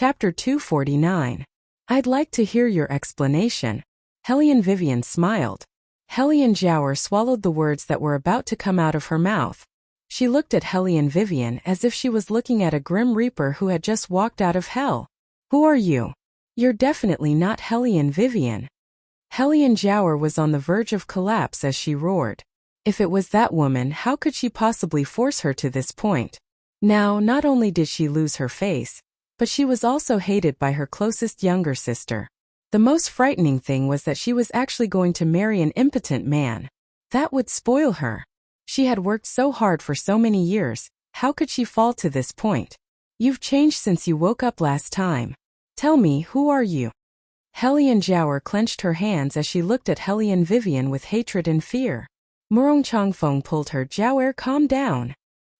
Chapter 249. I'd like to hear your explanation. Hellion Vivian smiled. Hellion Jiaoer swallowed the words that were about to come out of her mouth. She looked at Hellion Vivian as if she was looking at a grim reaper who had just walked out of hell. Who are you? You're definitely not Hellion Vivian. Hellion Jiaoer was on the verge of collapse as she roared. If it was that woman, how could she possibly force her to this point? Now, not only did she lose her face, but she was also hated by her closest younger sister. The most frightening thing was that she was actually going to marry an impotent man. That would spoil her. She had worked so hard for so many years, how could she fall to this point? You've changed since you woke up last time. Tell me, who are you? Hellion Jiaoer clenched her hands as she looked at Hellion Vivian with hatred and fear. Murong Changfeng pulled her. Jiaoer, calm down.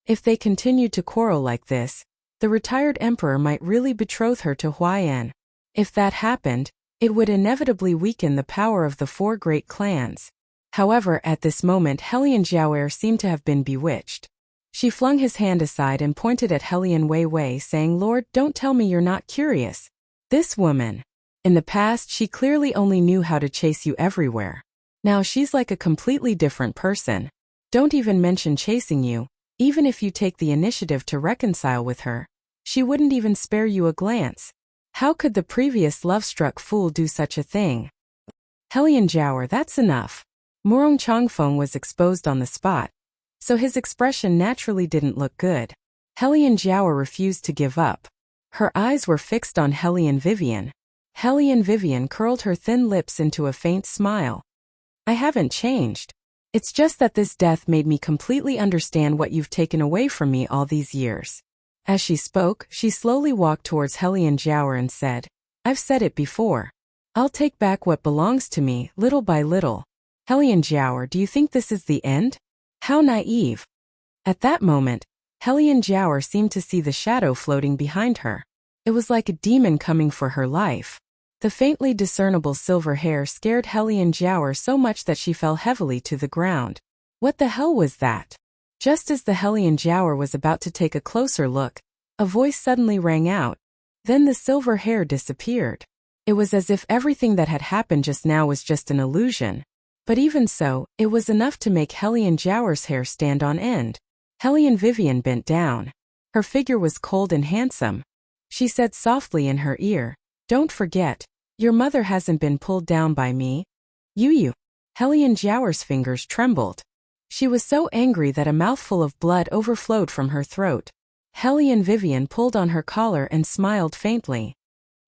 If they continued to quarrel like this, the retired emperor might really betroth her to Huaiyan. If that happened, it would inevitably weaken the power of the four great clans. However, at this moment Hellion Jiaoer seemed to have been bewitched. She flung his hand aside and pointed at Hellion Wei, saying, Lord, don't tell me you're not curious. This woman. In the past she clearly only knew how to chase you everywhere. Now she's like a completely different person. Don't even mention chasing you. Even if you take the initiative to reconcile with her, she wouldn't even spare you a glance. How could the previous love-struck fool do such a thing? Hellion Jiaoer, that's enough. Murong Changfeng was exposed on the spot, so his expression naturally didn't look good. Hellion Jiaoer refused to give up. Her eyes were fixed on Hellion Vivian. Hellion Vivian curled her thin lips into a faint smile. I haven't changed. It's just that this death made me completely understand what you've taken away from me all these years. As she spoke, she slowly walked towards Hellion Jiaoer and said, I've said it before. I'll take back what belongs to me, little by little. Hellion Jiaoer, do you think this is the end? How naive. At that moment, Hellion Jiaoer seemed to see the shadow floating behind her. It was like a demon coming for her life. The faintly discernible silver hair scared Hellion Jiaoer so much that she fell heavily to the ground. What the hell was that? Just as the Hellion Jiaoer was about to take a closer look, a voice suddenly rang out. Then the silver hair disappeared. It was as if everything that had happened just now was just an illusion. But even so, it was enough to make Hellion Jiaoer's hair stand on end. Hellion Vivian bent down. Her figure was cold and handsome. She said softly in her ear, Don't forget, your mother hasn't been pulled down by me. You. Hellion Jiaoer's fingers trembled. She was so angry that a mouthful of blood overflowed from her throat. Hellion Vivian pulled on her collar and smiled faintly.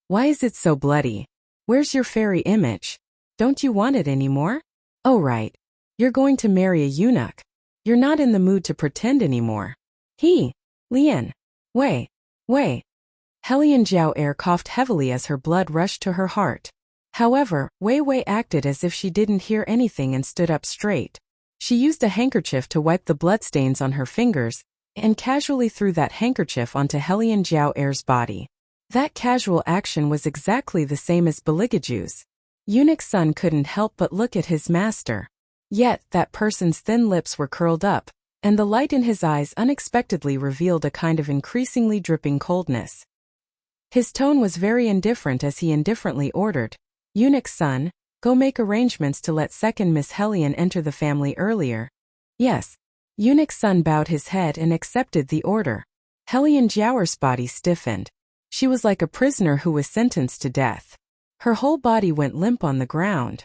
Why is it so bloody? Where's your fairy image? Don't you want it anymore? Oh right. You're going to marry a eunuch. You're not in the mood to pretend anymore. Lian. Wei. Hellion Jiaoer coughed heavily as her blood rushed to her heart. However, Wei acted as if she didn't hear anything and stood up straight. She used a handkerchief to wipe the bloodstains on her fingers, and casually threw that handkerchief onto Hellion Jiaoer's body. That casual action was exactly the same as Beligaju's. Eunuch's son couldn't help but look at his master. Yet, that person's thin lips were curled up, and the light in his eyes unexpectedly revealed a kind of increasingly dripping coldness. His tone was very indifferent as he indifferently ordered, Eunuch's son, go make arrangements to let second Miss Hellion enter the family earlier. Yes. Eunuch's son bowed his head and accepted the order. Hellion Jiaoer's body stiffened. She was like a prisoner who was sentenced to death. Her whole body went limp on the ground.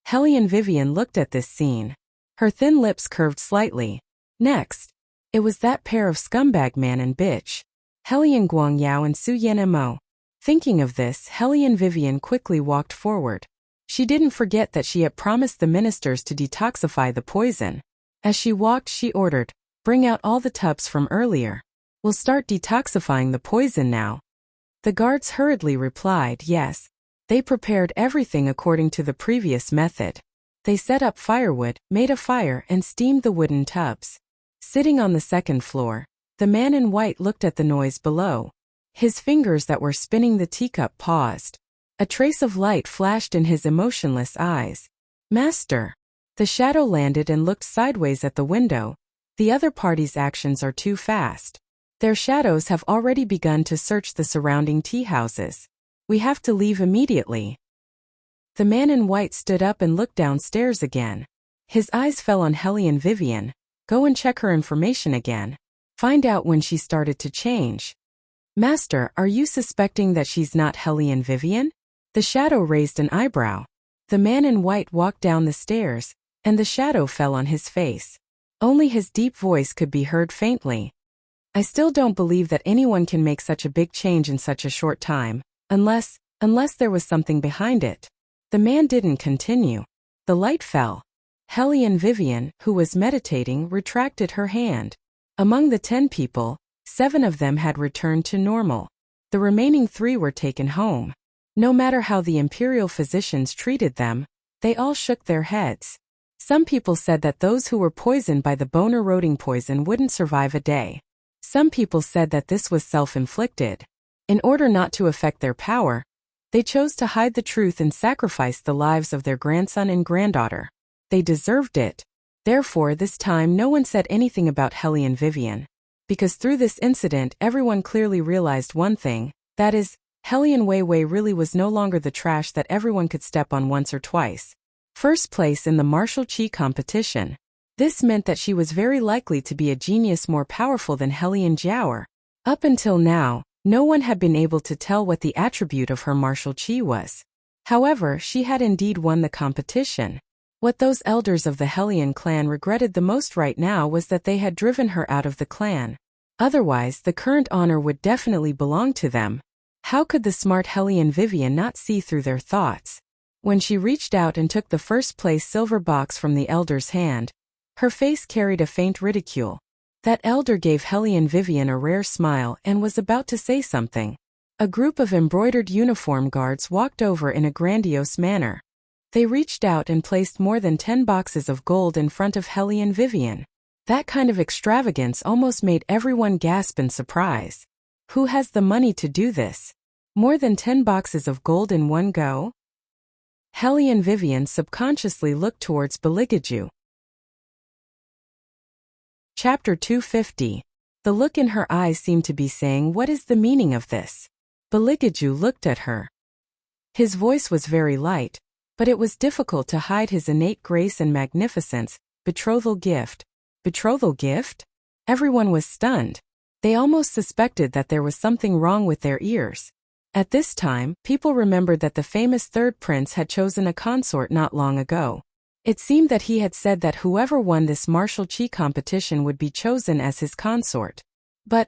Hellion Vivian looked at this scene. Her thin lips curved slightly. Next. It was that pair of scumbag man and bitch. Hellion Guangyao and Su Yanmo. Thinking of this, Hellion Vivian quickly walked forward. She didn't forget that she had promised the ministers to detoxify the poison. As she walked, she ordered, bring out all the tubs from earlier. We'll start detoxifying the poison now. The guards hurriedly replied yes. They prepared everything according to the previous method. They set up firewood, made a fire, and steamed the wooden tubs. Sitting on the second floor, the man in white looked at the noise below. His fingers that were spinning the teacup paused. A trace of light flashed in his emotionless eyes. Master. The shadow landed and looked sideways at the window. The other party's actions are too fast. Their shadows have already begun to search the surrounding tea houses. We have to leave immediately. The man in white stood up and looked downstairs again. His eyes fell on Hellion Vivian. Go and check her information again. Find out when she started to change. Master, are you suspecting that she's not Hellion Vivian? The shadow raised an eyebrow. The man in white walked down the stairs, and the shadow fell on his face. Only his deep voice could be heard faintly. I still don't believe that anyone can make such a big change in such a short time, unless there was something behind it. The man didn't continue. The light fell. Hellion Vivian, who was meditating, retracted her hand. Among the 10 people, 7 of them had returned to normal. The remaining 3 were taken home. No matter how the imperial physicians treated them, they all shook their heads. Some people said that those who were poisoned by the bone-eroding poison wouldn't survive a day. Some people said that this was self-inflicted. In order not to affect their power, they chose to hide the truth and sacrifice the lives of their grandson and granddaughter. They deserved it. Therefore, this time no one said anything about Hellion Vivian. Because through this incident everyone clearly realized one thing, that is, Hellion Weiwei really was no longer the trash that everyone could step on once or twice. First place in the martial chi competition. This meant that she was very likely to be a genius more powerful than Hellion Jiaoer. Up until now, no one had been able to tell what the attribute of her martial chi was. However, she had indeed won the competition. What those elders of the Hellion clan regretted the most right now was that they had driven her out of the clan. Otherwise, the current honor would definitely belong to them. How could the smart Hellion Vivian not see through their thoughts? When she reached out and took the first place silver box from the elder's hand, her face carried a faint ridicule. That elder gave Hellion Vivian a rare smile and was about to say something. A group of embroidered uniform guards walked over in a grandiose manner. They reached out and placed more than 10 boxes of gold in front of Hellion Vivian. That kind of extravagance almost made everyone gasp in surprise. Who has the money to do this? More than 10 boxes of gold in one go? Hellion Vivian subconsciously looked towards Beligaju. Chapter 250. The look in her eyes seemed to be saying, what is the meaning of this? Beligaju looked at her. His voice was very light, but it was difficult to hide his innate grace and magnificence. Betrothal gift. Betrothal gift? Everyone was stunned. They almost suspected that there was something wrong with their ears. At this time, people remembered that the famous third prince had chosen a consort not long ago. It seemed that he had said that whoever won this martial chi competition would be chosen as his consort. But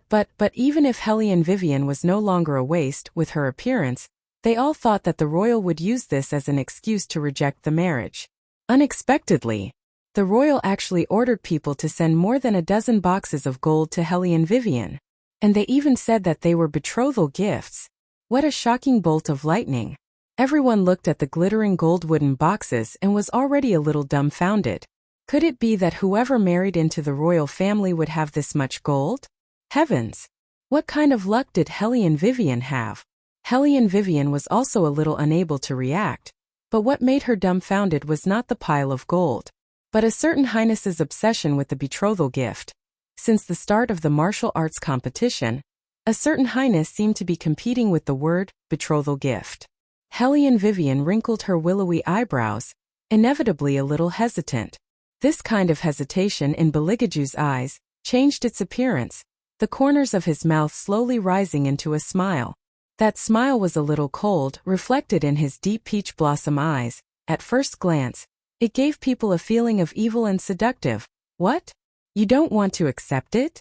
even if Hellion Vivian was no longer a waste with her appearance, they all thought that the royal would use this as an excuse to reject the marriage. Unexpectedly, the royal actually ordered people to send more than a dozen boxes of gold to Hellion Vivian. And they even said that they were betrothal gifts. What a shocking bolt of lightning. Everyone looked at the glittering gold wooden boxes and was already a little dumbfounded. Could it be that whoever married into the royal family would have this much gold? Heavens! What kind of luck did Hellion Vivian have? Hellion Vivian was also a little unable to react, but what made her dumbfounded was not the pile of gold, but a certain highness's obsession with the betrothal gift. Since the start of the martial arts competition, a certain highness seemed to be competing with the word betrothal gift. Hellion Vivian wrinkled her willowy eyebrows, inevitably a little hesitant. This kind of hesitation in Beligaju's eyes changed its appearance, the corners of his mouth slowly rising into a smile. That smile was a little cold, reflected in his deep peach blossom eyes. At first glance, it gave people a feeling of evil and seductive. What? You don't want to accept it?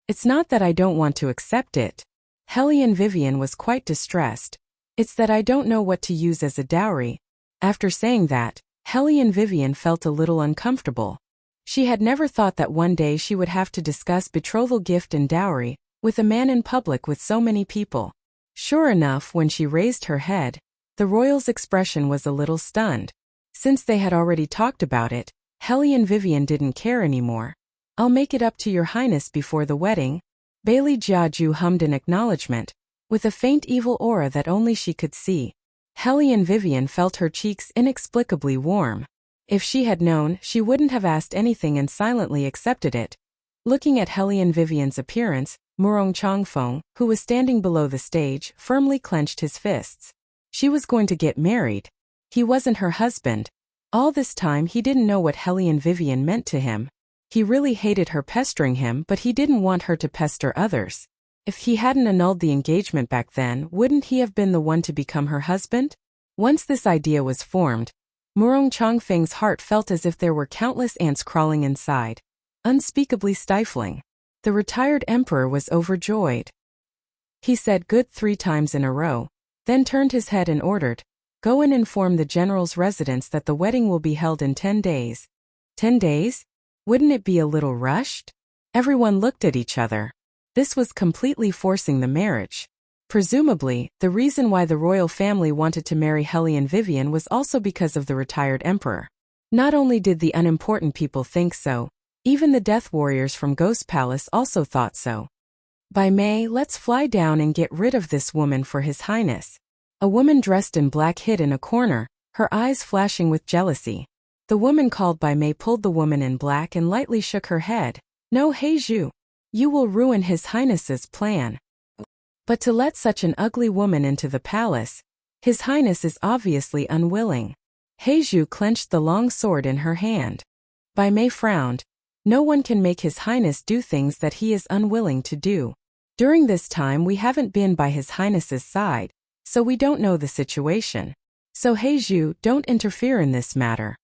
It's not that I don't want to accept it. Hellion Vivian was quite distressed. It's that I don't know what to use as a dowry. After saying that, Hellion Vivian felt a little uncomfortable. She had never thought that one day she would have to discuss betrothal gift and dowry with a man in public with so many people. Sure enough, when she raised her head, the royal's expression was a little stunned. Since they had already talked about it, Hellion Vivian didn't care anymore. I'll make it up to your highness before the wedding. Bailey Jiaju hummed in acknowledgement, with a faint evil aura that only she could see. Hellion Vivian felt her cheeks inexplicably warm. If she had known, she wouldn't have asked anything and silently accepted it. Looking at Hellion Vivian's appearance, Murong Changfeng, who was standing below the stage, firmly clenched his fists. She was going to get married. He wasn't her husband. All this time he didn't know what Hellion Vivian meant to him. He really hated her pestering him, but he didn't want her to pester others. If he hadn't annulled the engagement back then, wouldn't he have been the one to become her husband? Once this idea was formed, Murong Changfeng's heart felt as if there were countless ants crawling inside, unspeakably stifling. The retired emperor was overjoyed. He said good 3 times in a row, then turned his head and ordered, "Go and inform the general's residence that the wedding will be held in 10 days. 10 days? Wouldn't it be a little rushed?" Everyone looked at each other. This was completely forcing the marriage. Presumably, the reason why the royal family wanted to marry Hellion Vivian was also because of the retired emperor. Not only did the unimportant people think so, even the death warriors from Ghost Palace also thought so. "By May, let's fly down and get rid of this woman for His Highness." A woman dressed in black hid in a corner, her eyes flashing with jealousy. The woman called By May pulled the woman in black and lightly shook her head. "No, Heizhu. You will ruin His Highness's plan." But to let such an ugly woman into the palace, His Highness is obviously unwilling. Heizhu clenched the long sword in her hand. By May frowned. No one can make His Highness do things that he is unwilling to do. During this time we haven't been by His Highness's side, so we don't know the situation. So Heizhu, don't interfere in this matter.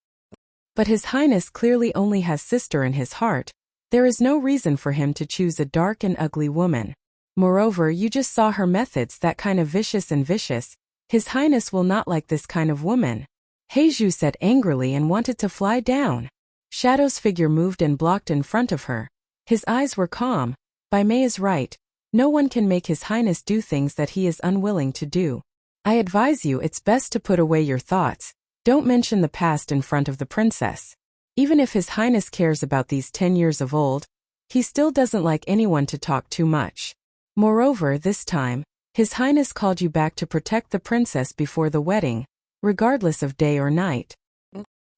But His Highness clearly only has sister in his heart. There is no reason for him to choose a dark and ugly woman. Moreover, you just saw her methods, that kind of vicious and vicious. His Highness will not like this kind of woman. Heizhu said angrily and wanted to fly down. Shadow's figure moved and blocked in front of her. His eyes were calm. By May is right. No one can make His Highness do things that he is unwilling to do. I advise you, it's best to put away your thoughts. Don't mention the past in front of the princess. Even if His Highness cares about these 10 years of old, he still doesn't like anyone to talk too much. Moreover, this time, His Highness called you back to protect the princess before the wedding, regardless of day or night.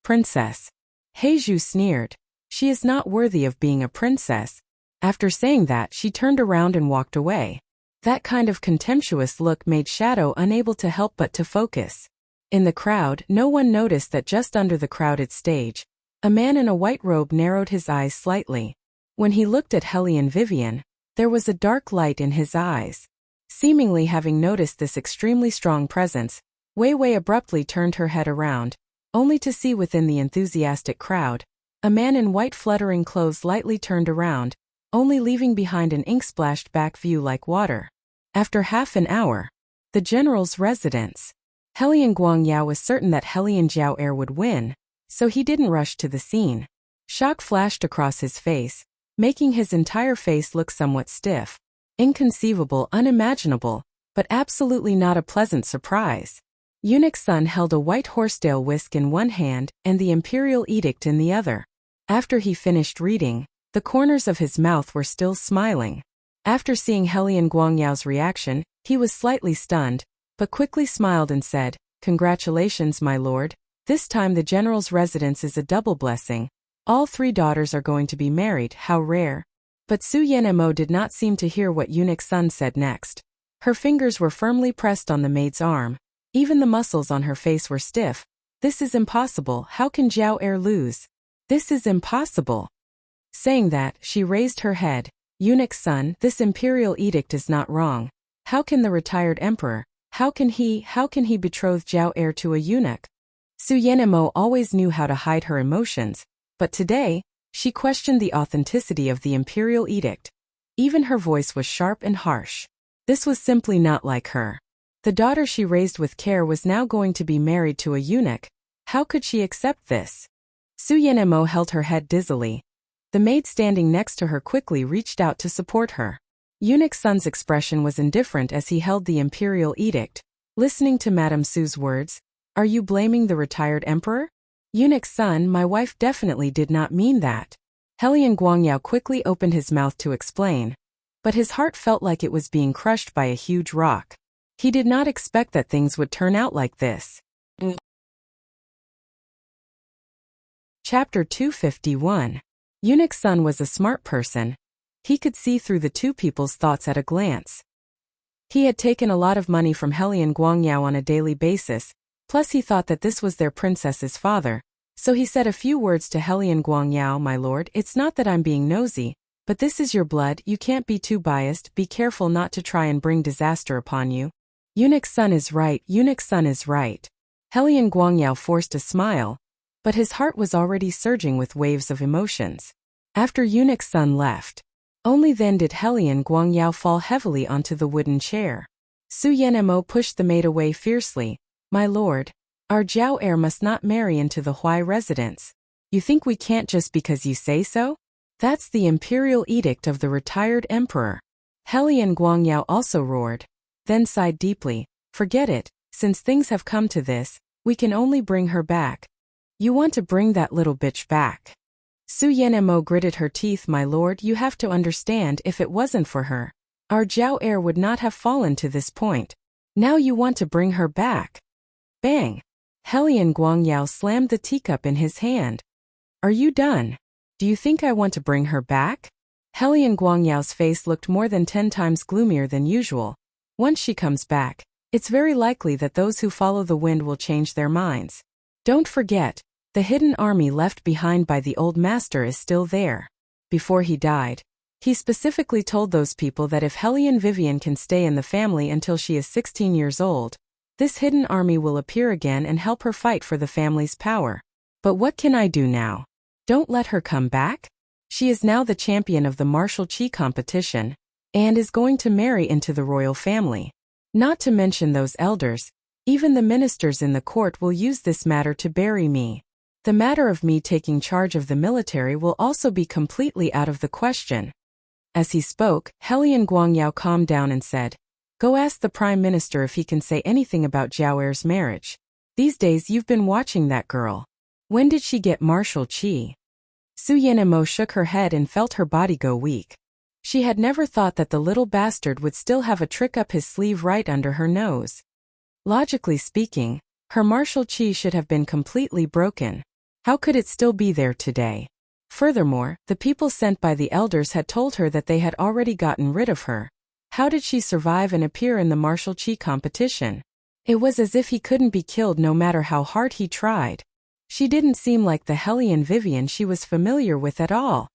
Princess. Heizhu sneered. She is not worthy of being a princess. After saying that, she turned around and walked away. That kind of contemptuous look made Shadow unable to help but to focus. In the crowd, no one noticed that just under the crowded stage, a man in a white robe narrowed his eyes slightly. When he looked at Hellion Vivian, there was a dark light in his eyes. Seemingly having noticed this extremely strong presence, Wei Wei abruptly turned her head around, only to see within the enthusiastic crowd, a man in white fluttering clothes lightly turned around, only leaving behind an ink-splashed back view like water. After half an hour, the general's residence. Hellion Guangyao was certain that Hellion Jiao Air would win, so he didn't rush to the scene. Shock flashed across his face, making his entire face look somewhat stiff. Inconceivable, unimaginable, but absolutely not a pleasant surprise. Eunuch Sun held a white horsetail whisk in one hand and the imperial edict in the other. After he finished reading, the corners of his mouth were still smiling. After seeing Hellion Guangyao's reaction, he was slightly stunned, but quickly smiled and said, "Congratulations, my lord. This time the general's residence is a double blessing. All 3 daughters are going to be married, how rare." But Su Yanemo did not seem to hear what Eunuch Sun said next. Her fingers were firmly pressed on the maid's arm. Even the muscles on her face were stiff. "This is impossible. How can Jiao Air lose? This is impossible." Saying that, she raised her head. "Eunuch Sun, this imperial edict is not wrong. How can the retired emperor, how can he betroth Jiao Air to a eunuch?" Su Yanemo always knew how to hide her emotions, but today, she questioned the authenticity of the imperial edict. Even her voice was sharp and harsh. This was simply not like her. The daughter she raised with care was now going to be married to a eunuch. How could she accept this? Su Yanemo held her head dizzily. The maid standing next to her quickly reached out to support her. Eunuch Sun's expression was indifferent as he held the imperial edict. Listening to Madame Su's words, "Are you blaming the retired emperor?" "Eunuch Sun, my wife definitely did not mean that." Hellion Guangyao quickly opened his mouth to explain, but his heart felt like it was being crushed by a huge rock. He did not expect that things would turn out like this. Chapter 251. Eunuch Sun was a smart person. He could see through the two people's thoughts at a glance. He had taken a lot of money from Helian Guangyao on a daily basis, plus he thought that this was their princess's father, so he said a few words to Helian Guangyao. My lord, it's not that I'm being nosy, but this is your blood, you can't be too biased, be careful not to try and bring disaster upon you. Eunuch's son is right, Eunuch's son is right. Helian Guangyao forced a smile, but his heart was already surging with waves of emotions. After Eunuch's son left, only then did Helian Guangyao fall heavily onto the wooden chair. Su Yanmo pushed the maid away fiercely. My lord, our Jiao heir must not marry into the Huai residence. You think we can't just because you say so? That's the imperial edict of the retired emperor. Helian Guangyao also roared, then sighed deeply. Forget it, since things have come to this, we can only bring her back. You want to bring that little bitch back? Su Yanmo gritted her teeth. My lord, you have to understand, if it wasn't for her, our Jiao heir would not have fallen to this point. Now you want to bring her back? Bang! Helian Guangyao slammed the teacup in his hand. Are you done? Do you think I want to bring her back? Helian Guangyao's face looked more than 10 times gloomier than usual. Once she comes back, it's very likely that those who follow the wind will change their minds. Don't forget, the hidden army left behind by the old master is still there. Before he died, he specifically told those people that if Helian Vivian can stay in the family until she is 16 years old, this hidden army will appear again and help her fight for the family's power. But what can I do now? Don't let her come back? She is now the champion of the martial chi competition, and is going to marry into the royal family. Not to mention those elders, even the ministers in the court will use this matter to bury me. The matter of me taking charge of the military will also be completely out of the question. As he spoke, Helian Guangyao calmed down and said, Go ask the Prime Minister if he can say anything about Jiao heir's marriage. These days you've been watching that girl. When did she get martial chi? Su Yanmo shook her head and felt her body go weak. She had never thought that the little bastard would still have a trick up his sleeve right under her nose. Logically speaking, her martial chi should have been completely broken. How could it still be there today? Furthermore, the people sent by the elders had told her that they had already gotten rid of her. How did she survive and appear in the martial chi competition? It was as if he couldn't be killed no matter how hard he tried. She didn't seem like the Helian Vivian she was familiar with at all.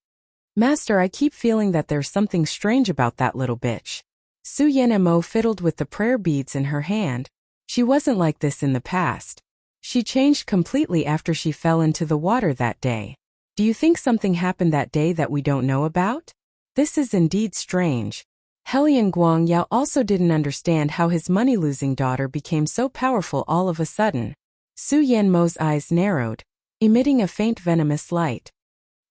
Master, I keep feeling that there's something strange about that little bitch. Su Yanmo fiddled with the prayer beads in her hand. She wasn't like this in the past. She changed completely after she fell into the water that day. Do you think something happened that day that we don't know about? This is indeed strange. Helian Guangyao also didn't understand how his money-losing daughter became so powerful all of a sudden. Su Yanmo's eyes narrowed, emitting a faint venomous light.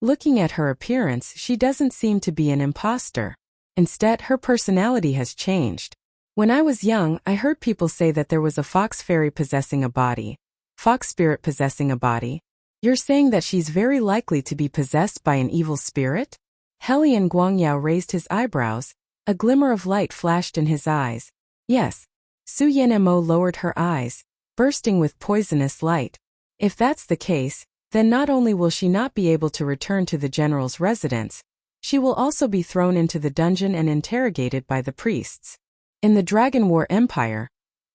Looking at her appearance, she doesn't seem to be an imposter. Instead, her personality has changed. When I was young, I heard people say that there was a fox fairy possessing a body. Fox spirit possessing a body? You're saying that she's very likely to be possessed by an evil spirit? Helian Guangyao raised his eyebrows. A glimmer of light flashed in his eyes. Yes. Su Yanmo lowered her eyes, bursting with poisonous light. If that's the case, then not only will she not be able to return to the general's residence, she will also be thrown into the dungeon and interrogated by the priests. In the Dragon War Empire,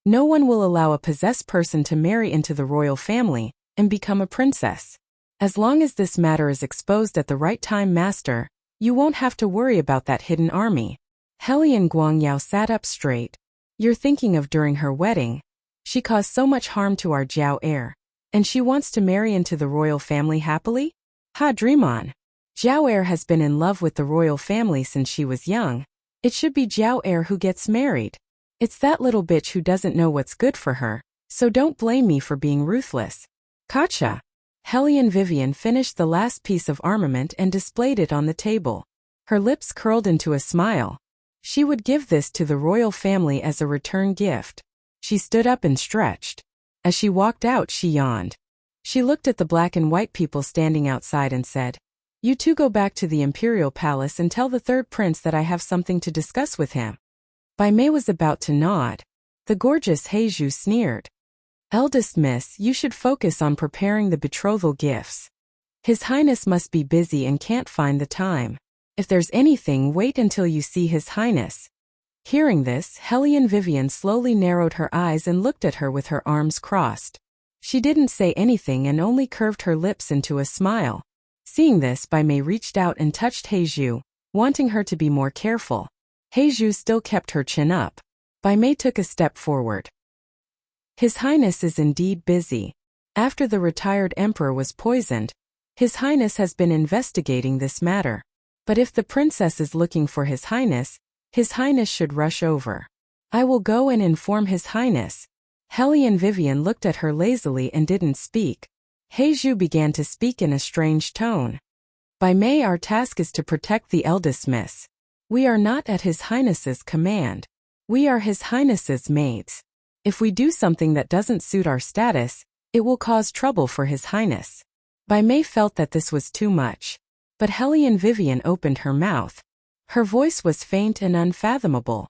no one will allow a possessed person to marry into the royal family and become a princess. As long as this matter is exposed at the right time, Master, you won't have to worry about that hidden army. Helian Guangyao sat up straight. You're thinking of during her wedding. She caused so much harm to our Jiao heir, and she wants to marry into the royal family happily? Ha, dream on. Jiao heir has been in love with the royal family since she was young. It should be Jiao heir who gets married. It's that little bitch who doesn't know what's good for her, so don't blame me for being ruthless. Gotcha. Helian Vivian finished the last piece of armament and displayed it on the table. Her lips curled into a smile. She would give this to the royal family as a return gift. She stood up and stretched. As she walked out, she yawned. She looked at the black and white people standing outside and said, You two go back to the imperial palace and tell the third prince that I have something to discuss with him. Bai Mei was about to nod. The gorgeous Heizhu sneered. Eldest miss, you should focus on preparing the betrothal gifts. His Highness must be busy and can't find the time. If there's anything, wait until you see His Highness. Hearing this, Hellion Vivian slowly narrowed her eyes and looked at her with her arms crossed. She didn't say anything and only curved her lips into a smile. Seeing this, Bai Mei reached out and touched Heizhu, wanting her to be more careful. Heizhu still kept her chin up. Bai Mei took a step forward. His Highness is indeed busy. After the retired emperor was poisoned, His Highness has been investigating this matter. But if the princess is looking for His Highness should rush over. I will go and inform His Highness. Hellion Vivian looked at her lazily and didn't speak. Heizhu began to speak in a strange tone. Bai Mei, our task is to protect the eldest miss. We are not at His Highness's command. We are His Highness's maids. If we do something that doesn't suit our status, it will cause trouble for His Highness. Bai Mei felt that this was too much. But Hellion Vivian opened her mouth. Her voice was faint and unfathomable.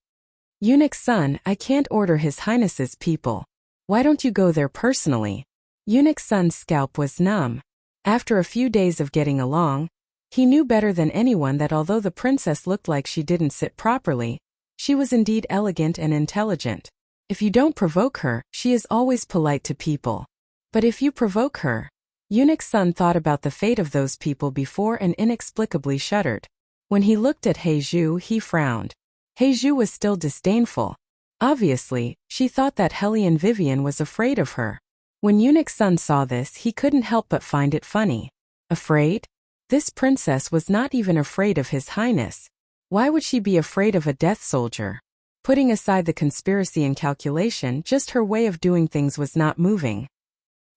Eunuch's son, I can't order His Highness's people. Why don't you go there personally? Eunuch's son's scalp was numb. After a few days of getting along, he knew better than anyone that although the princess looked like she didn't sit properly, she was indeed elegant and intelligent. If you don't provoke her, she is always polite to people. But if you provoke her... Eunuch's son thought about the fate of those people before and inexplicably shuddered. When he looked at Heizhu, he frowned. Heizhu was still disdainful. Obviously, she thought that Hellion Vivian was afraid of her. When Eunuch's son saw this, he couldn't help but find it funny. Afraid? This princess was not even afraid of His Highness. Why would she be afraid of a death soldier? Putting aside the conspiracy and calculation, just her way of doing things was not moving.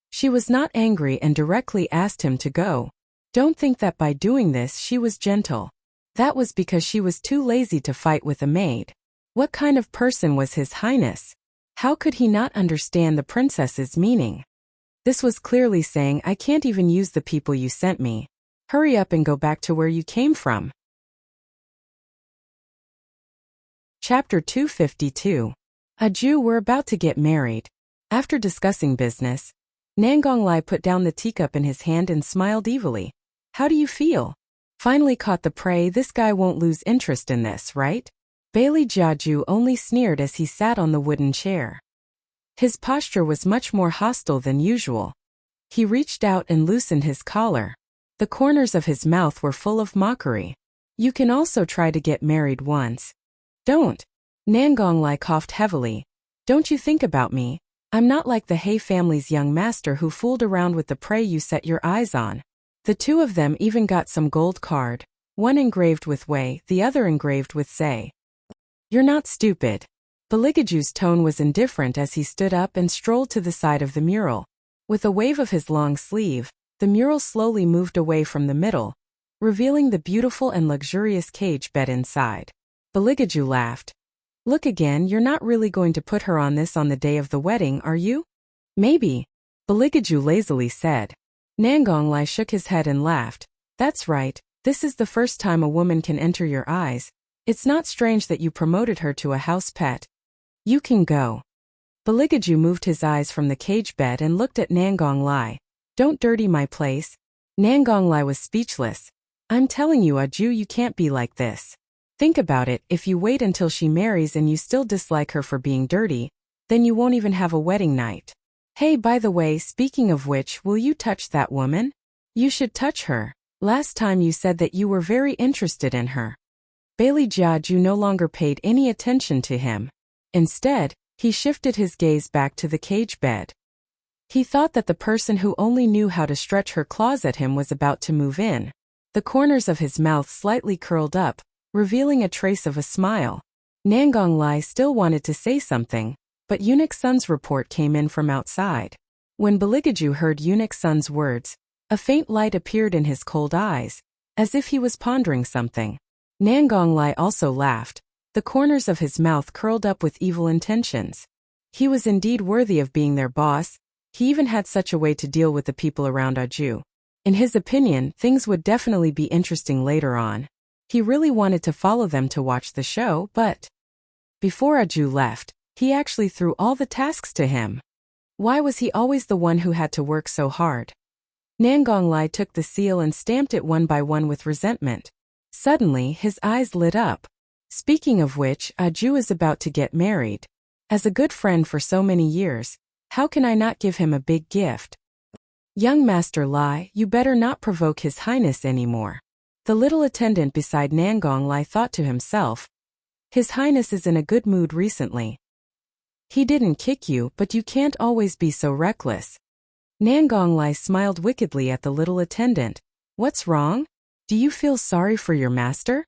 She was not angry and directly asked him to go. Don't think that by doing this she was gentle. That was because she was too lazy to fight with a maid. What kind of person was His Highness? How could he not understand the princess's meaning? This was clearly saying, I can't even use the people you sent me. Hurry up and go back to where you came from. Chapter 252. A Jew were about to get married. After discussing business, Nangonglai put down the teacup in his hand and smiled evilly. How do you feel? Finally caught the prey. This guy won't lose interest in this, right? Bailey Jiaju only sneered as he sat on the wooden chair. His posture was much more hostile than usual. He reached out and loosened his collar. The corners of his mouth were full of mockery. You can also try to get married once. Don't. Nangonglai coughed heavily. Don't you think about me. I'm not like the He family's young master who fooled around with the prey you set your eyes on. The two of them even got some gold card, one engraved with Wei, the other engraved with Sei. You're not stupid. Beligaju's tone was indifferent as he stood up and strolled to the side of the mural. With a wave of his long sleeve, the mural slowly moved away from the middle, revealing the beautiful and luxurious cage bed inside. Beligaju laughed. Look again, you're not really going to put her on this on the day of the wedding, are you? Maybe. Beligaju lazily said. Nangonglai shook his head and laughed. That's right, this is the first time a woman can enter your eyes. It's not strange that you promoted her to a house pet. You can go. Beligaju moved his eyes from the cage bed and looked at Nangonglai. Don't dirty my place. Nangonglai was speechless. I'm telling you, Aju, you can't be like this. Think about it, if you wait until she marries and you still dislike her for being dirty, then you won't even have a wedding night. Hey, by the way, speaking of which, will you touch that woman? You should touch her. Last time you said that you were very interested in her. Bailey Jiaju no longer paid any attention to him. Instead, he shifted his gaze back to the cage bed. He thought that the person who only knew how to stretch her claws at him was about to move in. The corners of his mouth slightly curled up, revealing a trace of a smile. Nangonglai still wanted to say something, but Eunuch Sun's report came in from outside. When Beligaju heard Eunuch Sun's words, a faint light appeared in his cold eyes, as if he was pondering something. Nangonglai also laughed. The corners of his mouth curled up with evil intentions. He was indeed worthy of being their boss. He even had such a way to deal with the people around Aju. In his opinion, things would definitely be interesting later on. He really wanted to follow them to watch the show, but before Aju left, he actually threw all the tasks to him. Why was he always the one who had to work so hard? Nangonglai took the seal and stamped it one by one with resentment. Suddenly, his eyes lit up. Speaking of which, Aju is about to get married. As a good friend for so many years, how can I not give him a big gift? Young Master Lai, you better not provoke His Highness anymore. The little attendant beside Nangong Lai thought to himself. His Highness is in a good mood recently. He didn't kick you, but you can't always be so reckless. Nangong Lai smiled wickedly at the little attendant. What's wrong? Do you feel sorry for your master?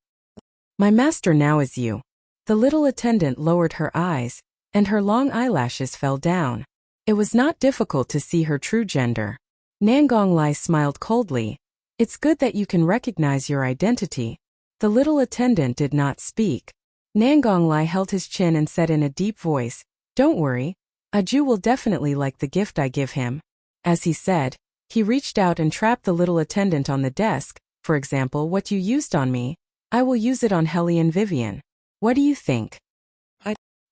My master now is you. The little attendant lowered her eyes, and her long eyelashes fell down. It was not difficult to see her true gender. Nangong Lai smiled coldly. It's good that you can recognize your identity. The little attendant did not speak. Nangong Lai held his chin and said in a deep voice, Don't worry, Aju will definitely like the gift I give him. As he said, he reached out and trapped the little attendant on the desk. For example, what you used on me, I will use it on Hellion Vivian. What do you think?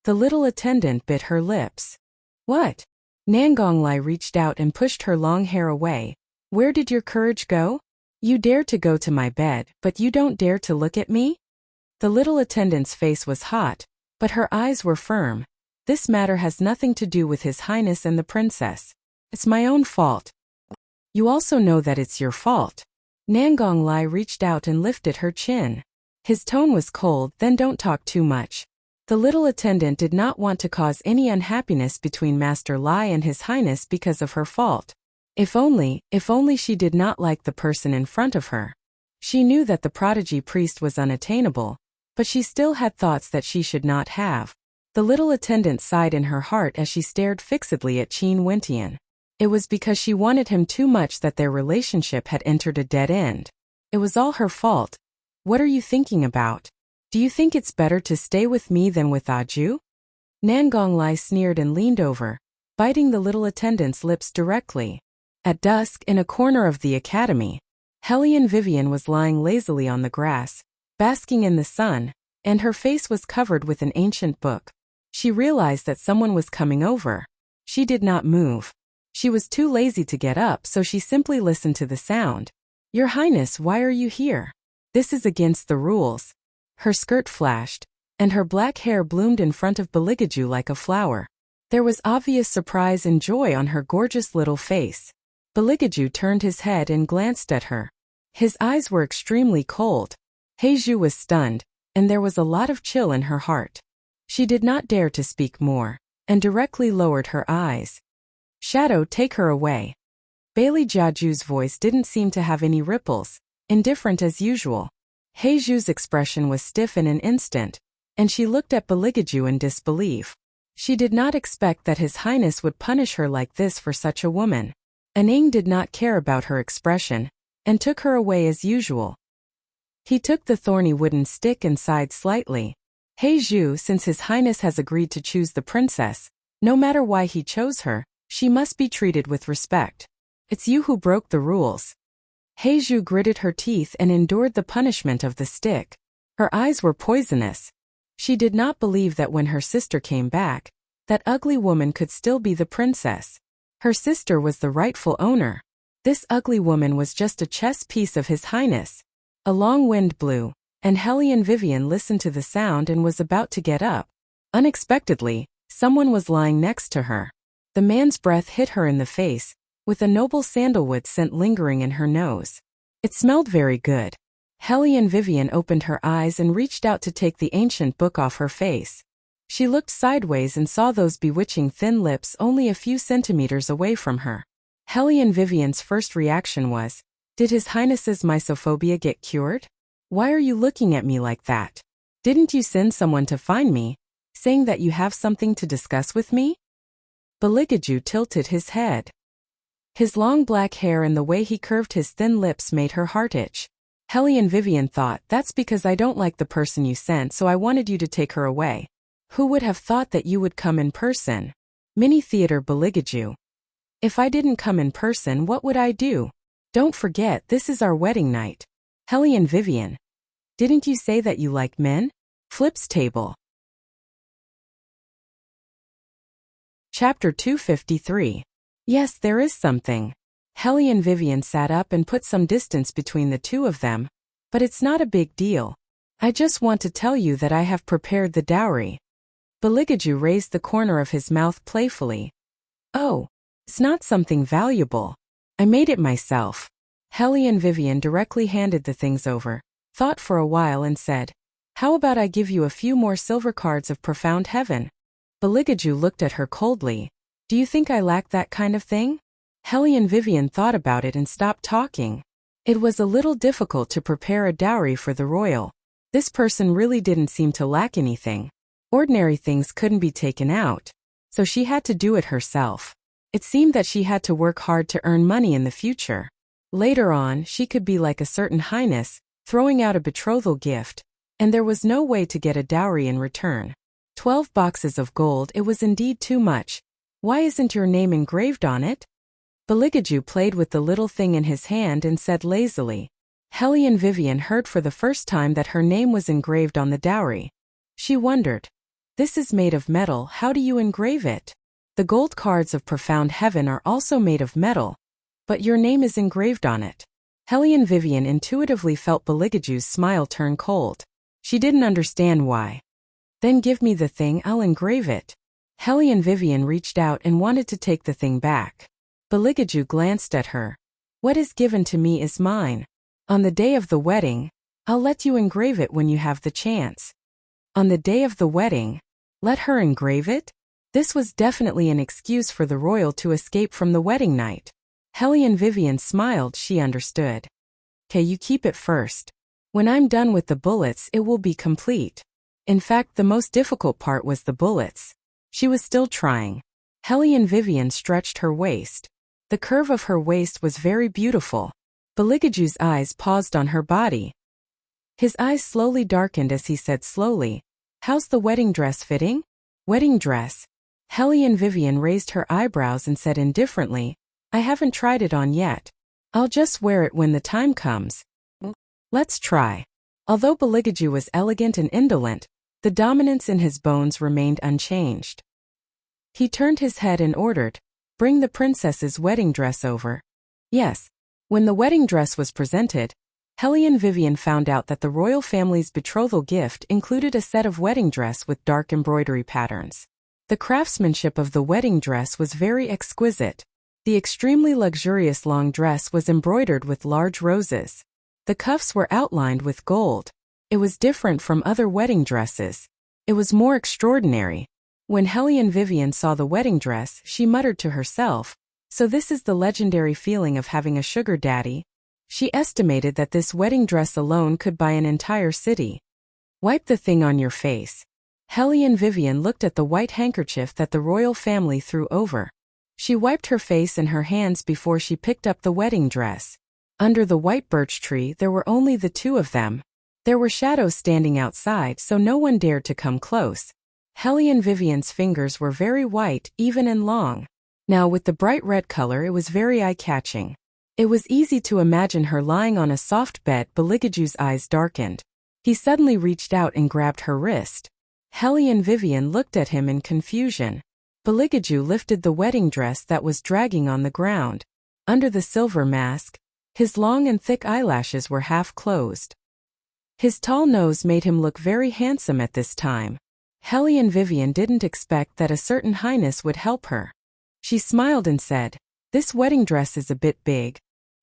The little attendant bit her lips. What? Nangong Lai reached out and pushed her long hair away. Where did your courage go? You dare to go to my bed, but you don't dare to look at me? The little attendant's face was hot, but her eyes were firm. This matter has nothing to do with His Highness and the princess. It's my own fault. You also know that it's your fault. Nangong Lai reached out and lifted her chin. His tone was cold. Then don't talk too much. The little attendant did not want to cause any unhappiness between Master Lai and His Highness because of her fault. If only she did not like the person in front of her. She knew that the prodigy priest was unattainable, but she still had thoughts that she should not have. The little attendant sighed in her heart as she stared fixedly at Qin Wentian. It was because she wanted him too much that their relationship had entered a dead end. It was all her fault. What are you thinking about? Do you think it's better to stay with me than with Aju? Nangong Lai sneered and leaned over, biting the little attendant's lips directly. At dusk, in a corner of the academy, Hellion Vivian was lying lazily on the grass, basking in the sun, and her face was covered with an ancient book. She realized that someone was coming over. She did not move. She was too lazy to get up, so she simply listened to the sound. Your Highness, why are you here? This is against the rules. Her skirt flashed, and her black hair bloomed in front of Beligaju like a flower. There was obvious surprise and joy on her gorgeous little face. Beligaju turned his head and glanced at her. His eyes were extremely cold. Heiju was stunned, and there was a lot of chill in her heart. She did not dare to speak more, and directly lowered her eyes. Shadow, take her away. Bailey Jiaju's voice didn't seem to have any ripples, indifferent as usual. Heiju's expression was stiff in an instant, and she looked at Beligaju in disbelief. She did not expect that His Highness would punish her like this for such a woman. Aning did not care about her expression, and took her away as usual. He took the thorny wooden stick and sighed slightly. Heiju, since His Highness has agreed to choose the princess, no matter why he chose her, she must be treated with respect. It's you who broke the rules. Heiju gritted her teeth and endured the punishment of the stick. Her eyes were poisonous. She did not believe that when her sister came back, that ugly woman could still be the princess. Her sister was the rightful owner. This ugly woman was just a chess piece of His Highness. A long wind blew, and Hellion Vivian listened to the sound and was about to get up. Unexpectedly, someone was lying next to her. The man's breath hit her in the face, with a noble sandalwood scent lingering in her nose. It smelled very good. Hellion Vivian opened her eyes and reached out to take the ancient book off her face. She looked sideways and saw those bewitching thin lips only a few centimeters away from her. Hellion Vivian's first reaction was, did His Highness's mysophobia get cured? Why are you looking at me like that? Didn't you send someone to find me, saying that you have something to discuss with me? Beligaju tilted his head. His long black hair and the way he curved his thin lips made her heart itch. Hellion Vivian thought, that's because I don't like the person you sent, so I wanted you to take her away. Who would have thought that you would come in person? Mini Theater Beligaju. If I didn't come in person, what would I do? Don't forget, this is our wedding night. Hellion Vivian. Didn't you say that you like men? Flips table. Chapter 253. Yes, there is something. Hellion Vivian sat up and put some distance between the two of them. But it's not a big deal. I just want to tell you that I have prepared the dowry. Beligaju raised the corner of his mouth playfully. Oh, it's not something valuable. I made it myself. Hellion Vivian directly handed the things over, thought for a while and said, how about I give you a few more silver cards of profound heaven? Beligaju looked at her coldly. Do you think I lack that kind of thing? Hellion Vivian thought about it and stopped talking. It was a little difficult to prepare a dowry for the royal. This person really didn't seem to lack anything. Ordinary things couldn't be taken out, so she had to do it herself. It seemed that she had to work hard to earn money in the future. Later on, she could be like a certain highness, throwing out a betrothal gift, and there was no way to get a dowry in return. 12 boxes of gold, it was indeed too much. Why isn't your name engraved on it? Beligaju played with the little thing in his hand and said lazily. Hellion Vivian heard for the first time that her name was engraved on the dowry. She wondered. This is made of metal, how do you engrave it? The gold cards of profound heaven are also made of metal, but your name is engraved on it. Hellion Vivian intuitively felt Beligaju's smile turn cold. She didn't understand why. Then give me the thing, I'll engrave it. Hellion Vivian reached out and wanted to take the thing back. Beligaju glanced at her. What is given to me is mine. On the day of the wedding, I'll let you engrave it when you have the chance. On the day of the wedding, let her engrave it? This was definitely an excuse for the royal to escape from the wedding night. Hellion Vivian smiled, she understood. Okay, you keep it first. When I'm done with the bullets, it will be complete. In fact, the most difficult part was the bullets. She was still trying. Hellion Vivian stretched her waist. The curve of her waist was very beautiful. Beligaju's eyes paused on her body. His eyes slowly darkened as he said slowly, how's the wedding dress fitting? Wedding dress? Hellion Vivian raised her eyebrows and said indifferently, I haven't tried it on yet. I'll just wear it when the time comes. Let's try. Although Beligaju was elegant and indolent, the dominance in his bones remained unchanged. He turned his head and ordered, bring the princess's wedding dress over. Yes. When the wedding dress was presented, Hellion Vivian found out that the royal family's betrothal gift included a set of wedding dress with dark embroidery patterns. The craftsmanship of the wedding dress was very exquisite. The extremely luxurious long dress was embroidered with large roses. The cuffs were outlined with gold. It was different from other wedding dresses. It was more extraordinary. When Hellion Vivian saw the wedding dress, she muttered to herself, so this is the legendary feeling of having a sugar daddy. She estimated that this wedding dress alone could buy an entire city. Wipe the thing on your face. Hellion Vivian looked at the white handkerchief that the royal family threw over. She wiped her face and her hands before she picked up the wedding dress. Under the white birch tree there were only the two of them. There were shadows standing outside, so no one dared to come close. Hellion Vivian's fingers were very white, even and long. Now with the bright red color it was very eye-catching. It was easy to imagine her lying on a soft bed. Beligaju's eyes darkened. He suddenly reached out and grabbed her wrist. Hellion Vivian looked at him in confusion. Beligaju lifted the wedding dress that was dragging on the ground. Under the silver mask, his long and thick eyelashes were half closed. His tall nose made him look very handsome at this time. Hellion Vivian didn't expect that a certain highness would help her. She smiled and said, this wedding dress is a bit big.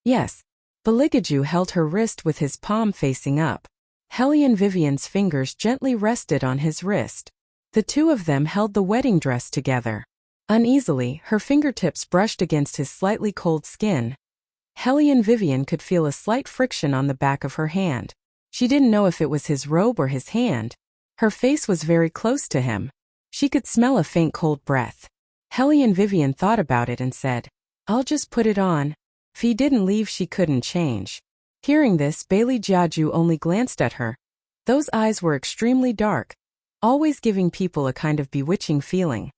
Yes. Beligaju held her wrist with his palm facing up. Hellion Vivian's fingers gently rested on his wrist. The two of them held the wedding dress together. Uneasily, her fingertips brushed against his slightly cold skin. Hellion Vivian could feel a slight friction on the back of her hand. She didn't know if it was his robe or his hand. Her face was very close to him. She could smell a faint cold breath. Hellion Vivian thought about it and said, I'll just put it on. If he didn't leave, she couldn't change. Hearing this, Bailey Jiaju only glanced at her. Those eyes were extremely dark, always giving people a kind of bewitching feeling.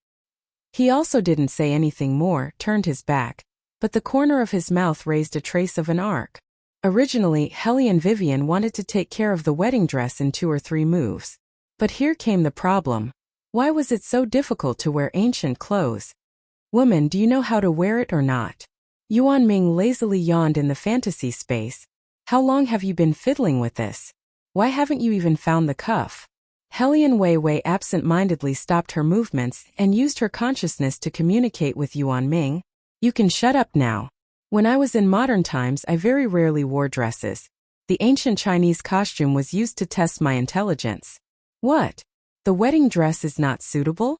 He also didn't say anything more, turned his back, but the corner of his mouth raised a trace of an arc. Originally, Hellion Vivian wanted to take care of the wedding dress in 2 or 3 moves. But here came the problem. Why was it so difficult to wear ancient clothes? Woman, do you know how to wear it or not? Yuan Ming lazily yawned in the fantasy space. How long have you been fiddling with this? Why haven't you even found the cuff? Helian Weiwei absent-mindedly stopped her movements and used her consciousness to communicate with Yuan Ming. You can shut up now. When I was in modern times, I very rarely wore dresses. The ancient Chinese costume was used to test my intelligence. What? The wedding dress is not suitable?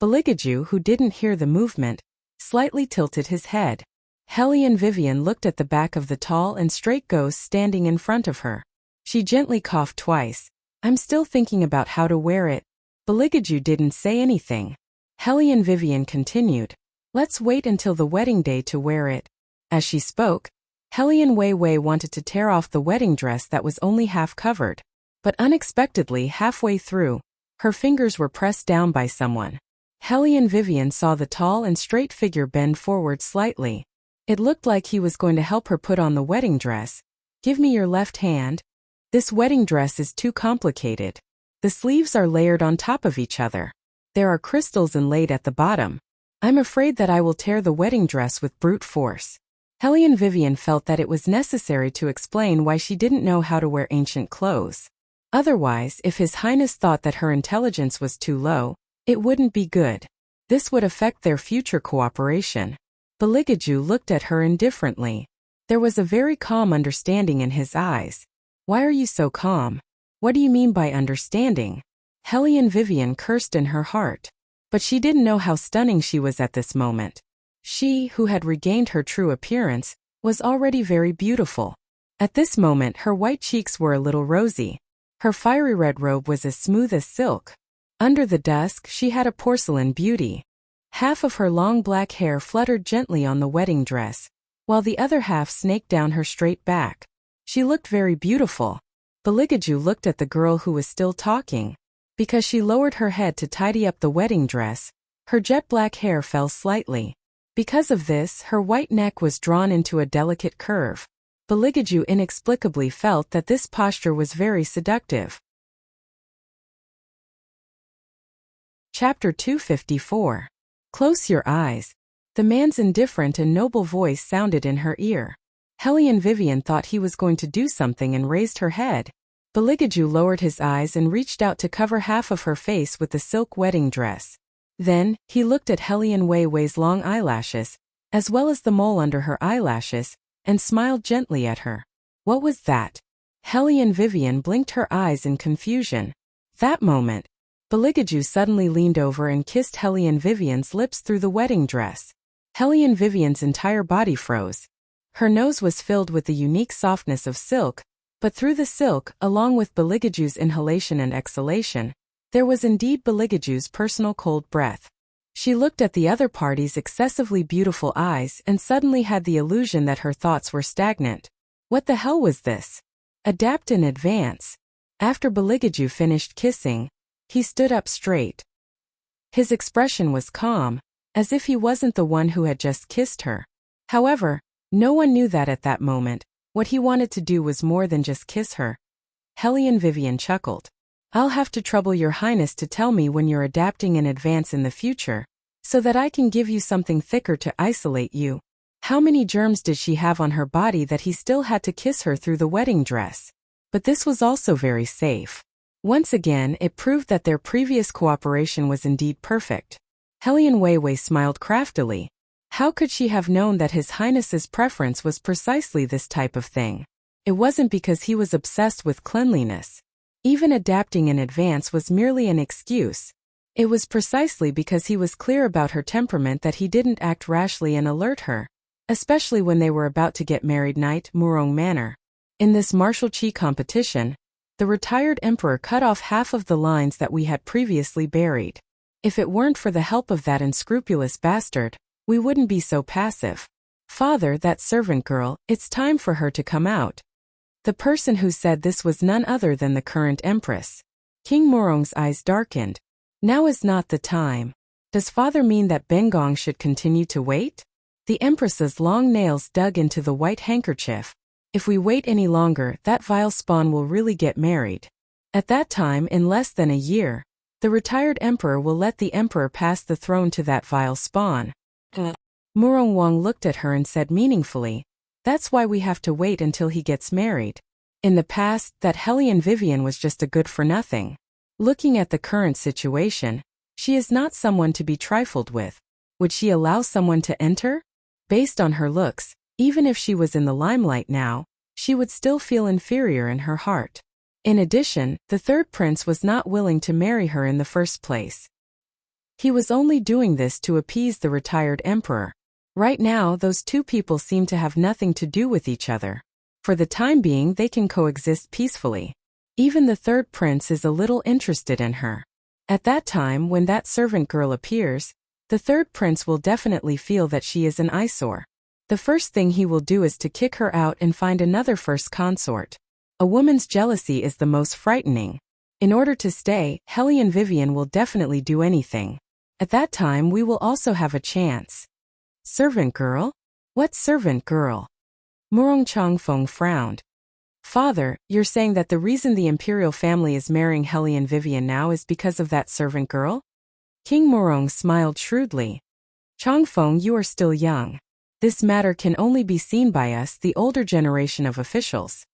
Beligaju, who didn't hear the movement, slightly tilted his head. Helian Vivian looked at the back of the tall and straight ghost standing in front of her. She gently coughed twice. I'm still thinking about how to wear it. Beligaju didn't say anything. Helian Vivian continued. Let's wait until the wedding day to wear it. As she spoke, Helian Weiwei wanted to tear off the wedding dress that was only half covered. But unexpectedly, halfway through, her fingers were pressed down by someone. Helian Vivian saw the tall and straight figure bend forward slightly. It looked like he was going to help her put on the wedding dress. Give me your left hand. This wedding dress is too complicated. The sleeves are layered on top of each other. There are crystals inlaid at the bottom. I'm afraid that I will tear the wedding dress with brute force. Helian Vivian felt that it was necessary to explain why she didn't know how to wear ancient clothes. Otherwise, if His Highness thought that her intelligence was too low, it wouldn't be good. This would affect their future cooperation. Beligaju looked at her indifferently. There was a very calm understanding in his eyes. Why are you so calm? What do you mean by understanding? Helian Vivian cursed in her heart. But she didn't know how stunning she was at this moment. She, who had regained her true appearance, was already very beautiful. At this moment her white cheeks were a little rosy. Her fiery red robe was as smooth as silk. Under the dusk she had a porcelain beauty. Half of her long black hair fluttered gently on the wedding dress, while the other half snaked down her straight back. She looked very beautiful. Beligaju looked at the girl who was still talking. Because she lowered her head to tidy up the wedding dress, her jet black hair fell slightly. Because of this, her white neck was drawn into a delicate curve. Beligaju inexplicably felt that this posture was very seductive. Chapter 254. Close your eyes. The man's indifferent and noble voice sounded in her ear. Helian Vivian thought he was going to do something and raised her head. Beligaju lowered his eyes and reached out to cover half of her face with the silk wedding dress. Then, he looked at Helian Weiwei's long eyelashes, as well as the mole under her eyelashes, and smiled gently at her. What was that? Helian Vivian blinked her eyes in confusion. That moment, Beligaju suddenly leaned over and kissed Helian Vivian's lips through the wedding dress. Helian Vivian's entire body froze. Her nose was filled with the unique softness of silk, but through the silk, along with Beligaju's inhalation and exhalation, there was indeed Beligaju's personal cold breath. She looked at the other party's excessively beautiful eyes and suddenly had the illusion that her thoughts were stagnant. What the hell was this? Adapt in advance. After Beligaju finished kissing, he stood up straight. His expression was calm, as if he wasn't the one who had just kissed her. However, no one knew that at that moment, what he wanted to do was more than just kiss her. Helian Vivian chuckled. I'll have to trouble your highness to tell me when you're adapting in advance in the future, so that I can give you something thicker to isolate you. How many germs did she have on her body that he still had to kiss her through the wedding dress? But this was also very safe. Once again, it proved that their previous cooperation was indeed perfect. Helian Weiwei smiled craftily. How could she have known that His Highness's preference was precisely this type of thing? It wasn't because he was obsessed with cleanliness. Even adapting in advance was merely an excuse. It was precisely because he was clear about her temperament that he didn't act rashly and alert her, especially when they were about to get married night Murong Manor. In this martial chi competition, the retired emperor cut off half of the lines that we had previously buried. If it weren't for the help of that unscrupulous bastard, we wouldn't be so passive. Father, that servant girl, it's time for her to come out. The person who said this was none other than the current empress. King Murong's eyes darkened. Now is not the time. Does father mean that Bengong should continue to wait? The empress's long nails dug into the white handkerchief. If we wait any longer, that vile spawn will really get married. At that time, in less than a year, the retired emperor will let the emperor pass the throne to that vile spawn. Murong Wang looked at her and said meaningfully, That's why we have to wait until he gets married. In the past, that Hellion Vivian was just a good-for-nothing. Looking at the current situation, she is not someone to be trifled with. Would she allow someone to enter? Based on her looks, even if she was in the limelight now, she would still feel inferior in her heart. In addition, the third prince was not willing to marry her in the first place. He was only doing this to appease the retired emperor. Right now, those two people seem to have nothing to do with each other. For the time being, they can coexist peacefully. Even the third prince is a little interested in her. At that time, when that servant girl appears, the third prince will definitely feel that she is an eyesore. The first thing he will do is to kick her out and find another first consort. A woman's jealousy is the most frightening. In order to stay, Hellion Vivian will definitely do anything. At that time we will also have a chance. Servant girl? What servant girl? Murong Changfeng frowned. Father, you're saying that the reason the imperial family is marrying Hellion Vivian now is because of that servant girl? King Murong smiled shrewdly. Changfeng, you are still young. This matter can only be seen by us, the older generation of officials.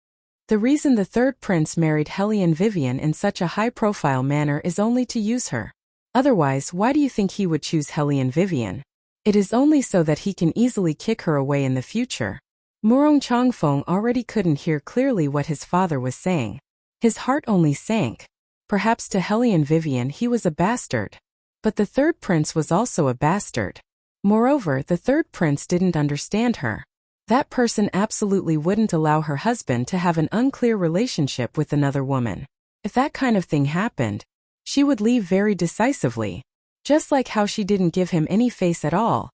The reason the third prince married Hellion Vivian in such a high-profile manner is only to use her. Otherwise, why do you think he would choose Hellion Vivian? It is only so that he can easily kick her away in the future. Murong Changfeng already couldn't hear clearly what his father was saying. His heart only sank. Perhaps to Hellion Vivian he was a bastard. But the third prince was also a bastard. Moreover, the third prince didn't understand her. That person absolutely wouldn't allow her husband to have an unclear relationship with another woman. If that kind of thing happened, she would leave very decisively. Just like how she didn't give him any face at all.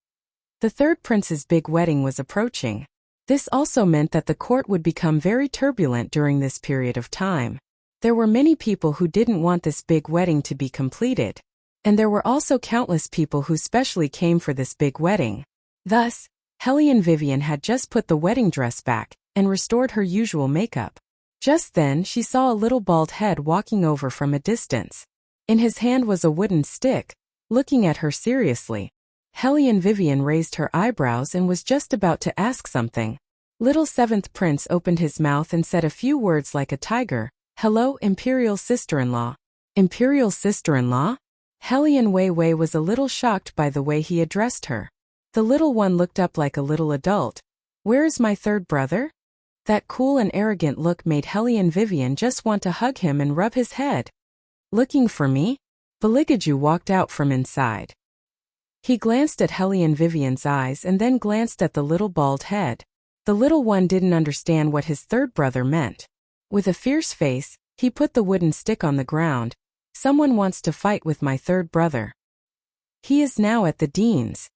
The third prince's big wedding was approaching. This also meant that the court would become very turbulent during this period of time. There were many people who didn't want this big wedding to be completed. And there were also countless people who specially came for this big wedding. Thus, Hellion Vivian had just put the wedding dress back and restored her usual makeup. Just then she saw a little bald head walking over from a distance. In his hand was a wooden stick, looking at her seriously. Hellion Vivian raised her eyebrows and was just about to ask something. Little seventh prince opened his mouth and said a few words like a tiger. Hello, imperial sister-in-law. Imperial sister-in-law? Hellion Wei was a little shocked by the way he addressed her. The little one looked up like a little adult. Where is my third brother? That cool and arrogant look made Hellion Vivian just want to hug him and rub his head. Looking for me? Beligaju walked out from inside. He glanced at Hellion Vivian's eyes and then glanced at the little bald head. The little one didn't understand what his third brother meant. With a fierce face, he put the wooden stick on the ground. Someone wants to fight with my third brother. He is now at the dean's.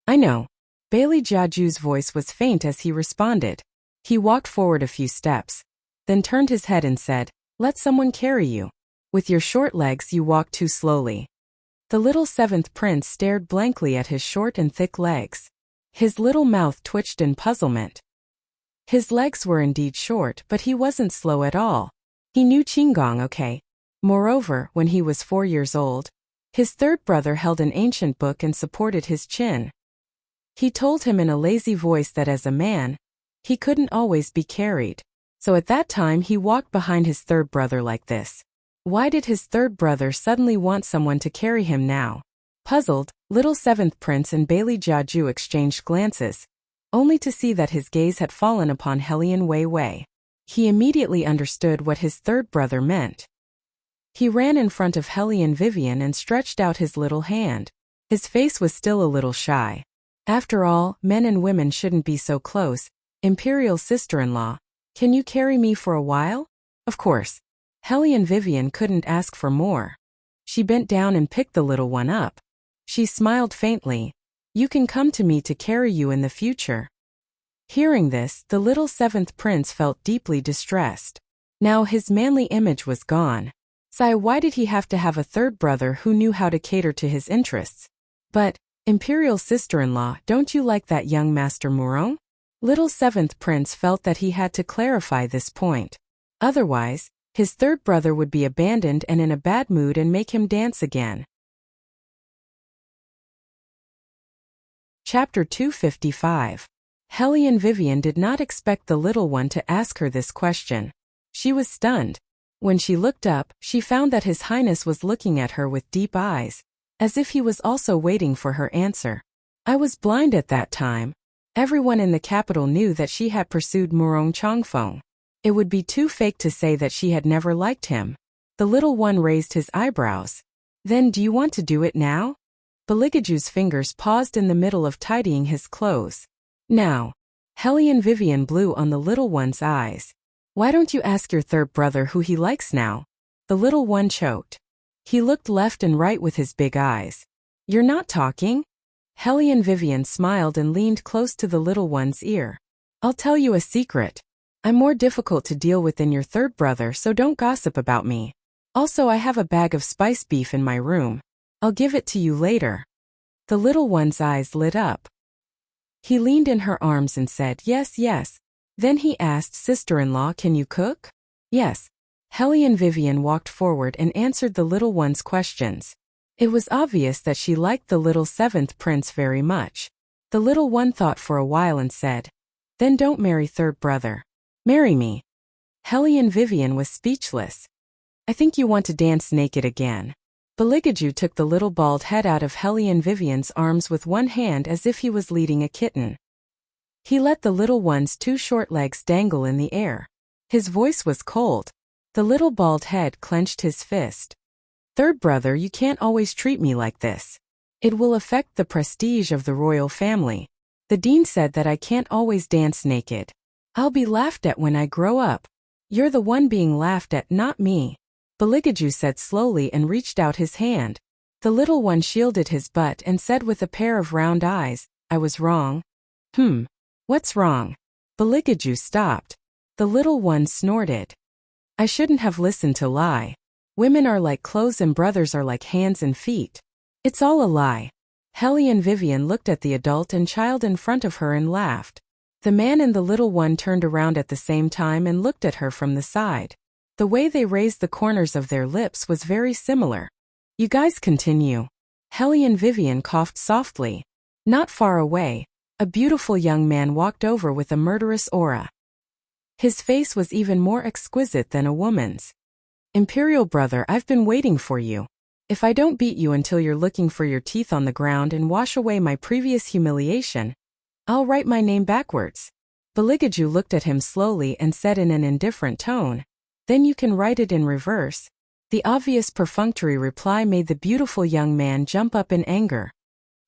I know. Bailey Jiaju's voice was faint as he responded. He walked forward a few steps, then turned his head and said, "Let someone carry you. With your short legs you walk too slowly." The little seventh prince stared blankly at his short and thick legs. His little mouth twitched in puzzlement. His legs were indeed short, but he wasn't slow at all. He knew Qinggong okay. Moreover, when he was 4 years old, his third brother held an ancient book and supported his chin. He told him in a lazy voice that as a man, he couldn't always be carried. So at that time he walked behind his third brother like this. Why did his third brother suddenly want someone to carry him now? Puzzled, little seventh prince and Bailey Jiaju exchanged glances, only to see that his gaze had fallen upon Hellion Wei. He immediately understood what his third brother meant. He ran in front of Hellion Vivian and stretched out his little hand. His face was still a little shy. After all, men and women shouldn't be so close. Imperial sister-in-law, can you carry me for a while? Of course. Hellion Vivian couldn't ask for more. She bent down and picked the little one up. She smiled faintly. You can come to me to carry you in the future. Hearing this, the little seventh prince felt deeply distressed. Now his manly image was gone. Why did he have to have a third brother who knew how to cater to his interests? But, imperial sister-in-law, don't you like that young Master Murong? Little seventh prince felt that he had to clarify this point. Otherwise, his third brother would be abandoned and in a bad mood and make him dance again. Chapter 255. Hellion Vivian did not expect the little one to ask her this question. She was stunned. When she looked up, she found that His Highness was looking at her with deep eyes, as if he was also waiting for her answer. I was blind at that time. Everyone in the capital knew that she had pursued Murong Chongfeng. It would be too fake to say that she had never liked him. The little one raised his eyebrows. Then do you want to do it now? Beligaju's fingers paused in the middle of tidying his clothes. Now. Hellion Vivian blew on the little one's eyes. Why don't you ask your third brother who he likes now? The little one choked. He looked left and right with his big eyes. You're not talking? Hellion Vivian smiled and leaned close to the little one's ear. I'll tell you a secret. I'm more difficult to deal with than your third brother, so don't gossip about me. Also, I have a bag of spiced beef in my room. I'll give it to you later. The little one's eyes lit up. He leaned in her arms and said, Yes, yes. Then he asked, Sister-in-law, can you cook? Yes. Hellion Vivian walked forward and answered the little one's questions. It was obvious that she liked the little seventh prince very much. The little one thought for a while and said, Then don't marry third brother. Marry me. Hellion Vivian was speechless. I think you want to dance naked again. Beligaju took the little bald head out of Hellion Vivian's arms with one hand as if he was leading a kitten. He let the little one's two short legs dangle in the air. His voice was cold. The little bald head clenched his fist. Third brother, you can't always treat me like this. It will affect the prestige of the royal family. The dean said that I can't always dance naked. I'll be laughed at when I grow up. You're the one being laughed at, not me. Beligaju said slowly and reached out his hand. The little one shielded his butt and said with a pair of round eyes, I was wrong. What's wrong? Beligaju stopped. The little one snorted. I shouldn't have listened to lie. Women are like clothes and brothers are like hands and feet. It's all a lie. Hellion Vivian looked at the adult and child in front of her and laughed. The man and the little one turned around at the same time and looked at her from the side. The way they raised the corners of their lips was very similar. You guys continue. Hellion Vivian coughed softly. Not far away, a beautiful young man walked over with a murderous aura. His face was even more exquisite than a woman's. Imperial brother, I've been waiting for you. If I don't beat you until you're looking for your teeth on the ground and wash away my previous humiliation, I'll write my name backwards. Beligaju looked at him slowly and said in an indifferent tone, Then you can write it in reverse. The obvious perfunctory reply made the beautiful young man jump up in anger.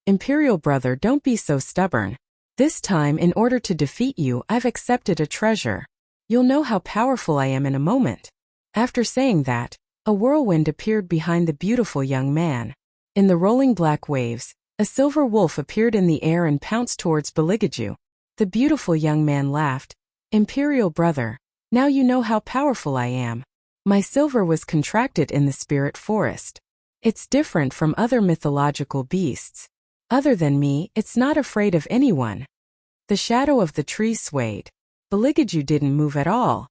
Imperial brother, don't be so stubborn. This time, in order to defeat you, I've accepted a treasure. You'll know how powerful I am in a moment. After saying that, a whirlwind appeared behind the beautiful young man. In the rolling black waves, a silver wolf appeared in the air and pounced towards Beligaju. The beautiful young man laughed. Imperial brother, now you know how powerful I am. My silver was contracted in the spirit forest. It's different from other mythological beasts. Other than me, it's not afraid of anyone. The shadow of the tree swayed. Beligaju didn't move at all.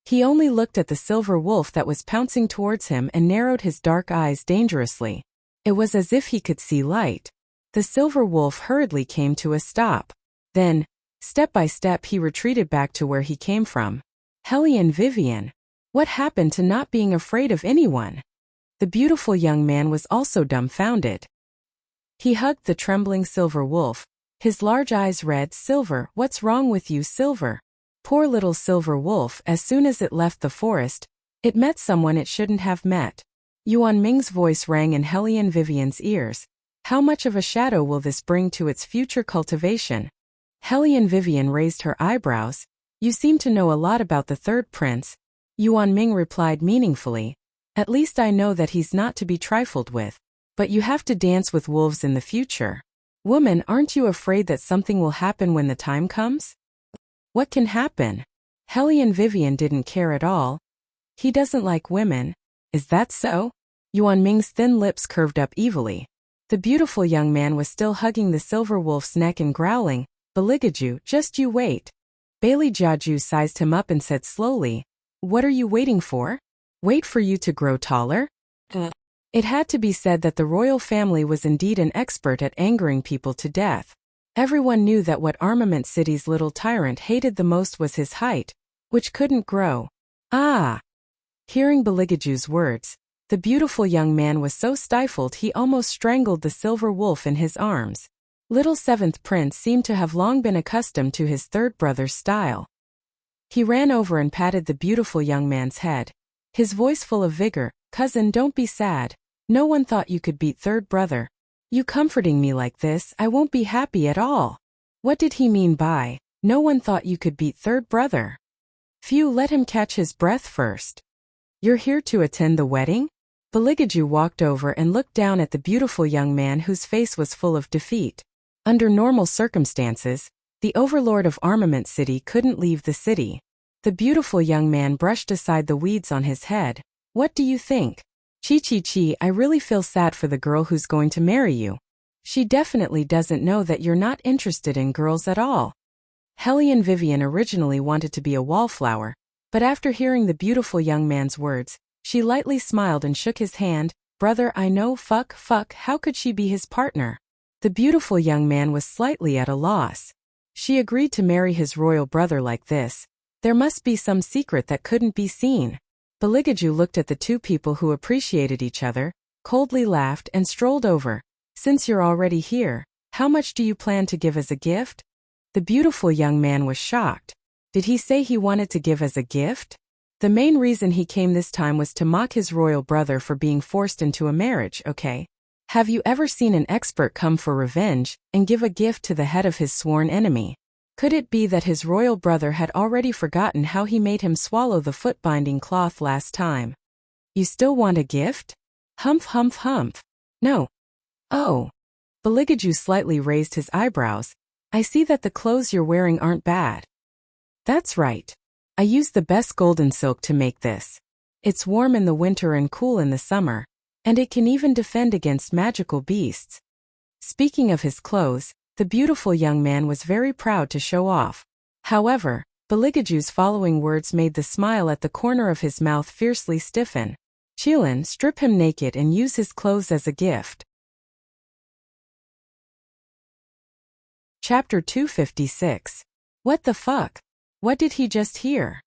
He only looked at the silver wolf that was pouncing towards him and narrowed his dark eyes dangerously. It was as if he could see light. The silver wolf hurriedly came to a stop. Then, step by step, he retreated back to where he came from. Hellion Vivian. What happened to not being afraid of anyone? The beautiful young man was also dumbfounded. He hugged the trembling silver wolf. His large eyes read, Silver, what's wrong with you, Silver? Poor little silver wolf, as soon as it left the forest, it met someone it shouldn't have met. Yuan Ming's voice rang in Hellion Vivian's ears. How much of a shadow will this bring to its future cultivation? Hellion Vivian raised her eyebrows. You seem to know a lot about the third prince. Yuan Ming replied meaningfully. At least I know that he's not to be trifled with. But you have to dance with wolves in the future. Woman, aren't you afraid that something will happen when the time comes? What can happen? Hellion Vivian didn't care at all. He doesn't like women. Is that so? Yuan Ming's thin lips curved up evilly. The beautiful young man was still hugging the silver wolf's neck and growling, Beligaju, just you wait. Bailey Jiaju sized him up and said slowly, What are you waiting for? Wait for you to grow taller? It had to be said that the royal family was indeed an expert at angering people to death. Everyone knew that what Armament City's little tyrant hated the most was his height, which couldn't grow. Ah! Hearing Beligaju's words, the beautiful young man was so stifled he almost strangled the silver wolf in his arms. Little seventh prince seemed to have long been accustomed to his third brother's style. He ran over and patted the beautiful young man's head, his voice full of vigor. "Cousin, don't be sad. No one thought you could beat third brother. You comforting me like this, I won't be happy at all." What did he mean by, "No one thought you could beat third brother"? Phew, let him catch his breath first. "You're here to attend the wedding?" Beligaju walked over and looked down at the beautiful young man whose face was full of defeat. Under normal circumstances, the overlord of Armament City couldn't leave the city. The beautiful young man brushed aside the weeds on his head. "What do you think? Chi, I really feel sad for the girl who's going to marry you. She definitely doesn't know that you're not interested in girls at all." Hellion Vivian originally wanted to be a wallflower, but after hearing the beautiful young man's words, she lightly smiled and shook his hand. "Brother, I know, fuck, how could she be his partner?" The beautiful young man was slightly at a loss. She agreed to marry his royal brother like this. There must be some secret that couldn't be seen. Beligaju looked at the two people who appreciated each other, coldly laughed and strolled over. "Since you're already here, how much do you plan to give as a gift?" The beautiful young man was shocked. Did he say he wanted to give as a gift? The main reason he came this time was to mock his royal brother for being forced into a marriage, okay? Have you ever seen an expert come for revenge and give a gift to the head of his sworn enemy? Could it be that his royal brother had already forgotten how he made him swallow the foot-binding cloth last time? "You still want a gift?" Humph. "No." "Oh." Beligaju slightly raised his eyebrows. "I see that the clothes you're wearing aren't bad." "That's right. I used the best golden silk to make this. It's warm in the winter and cool in the summer, and it can even defend against magical beasts." Speaking of his clothes, the beautiful young man was very proud to show off. However, Beligaju's following words made the smile at the corner of his mouth fiercely stiffen. "Chilin, strip him naked and use his clothes as a gift." Chapter 256. What the fuck? What did he just hear?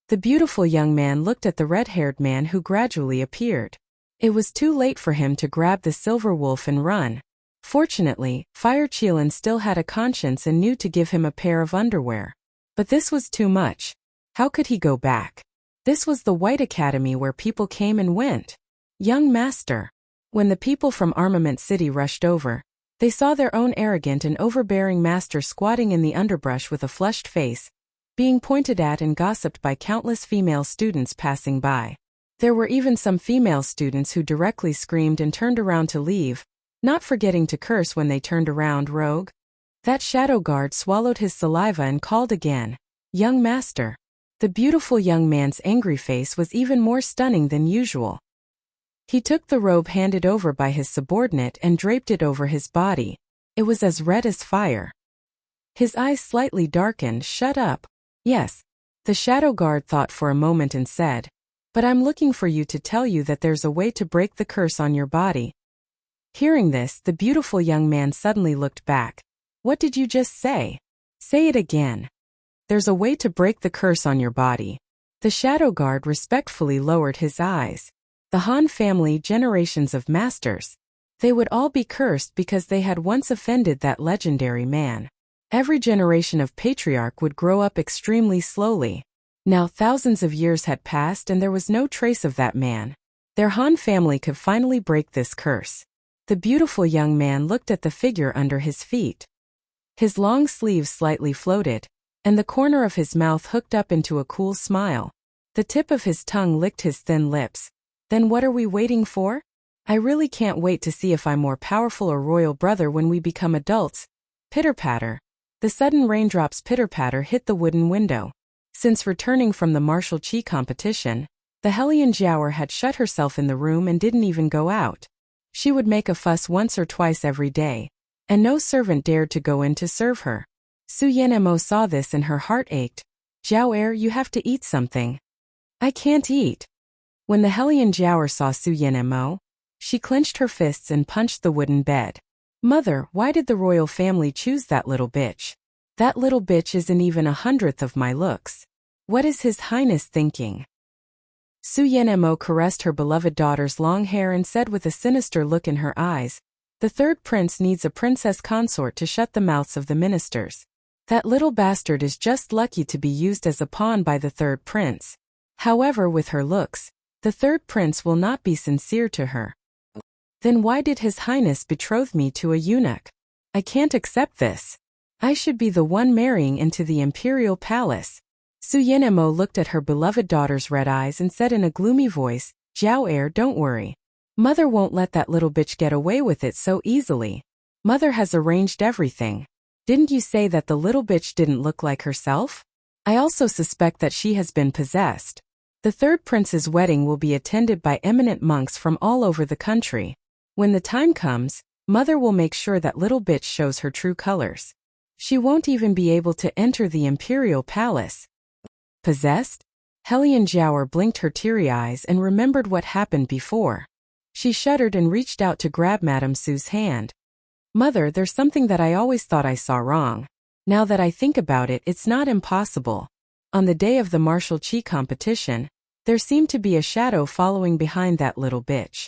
The beautiful young man looked at the red-haired man who gradually appeared. It was too late for him to grab the silver wolf and run. Fortunately, Fire Chilin still had a conscience and knew to give him a pair of underwear. But this was too much. How could he go back? This was the White Academy where people came and went. "Young master." When the people from Armament City rushed over, they saw their own arrogant and overbearing master squatting in the underbrush with a flushed face, being pointed at and gossiped by countless female students passing by. There were even some female students who directly screamed and turned around to leave, not forgetting to curse when they turned around. "Rogue." That shadow guard swallowed his saliva and called again. "Young master." The beautiful young man's angry face was even more stunning than usual. He took the robe handed over by his subordinate and draped it over his body. It was as red as fire. His eyes slightly darkened. "Shut up." "Yes." The shadow guard thought for a moment and said, "But I'm looking for you to tell you that there's a way to break the curse on your body." Hearing this, the beautiful young man suddenly looked back. "What did you just say?" "Say it again." "There's a way to break the curse on your body." The shadow guard respectfully lowered his eyes. The Han family, generations of masters. They would all be cursed because they had once offended that legendary man. Every generation of patriarch would grow up extremely slowly. Now thousands of years had passed and there was no trace of that man. Their Han family could finally break this curse. The beautiful young man looked at the figure under his feet. His long sleeves slightly floated, and the corner of his mouth hooked up into a cool smile. The tip of his tongue licked his thin lips. "Then what are we waiting for? I really can't wait to see if I'm more powerful or royal brother when we become adults." Pitter-patter. The sudden raindrops pitter-patter hit the wooden window. Since returning from the martial chi competition, the Hellion Jiaoer had shut herself in the room and didn't even go out. She would make a fuss once or twice every day, and no servant dared to go in to serve her. Su Yanemo saw this and her heart ached. "Jiaoer, you have to eat something." "I can't eat." When the Hellion Jiaoer saw Su Yanemo, she clenched her fists and punched the wooden bed. Mother, why did the royal family choose that little bitch? That little bitch isn't even 1/100th of my looks. What is His Highness thinking? Su Yanmo caressed her beloved daughter's long hair and said with a sinister look in her eyes, "The third prince needs a princess consort to shut the mouths of the ministers. That little bastard is just lucky to be used as a pawn by the third prince. However, with her looks, the third prince will not be sincere to her. Then why did His Highness betroth me to a eunuch? I can't accept this. I should be the one marrying into the imperial palace." Su Yanmo looked at her beloved daughter's red eyes and said in a gloomy voice, "Zhao heir, don't worry. Mother won't let that little bitch get away with it so easily. Mother has arranged everything. Didn't you say that the little bitch didn't look like herself? I also suspect that she has been possessed. The third prince's wedding will be attended by eminent monks from all over the country. When the time comes, Mother will make sure that little bitch shows her true colors. She won't even be able to enter the imperial palace." Possessed? Helian Jiaoer blinked her teary eyes and remembered what happened before. She shuddered and reached out to grab Madame Su's hand. "Mother, there's something that I always thought I saw wrong. Now that I think about it, it's not impossible. On the day of the martial qi competition, there seemed to be a shadow following behind that little bitch.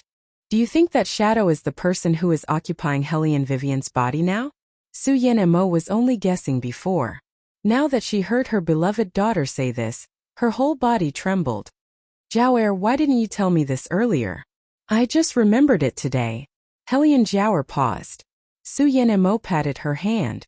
Do you think that shadow is the person who is occupying Helian Vivian's body now?" Su Yanmo was only guessing before. Now that she heard her beloved daughter say this, her whole body trembled. "Zhao heir, why didn't you tell me this earlier? I just remembered it today." Helian Jiaoer paused. Su Yanmo patted her hand.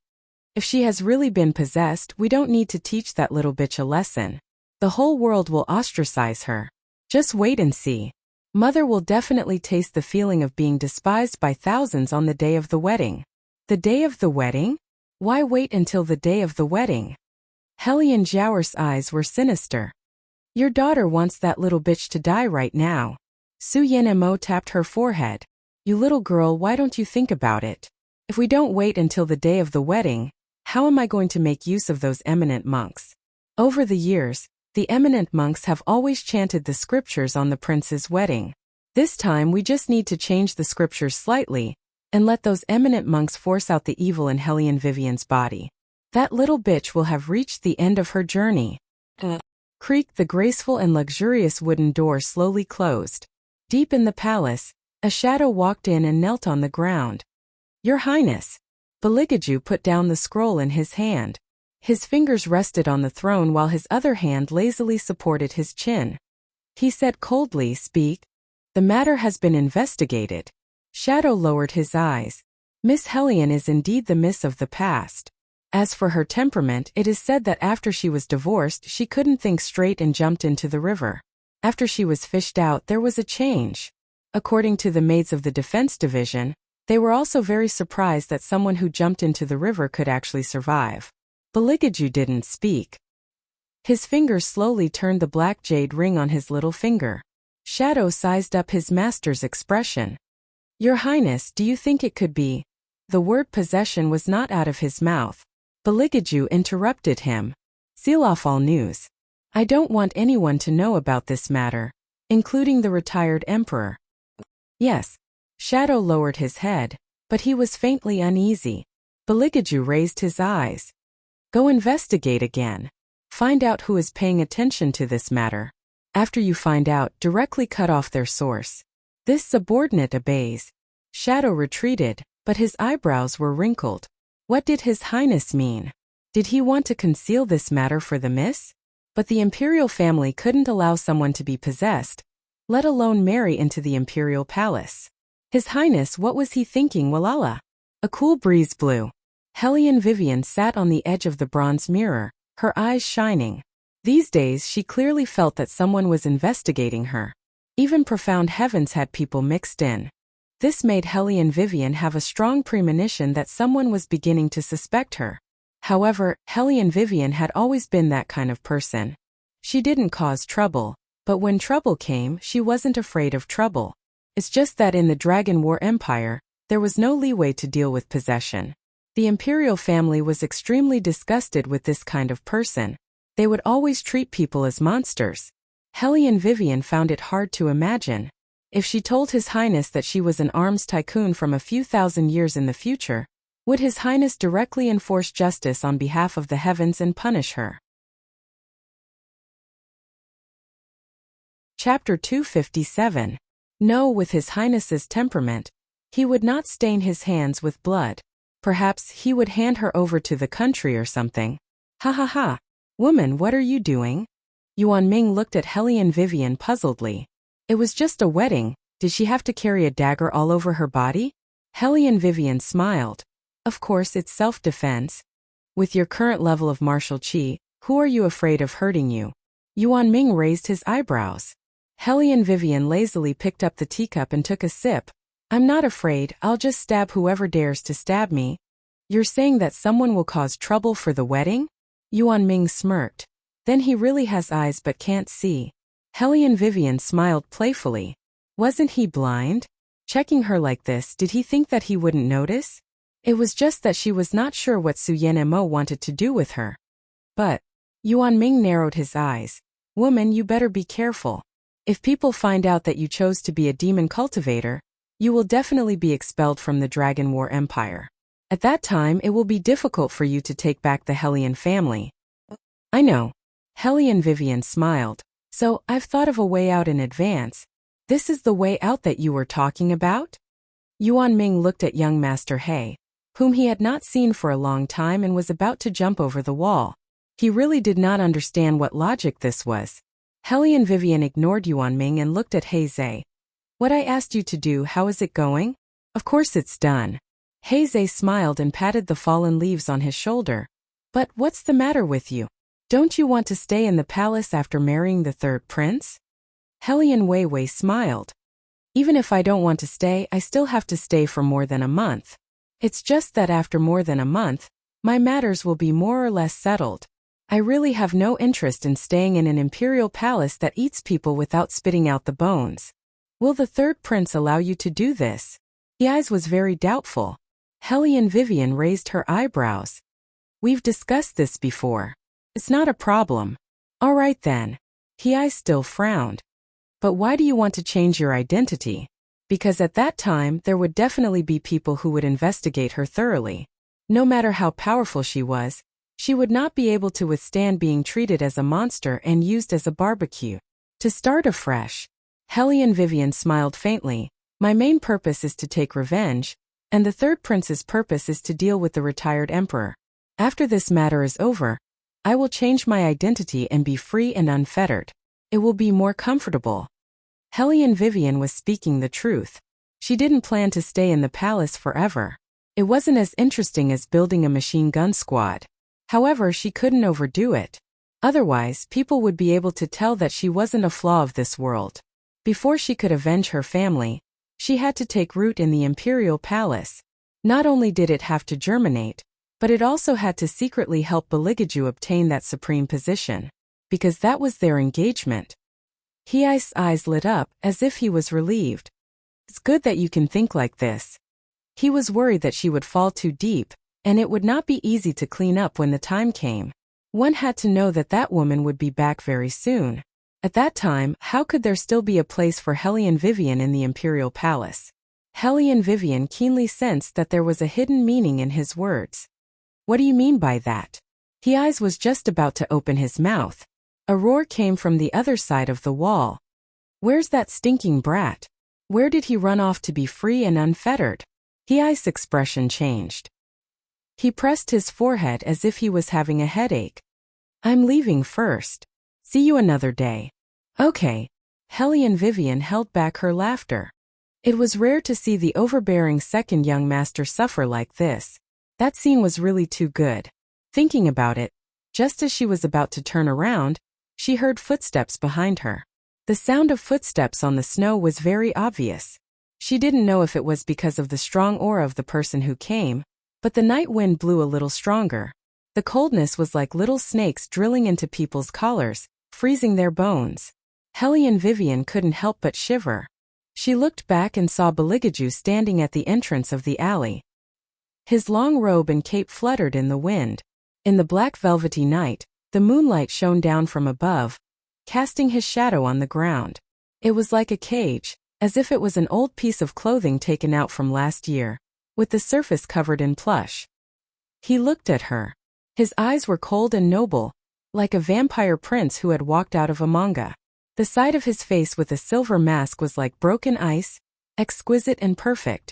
"If she has really been possessed, we don't need to teach that little bitch a lesson. The whole world will ostracize her. Just wait and see. Mother will definitely taste the feeling of being despised by thousands on the day of the wedding." The day of the wedding? Why wait until the day of the wedding? Helian Jiaoer's eyes were sinister. "Your daughter wants that little bitch to die right now." Su Yanmo tapped her forehead. "You little girl, why don't you think about it? If we don't wait until the day of the wedding, how am I going to make use of those eminent monks? Over the years, the eminent monks have always chanted the scriptures on the prince's wedding. This time we just need to change the scriptures slightly, and let those eminent monks force out the evil in Helian Vivian's body. That little bitch will have reached the end of her journey." Creaked, the graceful and luxurious wooden door slowly closed. Deep in the palace, a shadow walked in and knelt on the ground. "Your Highness." Beligaju put down the scroll in his hand. His fingers rested on the throne while his other hand lazily supported his chin. He said coldly, "Speak." "The matter has been investigated." Shadow lowered his eyes. "Miss Helian is indeed the miss of the past. As for her temperament, it is said that after she was divorced, she couldn't think straight and jumped into the river. After she was fished out, there was a change. According to the maids of the defense division, they were also very surprised that someone who jumped into the river could actually survive." Beligaju didn't speak. His fingers slowly turned the black jade ring on his little finger. Shadow sized up his master's expression. "Your Highness, do you think it could be?" The word possession was not out of his mouth. Beligaju interrupted him. "Seal off all news. I don't want anyone to know about this matter, including the retired emperor." "Yes." Shadow lowered his head, but he was faintly uneasy. Beligaju raised his eyes. "Go investigate again. Find out who is paying attention to this matter. After you find out, directly cut off their source." This subordinate obeys. Shadow retreated, but his eyebrows were wrinkled. What did His Highness mean? Did he want to conceal this matter for the miss? But the imperial family couldn't allow someone to be possessed, let alone marry into the imperial palace. His Highness, what was he thinking, Walala? A cool breeze blew. Helian Vivian sat on the edge of the bronze mirror, her eyes shining. These days she clearly felt that someone was investigating her. Even profound heavens had people mixed in. This made Helian Vivian have a strong premonition that someone was beginning to suspect her. However, Helian Vivian had always been that kind of person. She didn't cause trouble, but when trouble came, she wasn't afraid of trouble. It's just that in the Dragon War Empire, there was no leeway to deal with possession. The imperial family was extremely disgusted with this kind of person. They would always treat people as monsters. Helian Vivian found it hard to imagine. If she told His Highness that she was an arms tycoon from a few thousand years in the future, would His Highness directly enforce justice on behalf of the heavens and punish her? Chapter 257. No, with His Highness's temperament, he would not stain his hands with blood. Perhaps he would hand her over to the country or something. Ha ha ha. Woman, what are you doing? Yuan Ming looked at Hellion Vivian puzzledly. It was just a wedding. Did she have to carry a dagger all over her body? Hellion Vivian smiled. Of course, it's self-defense. With your current level of martial qi, who are you afraid of hurting you? Yuan Ming raised his eyebrows. Hellion Vivian lazily picked up the teacup and took a sip. I'm not afraid, I'll just stab whoever dares to stab me. You're saying that someone will cause trouble for the wedding? Yuan Ming smirked. Then he really has eyes but can't see. Hellion Vivian smiled playfully. Wasn't he blind? Checking her like this, did he think that he wouldn't notice? It was just that she was not sure what Su Yanemo wanted to do with her. But, Yuan Ming narrowed his eyes. Woman, you better be careful. If people find out that you chose to be a demon cultivator, you will definitely be expelled from the Dragon War Empire. At that time, it will be difficult for you to take back the Hellion family. I know. Hellion Vivian smiled. So, I've thought of a way out in advance. This is the way out that you were talking about? Yuan Ming looked at young Master He, whom he had not seen for a long time and was about to jump over the wall. He really did not understand what logic this was. Hellion Vivian ignored Yuan Ming and looked at He. What I asked you to do, how is it going? Of course it's done. He smiled and patted the fallen leaves on his shoulder. But what's the matter with you? Don't you want to stay in the palace after marrying the third prince? Hellion Wei smiled. Even if I don't want to stay, I still have to stay for more than a month. It's just that after more than a month, my matters will be more or less settled. I really have no interest in staying in an imperial palace that eats people without spitting out the bones. Will the third prince allow you to do this? His eyes was very doubtful. Hellion Vivian raised her eyebrows. We've discussed this before. It's not a problem. All right then. His still frowned. But why do you want to change your identity? Because at that time there would definitely be people who would investigate her thoroughly. No matter how powerful she would not be able to withstand being treated as a monster and used as a barbecue. To start afresh. Hellion Vivian smiled faintly. My main purpose is to take revenge, and the third prince's purpose is to deal with the retired emperor. After this matter is over, I will change my identity and be free and unfettered. It will be more comfortable. Hellion Vivian was speaking the truth. She didn't plan to stay in the palace forever. It wasn't as interesting as building a machine gun squad. However, she couldn't overdo it. Otherwise, people would be able to tell that she wasn't a flaw of this world. Before she could avenge her family, she had to take root in the imperial palace. Not only did it have to germinate, but it also had to secretly help Beligaju obtain that supreme position. Because that was their engagement. His eyes lit up, as if he was relieved. It's good that you can think like this. He was worried that she would fall too deep, and it would not be easy to clean up when the time came. One had to know that that woman would be back very soon. At that time, how could there still be a place for Hellion Vivian in the imperial palace? Hellion Vivian keenly sensed that there was a hidden meaning in his words. What do you mean by that? His was just about to open his mouth. A roar came from the other side of the wall. Where's that stinking brat? Where did he run off to be free and unfettered? His expression changed. He pressed his forehead as if he was having a headache. I'm leaving first. See you another day. Okay. Hellion Vivian held back her laughter. It was rare to see the overbearing second young master suffer like this. That scene was really too good. Thinking about it, just as she was about to turn around, she heard footsteps behind her. The sound of footsteps on the snow was very obvious. She didn't know if it was because of the strong aura of the person who came, but the night wind blew a little stronger. The coldness was like little snakes drilling into people's collars, freezing their bones. Hellion Vivian couldn't help but shiver. She looked back and saw Beligaju standing at the entrance of the alley. His long robe and cape fluttered in the wind. In the black velvety night, the moonlight shone down from above, casting his shadow on the ground. It was like a cage, as if it was an old piece of clothing taken out from last year, with the surface covered in plush. He looked at her. His eyes were cold and noble, like a vampire prince who had walked out of a manga. The side of his face with a silver mask was like broken ice, exquisite and perfect.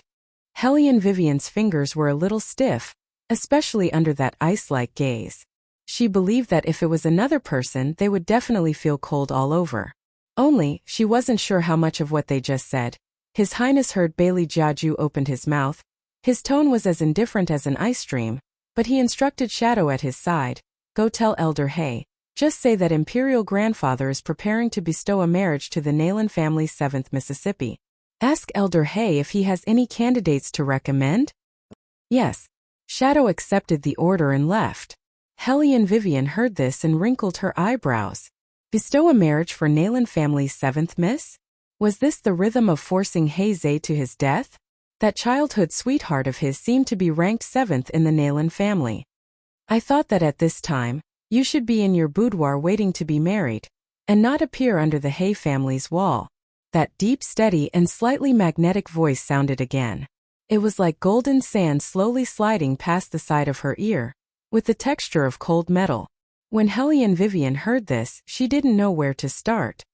Hellion Vivian's fingers were a little stiff, especially under that ice-like gaze. She believed that if it was another person they would definitely feel cold all over. Only, she wasn't sure how much of what they just said. His Highness heard Bailey Jiaju opened his mouth. His tone was as indifferent as an ice stream, but he instructed Shadow at his side, "Go tell Elder Hay. Just say that Imperial Grandfather is preparing to bestow a marriage to the Nayland family's 7th Mississippi. Ask Elder Hay if he has any candidates to recommend?" Yes. Shadow accepted the order and left. Hellion Vivian heard this and wrinkled her eyebrows. Bestow a marriage for Nayland family's 7th miss? Was this the rhythm of forcing Zay to his death? That childhood sweetheart of his seemed to be ranked 7th in the Nayland family. "I thought that at this time, you should be in your boudoir waiting to be married, and not appear under the Hay family's wall." That deep, steady, and slightly magnetic voice sounded again. It was like golden sand slowly sliding past the side of her ear, with the texture of cold metal. When Hellion Vivian heard this, she didn't know where to start.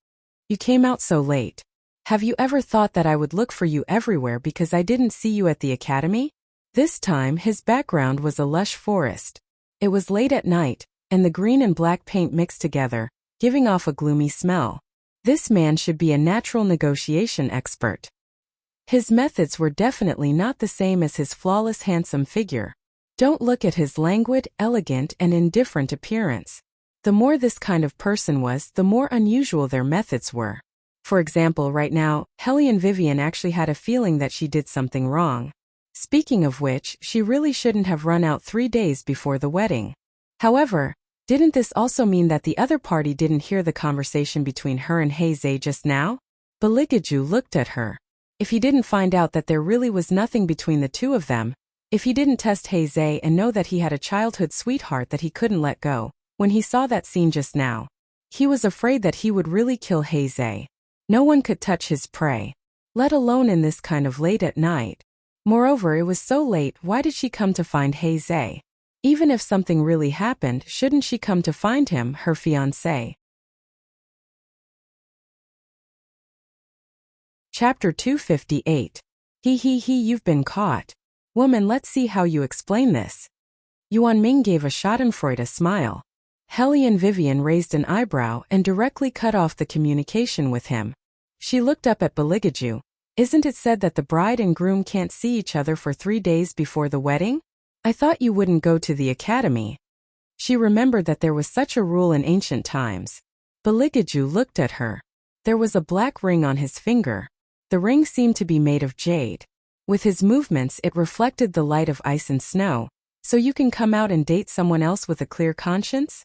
"You came out so late. Have you ever thought that I would look for you everywhere because I didn't see you at the academy?" This time his background was a lush forest. It was late at night, and the green and black paint mixed together, giving off a gloomy smell. This man should be a natural negotiation expert. His methods were definitely not the same as his flawless handsome figure. Don't look at his languid, elegant, and indifferent appearance. The more this kind of person was, the more unusual their methods were. For example, right now, Hellion Vivian actually had a feeling that she did something wrong. Speaking of which, she really shouldn't have run out 3 days before the wedding. However, didn't this also mean that the other party didn't hear the conversation between her and Zay just now? Baligaju looked at her. If he didn't find out that there really was nothing between the two of them, if he didn't test Zay and know that he had a childhood sweetheart that he couldn't let go, when he saw that scene just now, he was afraid that he would really kill Zay. No one could touch his prey, let alone in this kind of late at night. Moreover, it was so late, why did she come to find Zay? Even if something really happened, shouldn't she come to find him, her fiancé? Chapter 258. You've been caught. Woman, let's see how you explain this. Yuan Ming gave a schadenfreude smile. Hellion Vivian raised an eyebrow and directly cut off the communication with him. She looked up at Baligaju. Isn't it said that the bride and groom can't see each other for 3 days before the wedding? I thought you wouldn't go to the academy. She remembered that there was such a rule in ancient times. Baligaju looked at her. There was a black ring on his finger. The ring seemed to be made of jade. With his movements it reflected the light of ice and snow. So you can come out and date someone else with a clear conscience?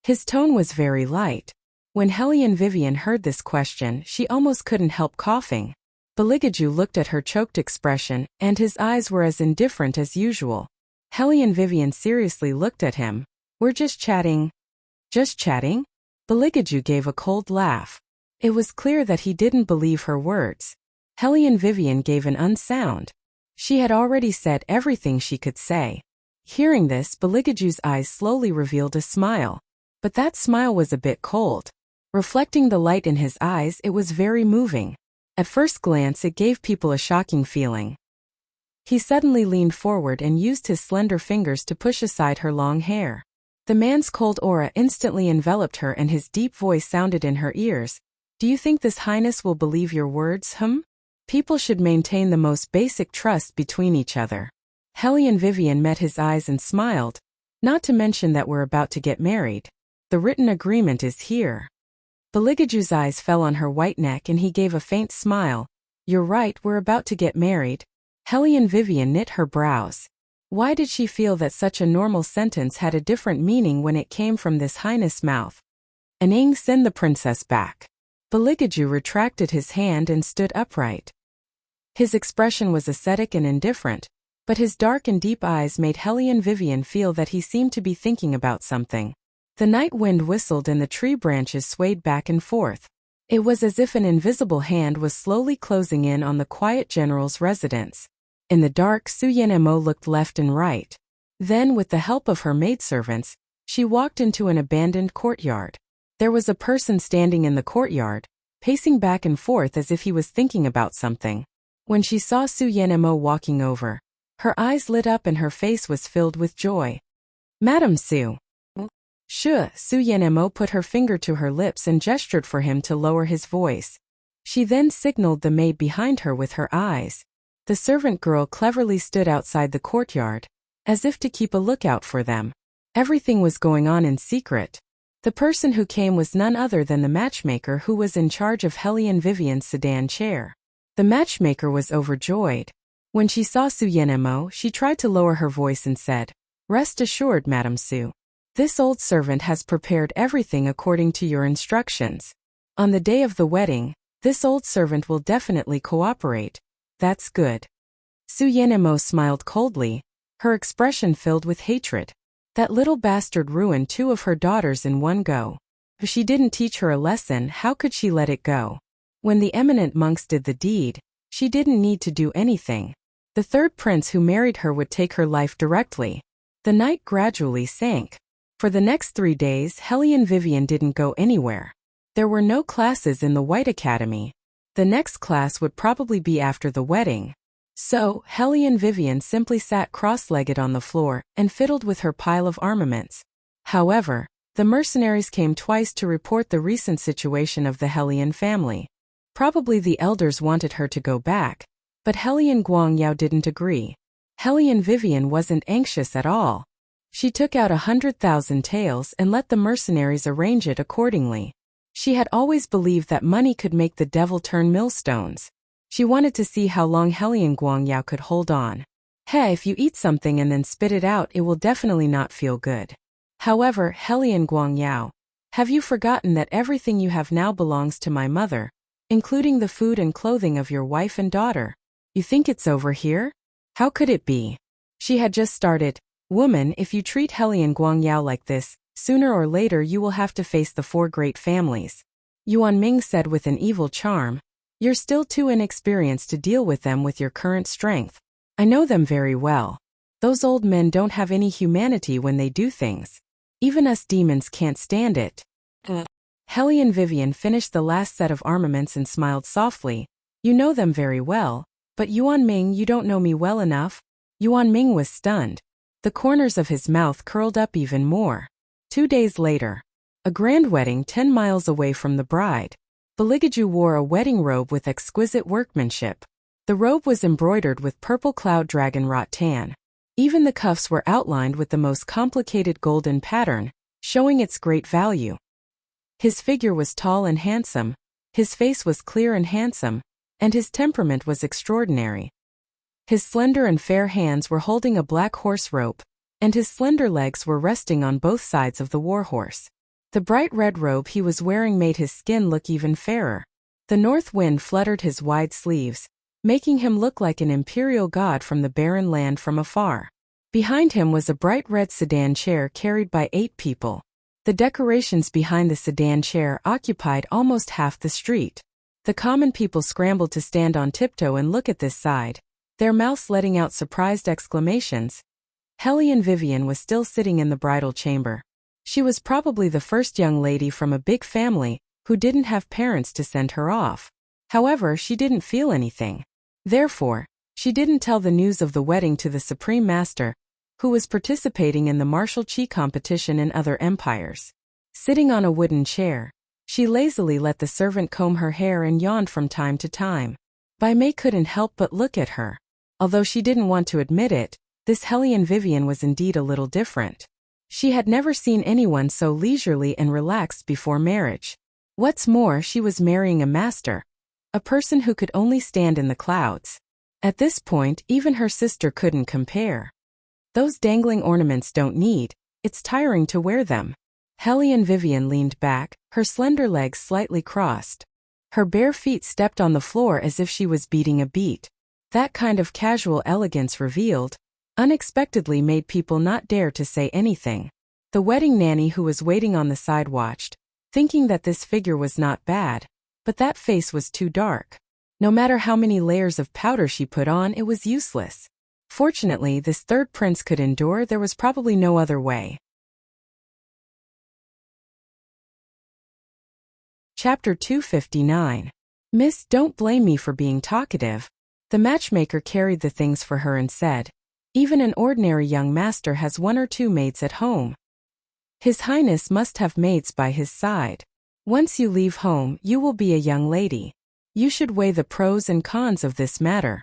His tone was very light. When Hellion Vivian heard this question, she almost couldn't help coughing. Baligaju looked at her choked expression, and his eyes were as indifferent as usual. Hellion Vivian seriously looked at him. We're just chatting. Just chatting? Baligaju gave a cold laugh. It was clear that he didn't believe her words. Hellion Vivian gave an unsound. She had already said everything she could say. Hearing this, Baligaju's eyes slowly revealed a smile. But that smile was a bit cold. Reflecting the light in his eyes, it was very moving. At first glance, it gave people a shocking feeling. He suddenly leaned forward and used his slender fingers to push aside her long hair. The man's cold aura instantly enveloped her and his deep voice sounded in her ears. Do you think this highness will believe your words, People should maintain the most basic trust between each other. Hellion Vivian met his eyes and smiled. Not to mention that we're about to get married. The written agreement is here. Baligaju's eyes fell on her white neck and he gave a faint smile. You're right, we're about to get married. Hellion Vivian knit her brows. Why did she feel that such a normal sentence had a different meaning when it came from this highness' mouth? Anang, send the princess back. Baligaju retracted his hand and stood upright. His expression was ascetic and indifferent, but his dark and deep eyes made Hellion Vivian feel that he seemed to be thinking about something. The night wind whistled and the tree branches swayed back and forth. It was as if an invisible hand was slowly closing in on the quiet general's residence. In the dark, Su Yanemo looked left and right. Then, with the help of her maidservants, she walked into an abandoned courtyard. There was a person standing in the courtyard, pacing back and forth as if he was thinking about something. When she saw Su Yanemo walking over, her eyes lit up and her face was filled with joy. "Madam Su." Su Yanemo put her finger to her lips and gestured for him to lower his voice. She then signaled the maid behind her with her eyes. The servant girl cleverly stood outside the courtyard, as if to keep a lookout for them. Everything was going on in secret. The person who came was none other than the matchmaker who was in charge of Hellion Vivian's sedan chair. The matchmaker was overjoyed. When she saw Su Yanemo, she tried to lower her voice and said, "Rest assured, Madam Su. This old servant has prepared everything according to your instructions. On the day of the wedding, this old servant will definitely cooperate. That's good." Su Yanemo smiled coldly, her expression filled with hatred. That little bastard ruined 2 of her daughters in one go. If she didn't teach her a lesson, how could she let it go? When the eminent monks did the deed, she didn't need to do anything. The 3rd prince who married her would take her life directly. The night gradually sank. For the next 3 days, Hellion Vivian didn't go anywhere. There were no classes in the White Academy. The next class would probably be after the wedding. So, Hellion Vivian simply sat cross-legged on the floor and fiddled with her pile of armaments. However, the mercenaries came twice to report the recent situation of the Hellion family. Probably the elders wanted her to go back, but Hellion Guangyao didn't agree. Hellion Vivian wasn't anxious at all. She took out 100,000 taels and let the mercenaries arrange it accordingly. She had always believed that money could make the devil turn millstones. She wanted to see how long Hellion Guangyao could hold on. Hey, if you eat something and then spit it out, it will definitely not feel good. However, Hellion Guangyao, have you forgotten that everything you have now belongs to my mother, including the food and clothing of your wife and daughter? You think it's over here? How could it be? She had just started. Woman, if you treat Hellion Guangyao like this, sooner or later you will have to face the 4 great families. Yuan Ming said with an evil charm. You're still too inexperienced to deal with them with your current strength. I know them very well. Those old men don't have any humanity when they do things. Even us demons can't stand it. Hellion Vivian finished the last set of armaments and smiled softly. You know them very well, but Yuan Ming, you don't know me well enough. Yuan Ming was stunned. The corners of his mouth curled up even more. 2 days later, a grand wedding 10 miles away from the bride. Beligaju wore a wedding robe with exquisite workmanship. The robe was embroidered with purple cloud dragon wrought tan. Even the cuffs were outlined with the most complicated golden pattern, showing its great value. His figure was tall and handsome, his face was clear and handsome, and his temperament was extraordinary. His slender and fair hands were holding a black horse rope, and his slender legs were resting on both sides of the warhorse. The bright red robe he was wearing made his skin look even fairer. The north wind fluttered his wide sleeves, making him look like an imperial god from the barren land from afar. Behind him was a bright red sedan chair carried by 8 people. The decorations behind the sedan chair occupied almost half the street. The common people scrambled to stand on tiptoe and look at this side, their mouths letting out surprised exclamations. Hellion Vivian was still sitting in the bridal chamber. She was probably the first young lady from a big family who didn't have parents to send her off. However, she didn't feel anything. Therefore, she didn't tell the news of the wedding to the Supreme Master, who was participating in the martial chi competition in other empires. Sitting on a wooden chair, she lazily let the servant comb her hair and yawned from time to time. Bai Mei couldn't help but look at her. Although she didn't want to admit it, this Hellion Vivian was indeed a little different. She had never seen anyone so leisurely and relaxed before marriage. What's more, she was marrying a master, a person who could only stand in the clouds. At this point, even her sister couldn't compare. Those dangling ornaments don't need, it's tiring to wear them. Hellion Vivian leaned back, her slender legs slightly crossed. Her bare feet stepped on the floor as if she was beating a beat. That kind of casual elegance revealed, unexpectedly made people not dare to say anything. The wedding nanny who was waiting on the side watched, thinking that this figure was not bad. But that face was too dark. No matter how many layers of powder she put on, it was useless. Fortunately, this third prince could endure. There was probably no other way. Chapter 259. Miss, don't blame me for being talkative. The matchmaker carried the things for her and said, even an ordinary young master has 1 or 2 maids at home. His Highness must have maids by his side. Once you leave home, you will be a young lady. You should weigh the pros and cons of this matter.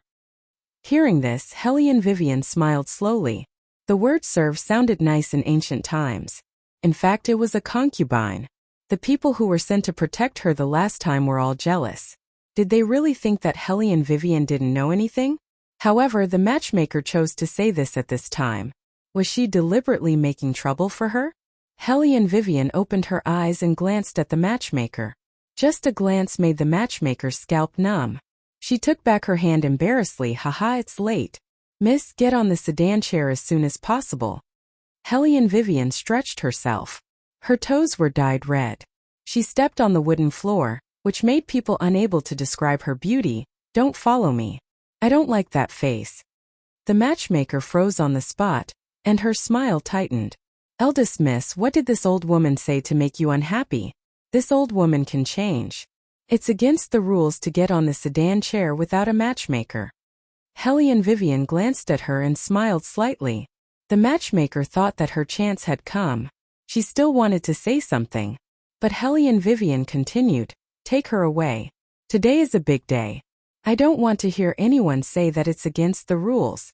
Hearing this, Hellion Vivian smiled slowly. The word serve sounded nice in ancient times. In fact, it was a concubine. The people who were sent to protect her the last time were all jealous. Did they really think that Hellion Vivian didn't know anything? However, the matchmaker chose to say this at this time. Was she deliberately making trouble for her? Hellion Vivian opened her eyes and glanced at the matchmaker. Just a glance made the matchmaker's scalp numb. She took back her hand embarrassedly. Haha, it's late. Miss, get on the sedan chair as soon as possible. Hellion Vivian stretched herself. Her toes were dyed red. She stepped on the wooden floor, which made people unable to describe her beauty. Don't follow me. I don't like that face. The matchmaker froze on the spot, and her smile tightened. Eldest miss, what did this old woman say to make you unhappy? This old woman can change. It's against the rules to get on the sedan chair without a matchmaker. Hellion Vivian glanced at her and smiled slightly. The matchmaker thought that her chance had come. She still wanted to say something. But Hellion Vivian continued, take her away. Today is a big day. I don't want to hear anyone say that it's against the rules.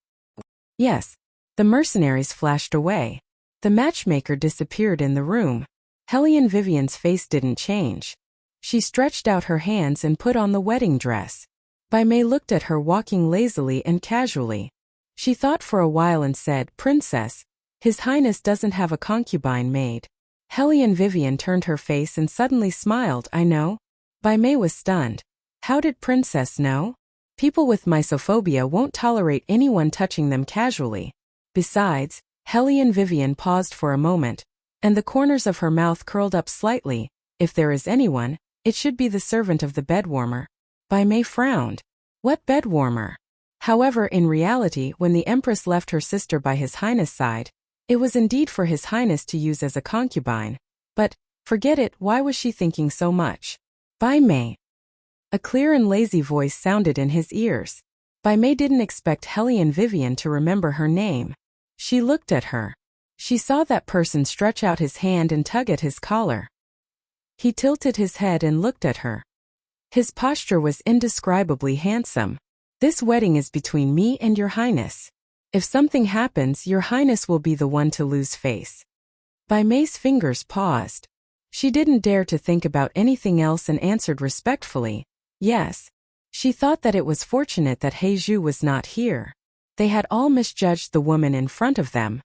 Yes. The mercenaries flashed away. The matchmaker disappeared in the room. Hellion Vivian's face didn't change. She stretched out her hands and put on the wedding dress. Bai Mei looked at her walking lazily and casually. She thought for a while and said, Princess, His Highness doesn't have a concubine maid. Hellion Vivian turned her face and suddenly smiled. I know. Bai Mei was stunned. How did Princess know? People with mysophobia won't tolerate anyone touching them casually. Besides, Hellion Vivian paused for a moment, and the corners of her mouth curled up slightly. If there is anyone, it should be the servant of the bedwarmer. Bai Mei frowned. What bedwarmer? However, in reality, when the Empress left her sister by His Highness' side, it was indeed for His Highness to use as a concubine. But, forget it, why was she thinking so much? Bai Mei. A clear and lazy voice sounded in his ears. Bai Mei didn't expect Hellion Vivian to remember her name. She looked at her. She saw that person stretch out his hand and tug at his collar. He tilted his head and looked at her. His posture was indescribably handsome. This wedding is between me and Your Highness. If something happens, Your Highness will be the one to lose face. Bai Mei's fingers paused. She didn't dare to think about anything else and answered respectfully, yes. She thought that it was fortunate that He Zhu was not here. They had all misjudged the woman in front of them.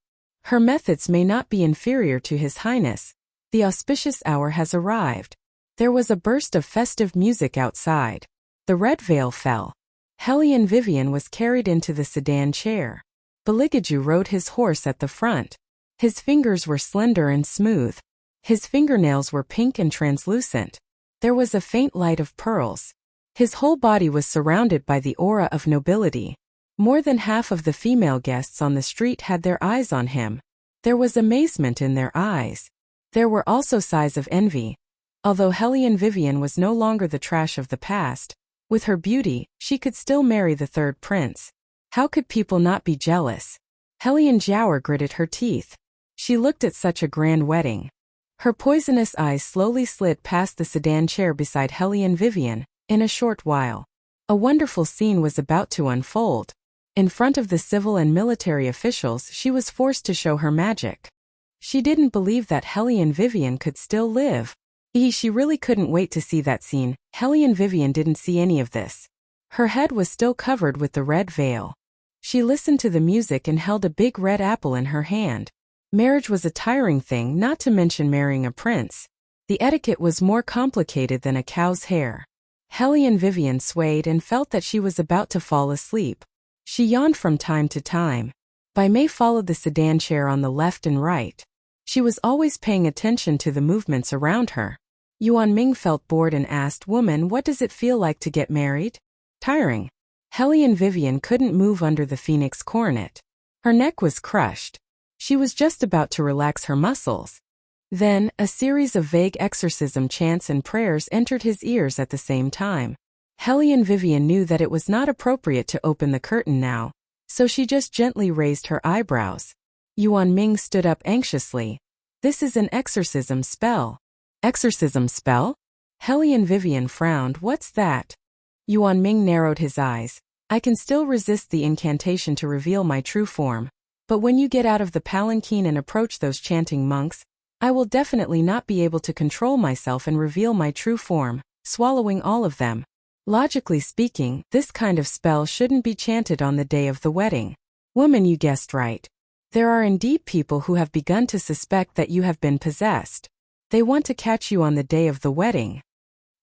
Her methods may not be inferior to His Highness. The auspicious hour has arrived. There was a burst of festive music outside. The red veil fell. Hellion Vivian was carried into the sedan chair. Beligaju rode his horse at the front. His fingers were slender and smooth. His fingernails were pink and translucent. There was a faint light of pearls. His whole body was surrounded by the aura of nobility. More than half of the female guests on the street had their eyes on him. There was amazement in their eyes. There were also sighs of envy. Although Hellion Vivian was no longer the trash of the past, with her beauty, she could still marry the third prince. How could people not be jealous? Hellion Jiaoer gritted her teeth. She looked at such a grand wedding. Her poisonous eyes slowly slid past the sedan chair beside Hellion Vivian. In a short while, a wonderful scene was about to unfold. In front of the civil and military officials, she was forced to show her magic. She didn't believe that Hellion Vivian could still live. She really couldn't wait to see that scene. Hellion Vivian didn't see any of this. Her head was still covered with the red veil. She listened to the music and held a big red apple in her hand. Marriage was a tiring thing, not to mention marrying a prince. The etiquette was more complicated than a cow's hair. Hellion Vivian swayed and felt that she was about to fall asleep. She yawned from time to time. Bai Mei followed the sedan chair on the left and right. She was always paying attention to the movements around her. Yuan Ming felt bored and asked, "Woman, what does it feel like to get married?" "Tiring." Hellion Vivian couldn't move under the phoenix coronet. Her neck was crushed. She was just about to relax her muscles. Then, a series of vague exorcism chants and prayers entered his ears at the same time. Hellion Vivian knew that it was not appropriate to open the curtain now, so she just gently raised her eyebrows. Yuan Ming stood up anxiously. "This is an exorcism spell." "Exorcism spell?" Hellion Vivian frowned. "What's that?" Yuan Ming narrowed his eyes. "I can still resist the incantation to reveal my true form, but when you get out of the palanquin and approach those chanting monks, I will definitely not be able to control myself and reveal my true form, swallowing all of them. Logically speaking, this kind of spell shouldn't be chanted on the day of the wedding." "Woman, you guessed right. There are indeed people who have begun to suspect that you have been possessed. They want to catch you on the day of the wedding."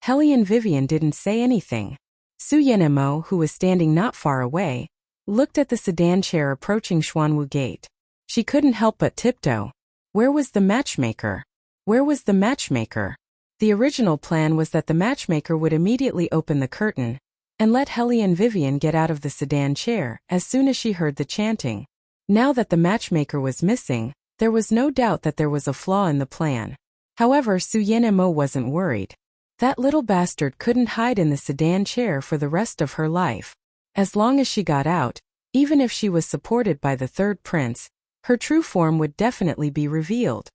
Hellion Vivian didn't say anything. Su Yanemo, who was standing not far away, looked at the sedan chair approaching Xuanwu Gate. She couldn't help but tiptoe. Where was the matchmaker? Where was the matchmaker? The original plan was that the matchmaker would immediately open the curtain and let Hellion Vivian get out of the sedan chair as soon as she heard the chanting. Now that the matchmaker was missing, there was no doubt that there was a flaw in the plan. However, Su Yanemo wasn't worried. That little bastard couldn't hide in the sedan chair for the rest of her life. As long as she got out, even if she was supported by the third prince, her true form would definitely be revealed.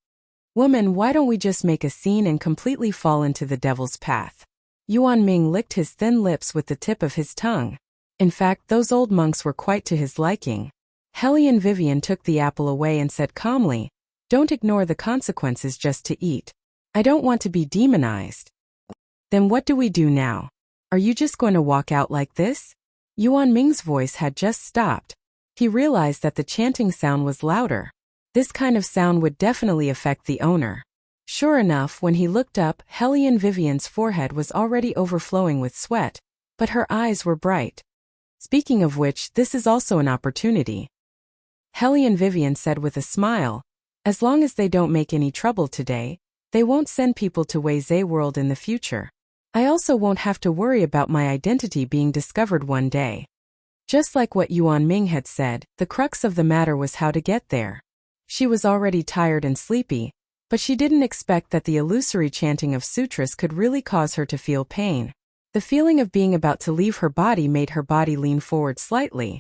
"Woman, why don't we just make a scene and completely fall into the devil's path?" Yuan Ming licked his thin lips with the tip of his tongue. In fact, those old monks were quite to his liking. Hellion Vivian took the apple away and said calmly, "Don't ignore the consequences just to eat. I don't want to be demonized." "Then what do we do now? Are you just going to walk out like this?" Yuan Ming's voice had just stopped. He realized that the chanting sound was louder. This kind of sound would definitely affect the owner. Sure enough, when he looked up, Hellion Vivian's forehead was already overflowing with sweat, but her eyes were bright. "Speaking of which, this is also an opportunity," Hellion Vivian said with a smile. "As long as they don't make any trouble today, they won't send people to Wei Zhe World in the future. I also won't have to worry about my identity being discovered one day." Just like what Yuan Ming had said, the crux of the matter was how to get there. She was already tired and sleepy, but she didn't expect that the illusory chanting of sutras could really cause her to feel pain. The feeling of being about to leave her body made her body lean forward slightly.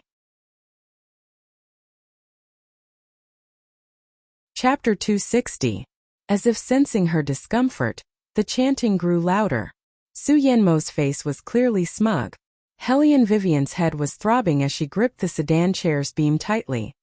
Chapter 260. As if sensing her discomfort, the chanting grew louder. Su Yanmo's face was clearly smug. Hellion Vivian's head was throbbing as she gripped the sedan chair's beam tightly.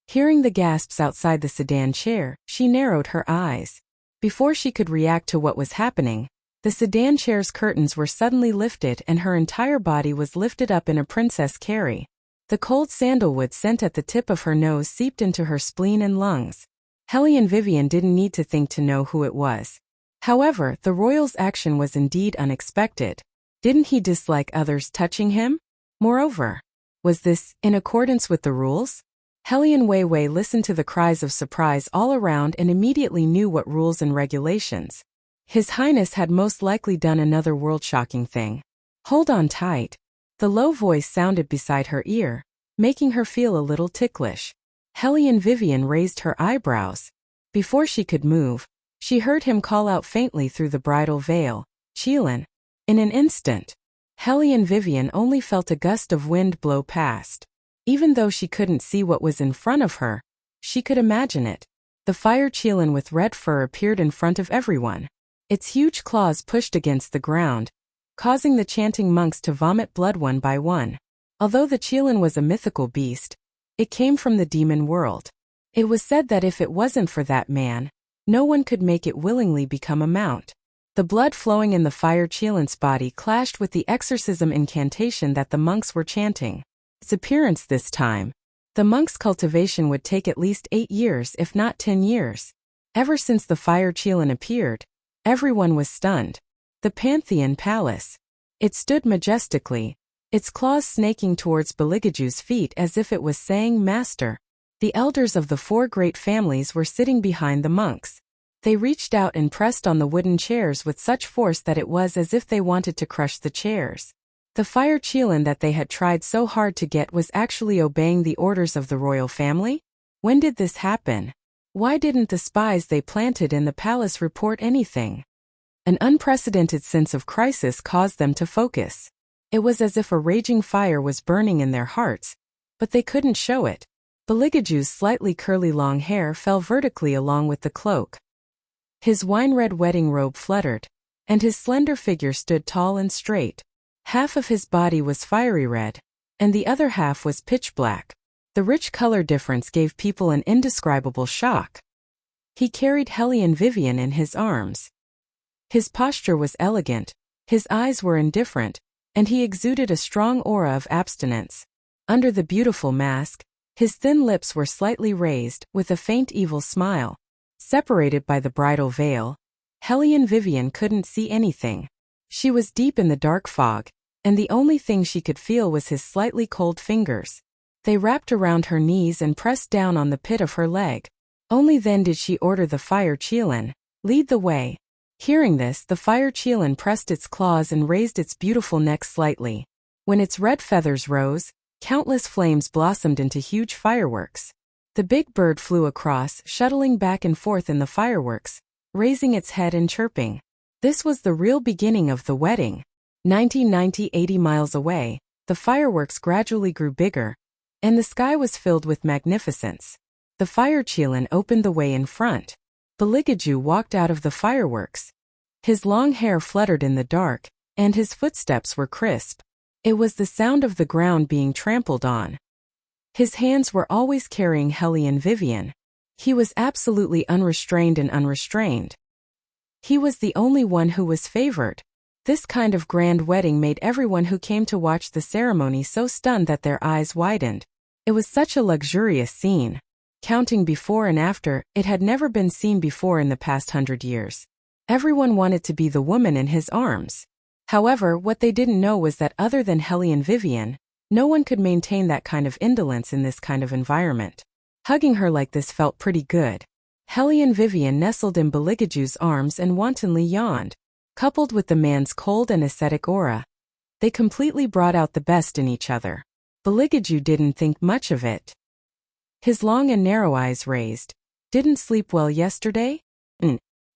Hearing the gasps outside the sedan chair, she narrowed her eyes. Before she could react to what was happening, the sedan chair's curtains were suddenly lifted and her entire body was lifted up in a princess carry. The cold sandalwood scent at the tip of her nose seeped into her spleen and lungs. Hellion Vivian didn't need to think to know who it was. However, the royal's action was indeed unexpected. Didn't he dislike others touching him? Moreover, was this in accordance with the rules? Hellion Weiwei listened to the cries of surprise all around and immediately knew what rules and regulations. His Highness had most likely done another world-shocking thing. "Hold on tight." The low voice sounded beside her ear, making her feel a little ticklish. Hellion Vivian raised her eyebrows. Before she could move, she heard him call out faintly through the bridal veil, "Qilin." In an instant, Hellion Vivian only felt a gust of wind blow past. Even though she couldn't see what was in front of her, she could imagine it. The fire Qilin with red fur appeared in front of everyone. Its huge claws pushed against the ground, causing the chanting monks to vomit blood one by one. Although the Qilin was a mythical beast, it came from the demon world. It was said that if it wasn't for that man, no one could make it willingly become a mount. The blood flowing in the fire Qilin's body clashed with the exorcism incantation that the monks were chanting. Its appearance this time. The monks' cultivation would take at least 8 years if not 10 years. Ever since the fire Qilin appeared, everyone was stunned. The Pantheon Palace. It stood majestically, its claws snaking towards Beligaju's feet as if it was saying, "Master." The elders of the 4 great families were sitting behind the monks. They reached out and pressed on the wooden chairs with such force that it was as if they wanted to crush the chairs. The fire Qilin that they had tried so hard to get was actually obeying the orders of the royal family? When did this happen? Why didn't the spies they planted in the palace report anything? An unprecedented sense of crisis caused them to focus. It was as if a raging fire was burning in their hearts, but they couldn't show it. Beligaju's slightly curly long hair fell vertically along with the cloak. His wine-red wedding robe fluttered, and his slender figure stood tall and straight. Half of his body was fiery red, and the other half was pitch black. The rich color difference gave people an indescribable shock. He carried Hellion Vivian in his arms. His posture was elegant, his eyes were indifferent, and he exuded a strong aura of abstinence. Under the beautiful mask, his thin lips were slightly raised, with a faint evil smile. Separated by the bridal veil, Hellion Vivian couldn't see anything. She was deep in the dark fog, and the only thing she could feel was his slightly cold fingers. They wrapped around her knees and pressed down on the pit of her leg. Only then did she order the fire Qilin, "Lead the way." Hearing this, the fire Qilin pressed its claws and raised its beautiful neck slightly. When its red feathers rose, countless flames blossomed into huge fireworks. The big bird flew across, shuttling back and forth in the fireworks, raising its head and chirping. This was the real beginning of the wedding. 80 miles away, the fireworks gradually grew bigger, and the sky was filled with magnificence. The fire Qilin opened the way in front. Beligaju walked out of the fireworks. His long hair fluttered in the dark, and his footsteps were crisp. It was the sound of the ground being trampled on. His hands were always carrying Hellion Vivian. He was absolutely unrestrained and unrestrained. He was the only one who was favored. This kind of grand wedding made everyone who came to watch the ceremony so stunned that their eyes widened. It was such a luxurious scene. Counting before and after, it had never been seen before in the past 100 years. Everyone wanted to be the woman in his arms. However, what they didn't know was that other than Hellion Vivian, no one could maintain that kind of indolence in this kind of environment. Hugging her like this felt pretty good. Hellion Vivian nestled in Beligaju's arms and wantonly yawned. Coupled with the man's cold and ascetic aura, they completely brought out the best in each other. Beligaju didn't think much of it. His long and narrow eyes raised. "Didn't sleep well yesterday?"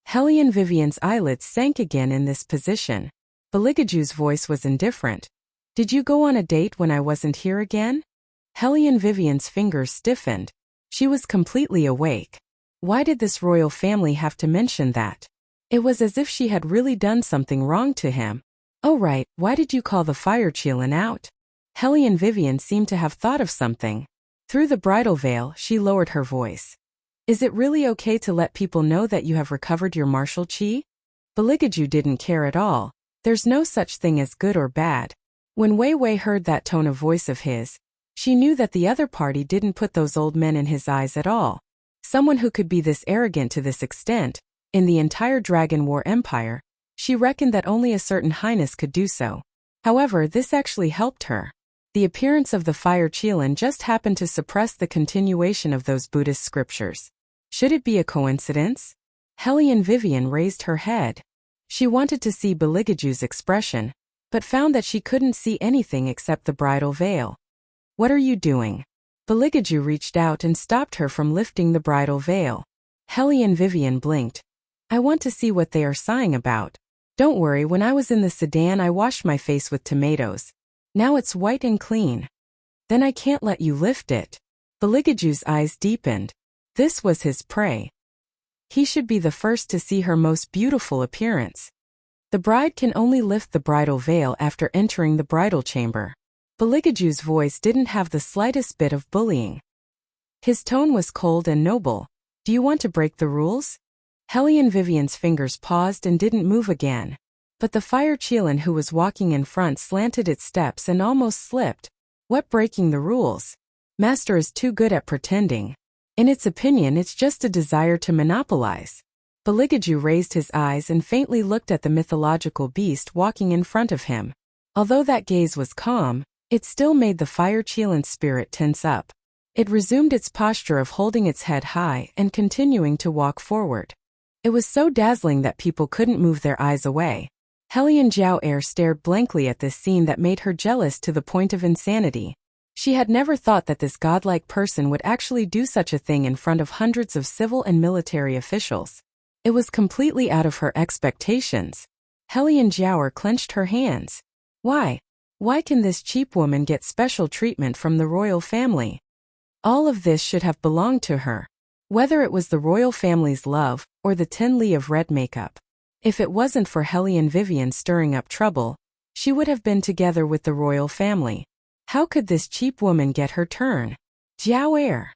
Hellion Vivian's eyelids sank again in this position. Beligaju's voice was indifferent. "Did you go on a date when I wasn't here again?" Hellion Vivian's fingers stiffened. She was completely awake. Why did this royal family have to mention that? It was as if she had really done something wrong to him. "Oh right, why did you call the fire Qilin out?" Hellion Vivian seemed to have thought of something. Through the bridal veil, she lowered her voice. "Is it really okay to let people know that you have recovered your martial qi?" Beligaju didn't care at all. There's no such thing as good or bad. When Wei Wei heard that tone of voice of his, she knew that the other party didn't put those old men in his eyes at all. Someone who could be this arrogant to this extent, in the entire Dragon War Empire, she reckoned that only a certain highness could do so. However, this actually helped her. The appearance of the fire Qilin just happened to suppress the continuation of those Buddhist scriptures. Should it be a coincidence? Hellion Vivian raised her head. She wanted to see Beligaju's expression, but found that she couldn't see anything except the bridal veil. "What are you doing?" Beligaju reached out and stopped her from lifting the bridal veil. Hellion Vivian blinked. "I want to see what they are sighing about. Don't worry, when I was in the sedan I washed my face with tomatoes. Now it's white and clean." "Then I can't let you lift it." Beligaju's eyes deepened. This was his prey. He should be the first to see her most beautiful appearance. The bride can only lift the bridal veil after entering the bridal chamber. Beligaju's voice didn't have the slightest bit of bullying. His tone was cold and noble. "Do you want to break the rules?" Hellion Vivian's fingers paused and didn't move again. But the fire Qilin who was walking in front slanted its steps and almost slipped. "What breaking the rules? Master is too good at pretending. In its opinion, it's just a desire to monopolize." Beligaju raised his eyes and faintly looked at the mythological beast walking in front of him. Although that gaze was calm, it still made the fire Qilin's spirit tense up. It resumed its posture of holding its head high and continuing to walk forward. It was so dazzling that people couldn't move their eyes away. Hellion Jiao stared blankly at this scene that made her jealous to the point of insanity. She had never thought that this godlike person would actually do such a thing in front of hundreds of civil and military officials. It was completely out of her expectations. Hellion Jiao clenched her hands. Why? Why can this cheap woman get special treatment from the royal family? All of this should have belonged to her. Whether it was the royal family's love, or the 10 li of red makeup. If it wasn't for Hellion Vivian stirring up trouble, she would have been together with the royal family. How could this cheap woman get her turn? Jiao.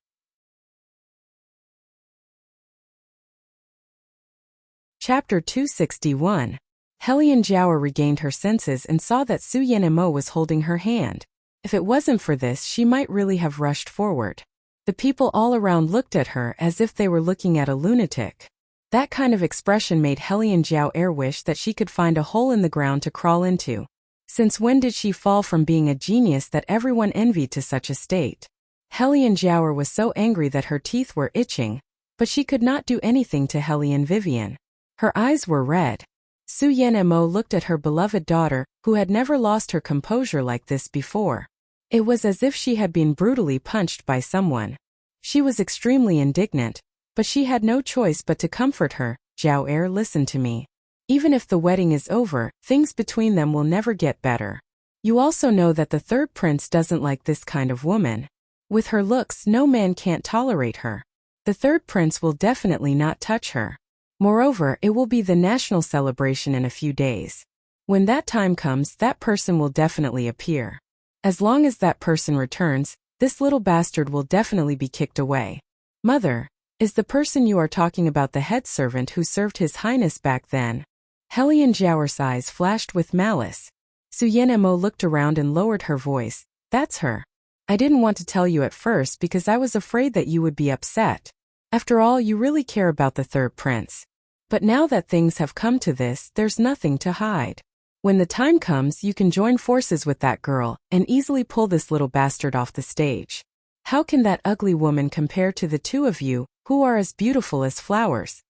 Chapter 261. Hellion Jiao regained her senses and saw that Su Yanemo was holding her hand. If it wasn't for this, she might really have rushed forward. The people all around looked at her as if they were looking at a lunatic. That kind of expression made Hellion Jiao wish that she could find a hole in the ground to crawl into. Since when did she fall from being a genius that everyone envied to such a state? Hellion Jiao was so angry that her teeth were itching, but she could not do anything to Hellion Vivian. Her eyes were red. Su Yanemo looked at her beloved daughter, who had never lost her composure like this before. It was as if she had been brutally punched by someone. She was extremely indignant, but she had no choice but to comfort her. Jiao, listen to me. Even if the wedding is over, things between them will never get better. You also know that the third prince doesn't like this kind of woman. With her looks, no man can't tolerate her. The third prince will definitely not touch her. Moreover, it will be the national celebration in a few days. When that time comes, that person will definitely appear. As long as that person returns, this little bastard will definitely be kicked away. Mother, is the person you are talking about the head servant who served His Highness back then? Hellion Jiao's eyes flashed with malice. Su Yanemo looked around and lowered her voice. That's her. I didn't want to tell you at first because I was afraid that you would be upset. After all, you really care about the third prince. But now that things have come to this, there's nothing to hide. When the time comes, you can join forces with that girl and easily pull this little bastard off the stage. How can that ugly woman compare to the two of you, who are as beautiful as flowers?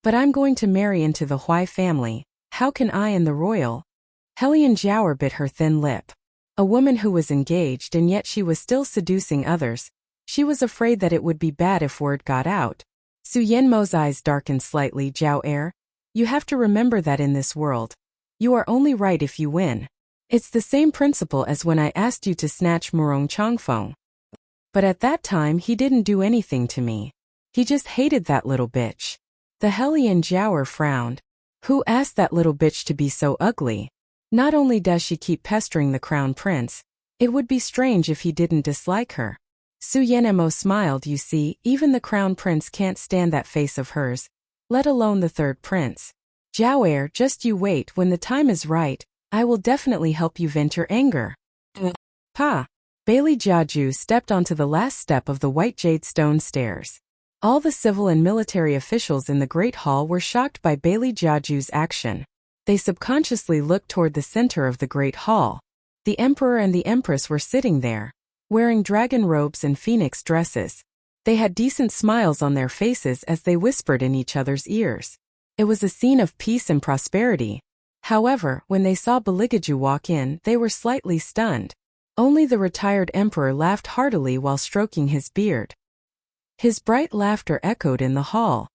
But I'm going to marry into the Huai family. How can I and the royal? Hellion Jiao bit her thin lip. A woman who was engaged and yet she was still seducing others. She was afraid that it would be bad if word got out. Su Yanmo's eyes darkened slightly. Jiao, you have to remember that in this world, you are only right if you win. It's the same principle as when I asked you to snatch Murong Changfeng. But at that time he didn't do anything to me. He just hated that little bitch. The Hellion Jiao frowned. Who asked that little bitch to be so ugly? Not only does she keep pestering the crown prince, it would be strange if he didn't dislike her. Su Yanemo smiled. You see, even the crown prince can't stand that face of hers, let alone the third prince. Jiao, just you wait. When the time is right, I will definitely help you vent your anger. Pa! Bailey Jiaju stepped onto the last step of the white jade stone stairs. All the civil and military officials in the Great Hall were shocked by Bailey Jiaju's action. They subconsciously looked toward the center of the Great Hall. The Emperor and the Empress were sitting there, wearing dragon robes and phoenix dresses. They had decent smiles on their faces as they whispered in each other's ears. It was a scene of peace and prosperity. However, when they saw Baligaju walk in, they were slightly stunned. Only the retired emperor laughed heartily while stroking his beard. His bright laughter echoed in the hall.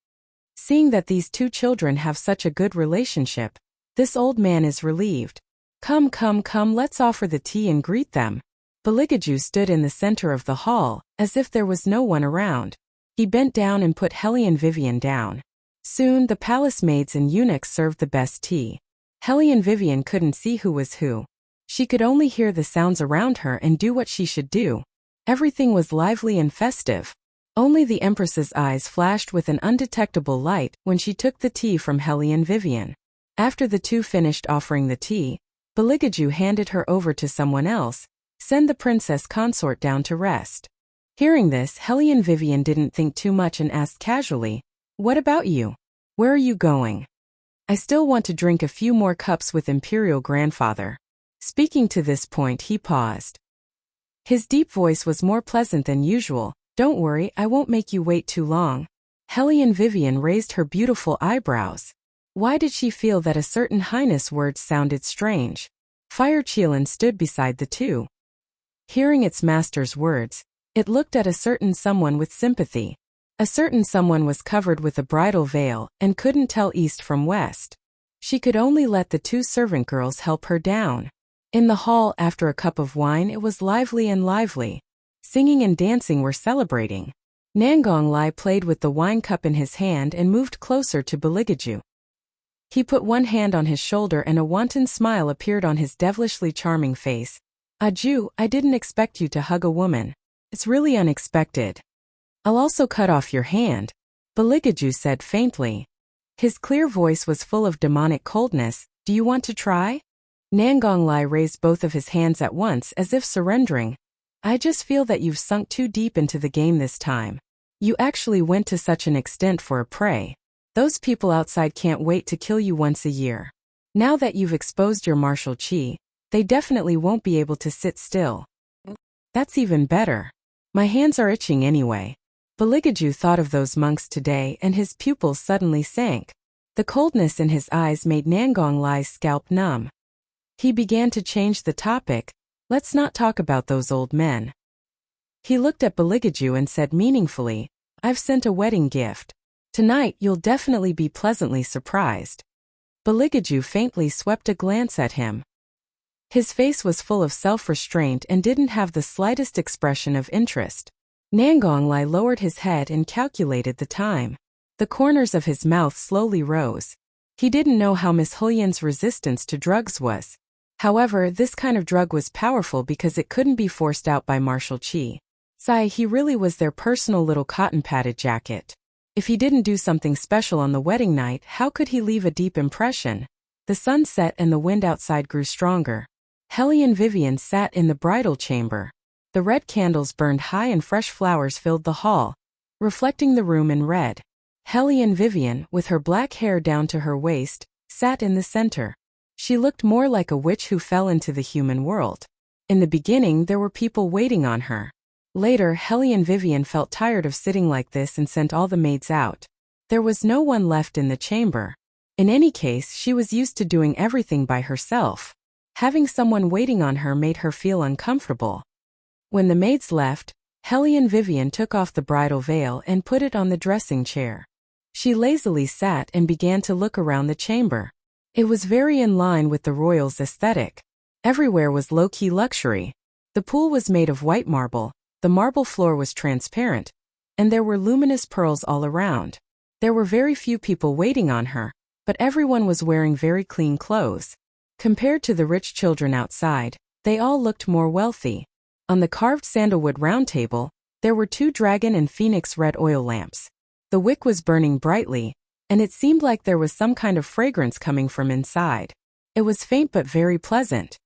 Seeing that these two children have such a good relationship, this old man is relieved. Come, let's offer the tea and greet them. Baligaju stood in the center of the hall, as if there was no one around. He bent down and put Hellion Vivian down. Soon, the palace maids and eunuchs served the best tea. Hellion Vivian couldn't see who was who. She could only hear the sounds around her and do what she should do. Everything was lively and festive. Only the Empress's eyes flashed with an undetectable light when she took the tea from Hellion Vivian. After the two finished offering the tea, Baligaju handed her over to someone else. Send the Princess Consort down to rest. Hearing this, Hellion Vivian didn't think too much and asked casually, what about you? Where are you going? I still want to drink a few more cups with Imperial Grandfather. Speaking to this point, he paused. His deep voice was more pleasant than usual. Don't worry, I won't make you wait too long. Hellion Vivian raised her beautiful eyebrows. Why did she feel that a certain highness words sounded strange? Fire Qilin stood beside the two. Hearing its master's words, it looked at a certain someone with sympathy. A certain someone was covered with a bridal veil and couldn't tell east from west. She could only let the two servant girls help her down. In the hall after a cup of wine it was lively and lively. Singing and dancing were celebrating. Nangong Lai played with the wine cup in his hand and moved closer to Beligaju. He put one hand on his shoulder and a wanton smile appeared on his devilishly charming face. Aju, I didn't expect you to hug a woman. It's really unexpected. I'll also cut off your hand, Beligaju said faintly. His clear voice was full of demonic coldness. Do you want to try? Nangong Lai raised both of his hands at once as if surrendering. I just feel that you've sunk too deep into the game this time. You actually went to such an extent for a prey. Those people outside can't wait to kill you once a year. Now that you've exposed your martial chi, they definitely won't be able to sit still. That's even better. My hands are itching anyway. Beligaju thought of those monks today and his pupils suddenly sank. The coldness in his eyes made Nangong Lai's scalp numb. He began to change the topic. Let's not talk about those old men. He looked at Beligaju and said meaningfully, I've sent a wedding gift. Tonight you'll definitely be pleasantly surprised. Beligaju faintly swept a glance at him. His face was full of self-restraint and didn't have the slightest expression of interest. Nangong Lai lowered his head and calculated the time. The corners of his mouth slowly rose. He didn't know how Miss Hulian's resistance to drugs was. However, this kind of drug was powerful because it couldn't be forced out by martial chi. He really was their personal little cotton-padded jacket. If he didn't do something special on the wedding night, how could he leave a deep impression? The sun set and the wind outside grew stronger. Hellion Vivian sat in the bridal chamber. The red candles burned high and fresh flowers filled the hall, reflecting the room in red. Hellion Vivian, with her black hair down to her waist, sat in the center. She looked more like a witch who fell into the human world. In the beginning there were people waiting on her. Later, Hellion Vivian felt tired of sitting like this and sent all the maids out. There was no one left in the chamber. In any case, she was used to doing everything by herself. Having someone waiting on her made her feel uncomfortable. When the maids left, Hellion Vivian took off the bridal veil and put it on the dressing chair. She lazily sat and began to look around the chamber. It was very in line with the royals' aesthetic. Everywhere was low-key luxury. The pool was made of white marble. The marble floor was transparent, and there were luminous pearls all around. There were very few people waiting on her, but everyone was wearing very clean clothes. Compared to the rich children outside, they all looked more wealthy. On the carved sandalwood round table, there were 2 dragon and phoenix red oil lamps. The wick was burning brightly, and it seemed like there was some kind of fragrance coming from inside. It was faint but very pleasant.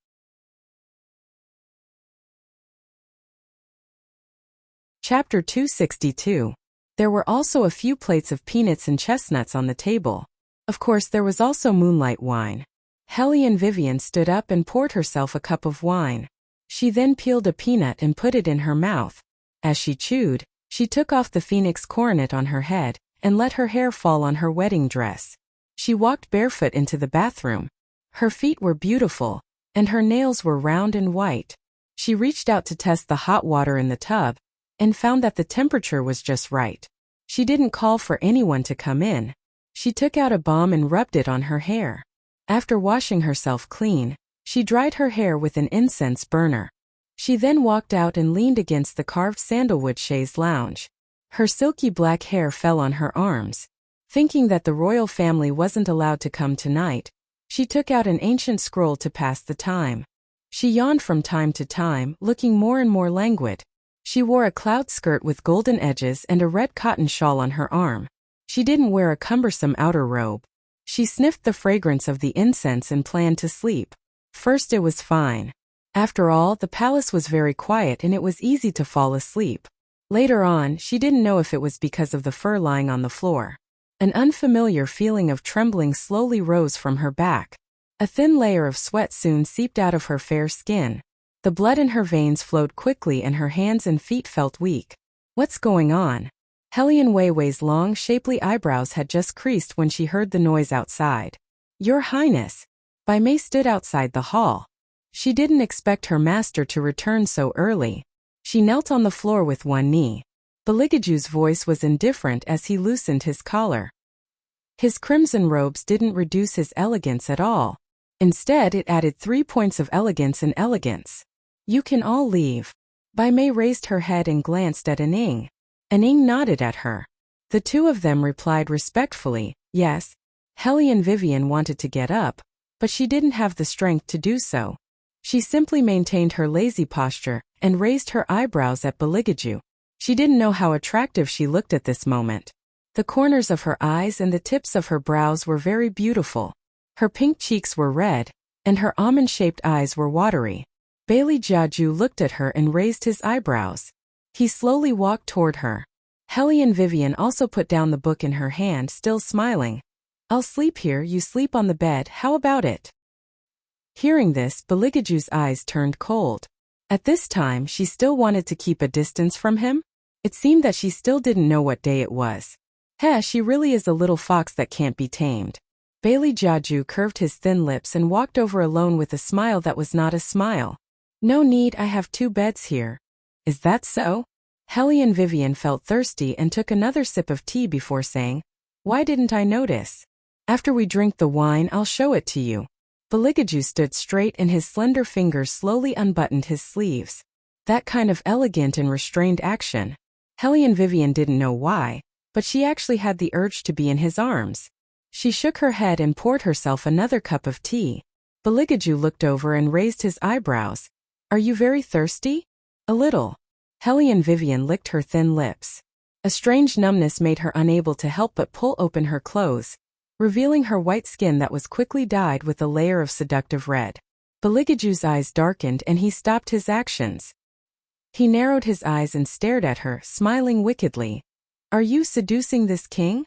Chapter 262. There were also a few plates of peanuts and chestnuts on the table. Of course, there was also moonlight wine. Hellion Vivian stood up and poured herself a cup of wine. She then peeled a peanut and put it in her mouth. As she chewed, she took off the phoenix coronet on her head and let her hair fall on her wedding dress. She walked barefoot into the bathroom. Her feet were beautiful, and her nails were round and white. She reached out to test the hot water in the tub, and found that the temperature was just right. She didn't call for anyone to come in. She took out a balm and rubbed it on her hair. After washing herself clean, she dried her hair with an incense burner. She then walked out and leaned against the carved sandalwood chaise lounge. Her silky black hair fell on her arms. Thinking that the royal family wasn't allowed to come tonight, she took out an ancient scroll to pass the time. She yawned from time to time, looking more and more languid. She wore a cloud skirt with golden edges and a red cotton shawl on her arm. She didn't wear a cumbersome outer robe. She sniffed the fragrance of the incense and planned to sleep. First it was fine. After all, the palace was very quiet and it was easy to fall asleep. Later on, she didn't know if it was because of the fur lying on the floor. An unfamiliar feeling of trembling slowly rose from her back. A thin layer of sweat soon seeped out of her fair skin. The blood in her veins flowed quickly and her hands and feet felt weak. What's going on? Helian Weiwei's long, shapely eyebrows had just creased when she heard the noise outside. Your Highness. Bai Mei stood outside the hall. She didn't expect her master to return so early. She knelt on the floor with one knee. Beligaju's voice was indifferent as he loosened his collar. His crimson robes didn't reduce his elegance at all. Instead, it added 3 points of elegance and elegance. You can all leave. Bai Mei raised her head and glanced at Aning. Aning nodded at her. The two of them replied respectfully, yes. Helian Vivian wanted to get up, but she didn't have the strength to do so. She simply maintained her lazy posture and raised her eyebrows at Beligaju. She didn't know how attractive she looked at this moment. The corners of her eyes and the tips of her brows were very beautiful. Her pink cheeks were red, and her almond-shaped eyes were watery. Bailey Jiaju looked at her and raised his eyebrows. He slowly walked toward her. Helian Vivian also put down the book in her hand, still smiling. I'll sleep here, you sleep on the bed, how about it? Hearing this, Beligaju's eyes turned cold. At this time, she still wanted to keep a distance from him. It seemed that she still didn't know what day it was. She really is a little fox that can't be tamed. Bailey Jiaju curved his thin lips and walked over alone with a smile that was not a smile. No need, I have 2 beds here. Is that so? Helian Vivian felt thirsty and took another sip of tea before saying, why didn't I notice? After we drink the wine, I'll show it to you. Beligaju stood straight and his slender fingers slowly unbuttoned his sleeves. That kind of elegant and restrained action. Helian Vivian didn't know why, but she actually had the urge to be in his arms. She shook her head and poured herself another cup of tea. Beligaju looked over and raised his eyebrows. Are you very thirsty? A little. Helian Vivian licked her thin lips. A strange numbness made her unable to help but pull open her clothes, revealing her white skin that was quickly dyed with a layer of seductive red. Beligaju's eyes darkened and he stopped his actions. He narrowed his eyes and stared at her, smiling wickedly. Are you seducing this king?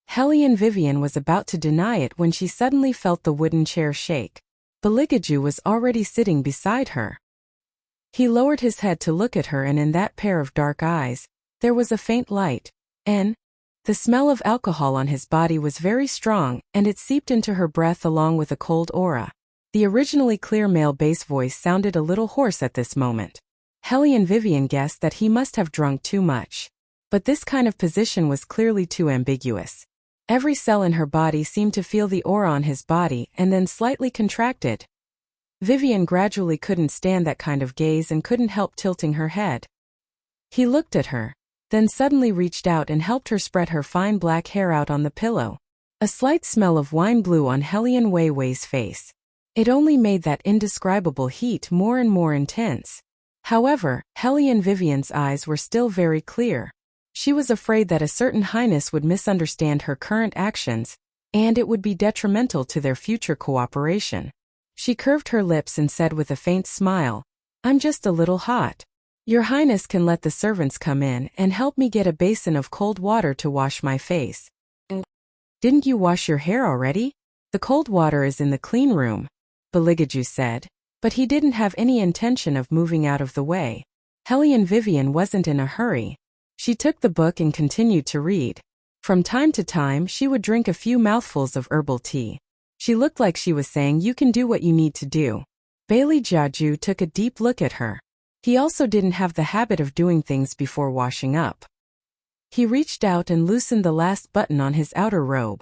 Helian Vivian was about to deny it when she suddenly felt the wooden chair shake. Beligaju was already sitting beside her. He lowered his head to look at her, and in that pair of dark eyes, there was a faint light. The smell of alcohol on his body was very strong, and it seeped into her breath along with a cold aura. The originally clear male bass voice sounded a little hoarse at this moment. Helian Vivian guessed that he must have drunk too much. But this kind of position was clearly too ambiguous. Every cell in her body seemed to feel the aura on his body and then slightly contracted. Vivian gradually couldn't stand that kind of gaze and couldn't help tilting her head. He looked at her, then suddenly reached out and helped her spread her fine black hair out on the pillow. A slight smell of wine blew on Helian Weiwei's face. It only made that indescribable heat more and more intense. However, Helian Vivian's eyes were still very clear. She was afraid that a certain highness would misunderstand her current actions, and it would be detrimental to their future cooperation. She curved her lips and said with a faint smile, I'm just a little hot. Your Highness can let the servants come in and help me get a basin of cold water to wash my face. Didn't you wash your hair already? The cold water is in the clean room, Beligaju said, but he didn't have any intention of moving out of the way. Helian Vivian wasn't in a hurry. She took the book and continued to read. From time to time, she would drink a few mouthfuls of herbal tea. She looked like she was saying, you can do what you need to do. Bailey Jiaju took a deep look at her. He also didn't have the habit of doing things before washing up. He reached out and loosened the last button on his outer robe.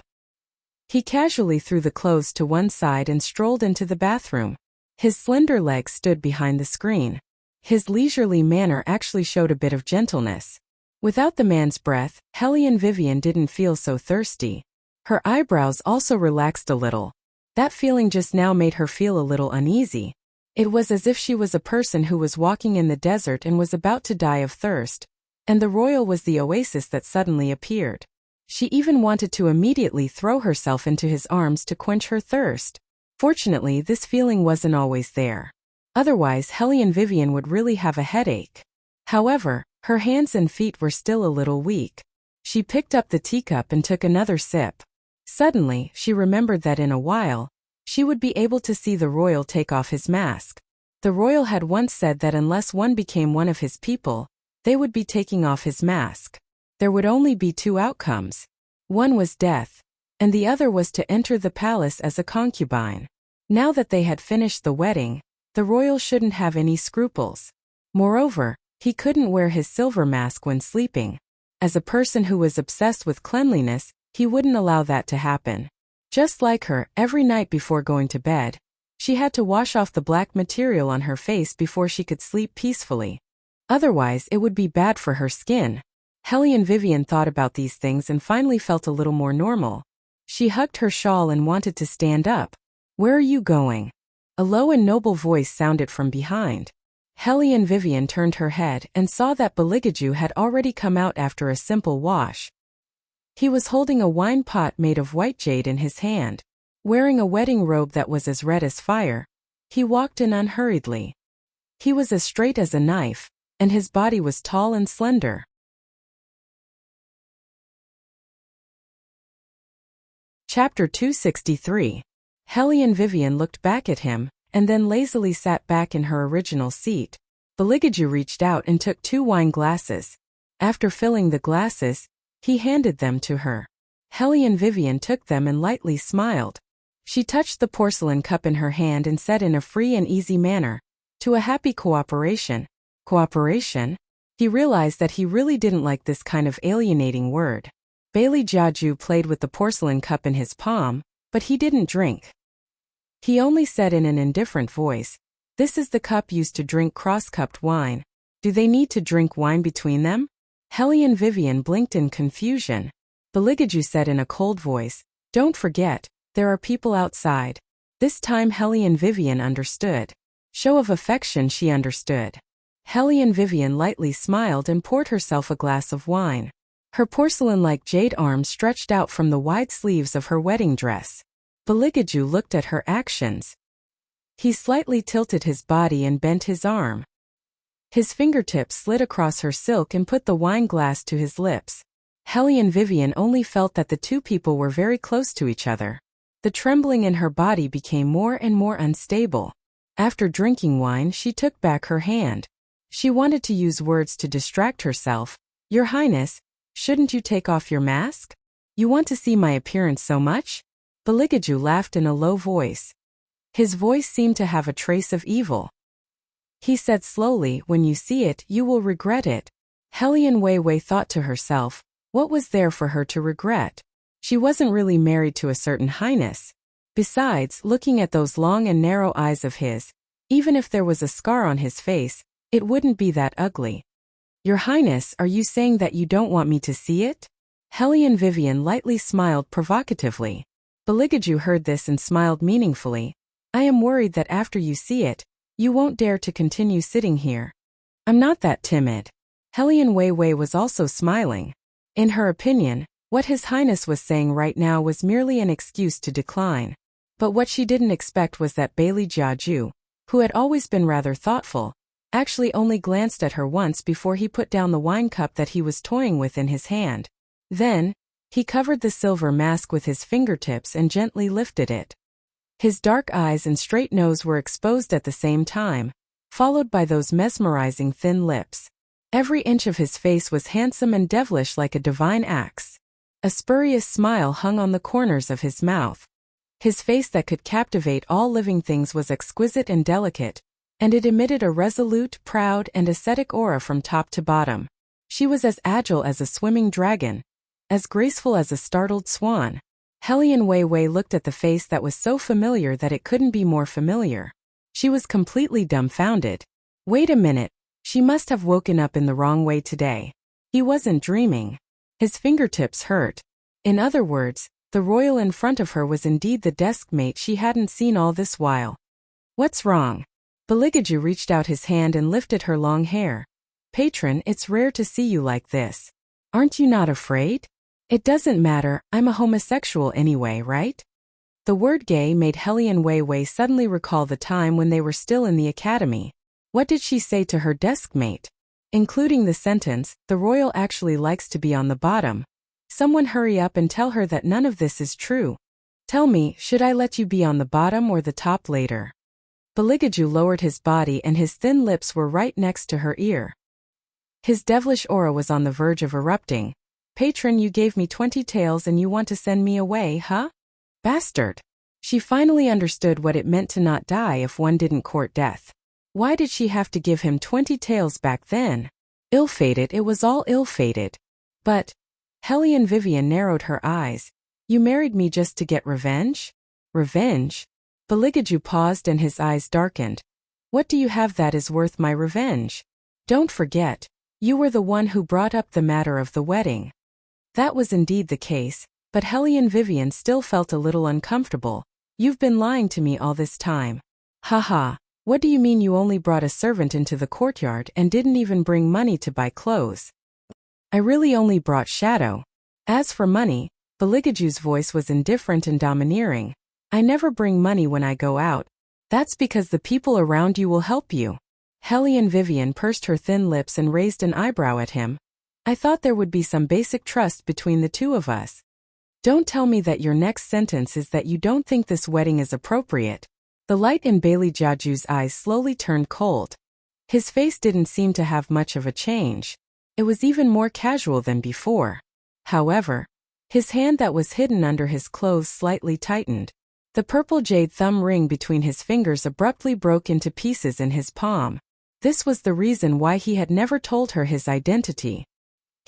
He casually threw the clothes to one side and strolled into the bathroom. His slender legs stood behind the screen. His leisurely manner actually showed a bit of gentleness. Without the man's breath, Helian Vivian didn't feel so thirsty. Her eyebrows also relaxed a little. That feeling just now made her feel a little uneasy. It was as if she was a person who was walking in the desert and was about to die of thirst, and the royal was the oasis that suddenly appeared. She even wanted to immediately throw herself into his arms to quench her thirst. Fortunately, this feeling wasn't always there. Otherwise, Helian Vivian would really have a headache. However, her hands and feet were still a little weak. She picked up the teacup and took another sip. Suddenly, she remembered that in a while, she would be able to see the royal take off his mask. The royal had once said that unless one became one of his people, they would be taking off his mask. There would only be two outcomes. One was death, and the other was to enter the palace as a concubine. Now that they had finished the wedding, the royal shouldn't have any scruples. Moreover, he couldn't wear his silver mask when sleeping. As a person who was obsessed with cleanliness, he wouldn't allow that to happen. Just like her, every night before going to bed, she had to wash off the black material on her face before she could sleep peacefully. Otherwise, it would be bad for her skin. Hellion Vivian thought about these things and finally felt a little more normal. She hugged her shawl and wanted to stand up. "Where are you going?" A low and noble voice sounded from behind. Hellion Vivian turned her head and saw that Beligaju had already come out after a simple wash. He was holding a wine pot made of white jade in his hand. Wearing a wedding robe that was as red as fire, he walked in unhurriedly. He was as straight as a knife, and his body was tall and slender. Chapter 263. Hellion Vivian looked back at him, and then lazily sat back in her original seat. Beligaju reached out and took 2 wine glasses. After filling the glasses, he handed them to her. Hellion Vivian took them and lightly smiled. She touched the porcelain cup in her hand and said in a free and easy manner, "To a happy cooperation." Cooperation? He realized that he really didn't like this kind of alienating word. Bailey Jiaju played with the porcelain cup in his palm, but he didn't drink. He only said in an indifferent voice, "This is the cup used to drink cross-cupped wine. Do they need to drink wine between them?" Hellion Vivian blinked in confusion. Beligaju said in a cold voice, "Don't forget, there are people outside." This time Hellion Vivian understood. Show of affection, she understood. Hellion Vivian lightly smiled and poured herself a glass of wine. Her porcelain-like jade arms stretched out from the wide sleeves of her wedding dress. Beligaju looked at her actions. He slightly tilted his body and bent his arm. His fingertips slid across her silk and put the wine glass to his lips. Hellion Vivian only felt that the two people were very close to each other. The trembling in her body became more and more unstable. After drinking wine, she took back her hand. She wanted to use words to distract herself. "Your Highness, shouldn't you take off your mask? You want to see my appearance so much?" Beligaju laughed in a low voice. His voice seemed to have a trace of evil. He said slowly, "When you see it, you will regret it." Hellion Weiwei thought to herself, what was there for her to regret? She wasn't really married to a certain highness. Besides, looking at those long and narrow eyes of his, even if there was a scar on his face, it wouldn't be that ugly. "Your Highness, are you saying that you don't want me to see it?" Hellion Vivian lightly smiled provocatively. Beligaju heard this and smiled meaningfully. "I am worried that after you see it, you won't dare to continue sitting here." "I'm not that timid." Hellion Weiwei was also smiling. In her opinion, what His Highness was saying right now was merely an excuse to decline. But what she didn't expect was that Bailey Jiaju, who had always been rather thoughtful, actually only glanced at her once before he put down the wine cup that he was toying with in his hand. Then, he covered the silver mask with his fingertips and gently lifted it. His dark eyes and straight nose were exposed at the same time, followed by those mesmerizing thin lips. Every inch of his face was handsome and devilish like a divine axe. A spurious smile hung on the corners of his mouth. His face that could captivate all living things was exquisite and delicate, and it emitted a resolute, proud, and ascetic aura from top to bottom. She was as agile as a swimming dragon, as graceful as a startled swan. Hellion Weiwei looked at the face that was so familiar that it couldn't be more familiar. She was completely dumbfounded. Wait a minute, she must have woken up in the wrong way today. He wasn't dreaming. His fingertips hurt. In other words, the royal in front of her was indeed the deskmate she hadn't seen all this while. "What's wrong?" Beligaju reached out his hand and lifted her long hair. "Patron, it's rare to see you like this. Aren't you not afraid?" "It doesn't matter, I'm a homosexual anyway, right?" The word gay made Hellion Weiwei suddenly recall the time when they were still in the academy. What did she say to her deskmate? Including the sentence, "The royal actually likes to be on the bottom." Someone hurry up and tell her that none of this is true. "Tell me, should I let you be on the bottom or the top later?" Beligaju lowered his body and his thin lips were right next to her ear. His devilish aura was on the verge of erupting. Patron, you gave me 20 taels and you want to send me away, huh? Bastard. She finally understood what it meant to not die if one didn't court death. Why did she have to give him 20 taels back then? Ill-fated, it was all ill-fated. But, Hellion Vivian narrowed her eyes. You married me just to get revenge? Revenge? Beligaju paused and his eyes darkened. What do you have that is worth my revenge? Don't forget, you were the one who brought up the matter of the wedding. That was indeed the case, but Hellion Vivian still felt a little uncomfortable. You've been lying to me all this time. Haha, what do you mean you only brought a servant into the courtyard and didn't even bring money to buy clothes? I really only brought shadow. As for money, Beligaju's voice was indifferent and domineering. I never bring money when I go out. That's because the people around you will help you. Hellion Vivian pursed her thin lips and raised an eyebrow at him. I thought there would be some basic trust between the two of us. Don't tell me that your next sentence is that you don't think this wedding is appropriate. The light in Bailey Jiaju's eyes slowly turned cold. His face didn't seem to have much of a change. It was even more casual than before. However, his hand that was hidden under his clothes slightly tightened. The purple jade thumb ring between his fingers abruptly broke into pieces in his palm. This was the reason why he had never told her his identity.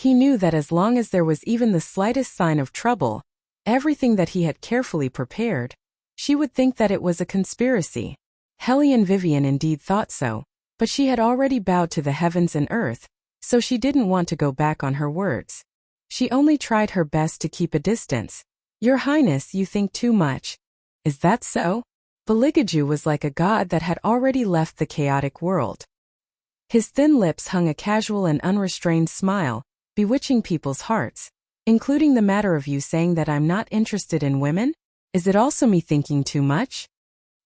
He knew that as long as there was even the slightest sign of trouble, everything that he had carefully prepared, she would think that it was a conspiracy. Hellion Vivian indeed thought so, but she had already bowed to the heavens and earth, so she didn't want to go back on her words. She only tried her best to keep a distance. Your Highness, you think too much. Is that so? Beligaju was like a god that had already left the chaotic world. His thin lips hung a casual and unrestrained smile, bewitching people's hearts, including the matter of you saying that I'm not interested in women? Is it also me thinking too much?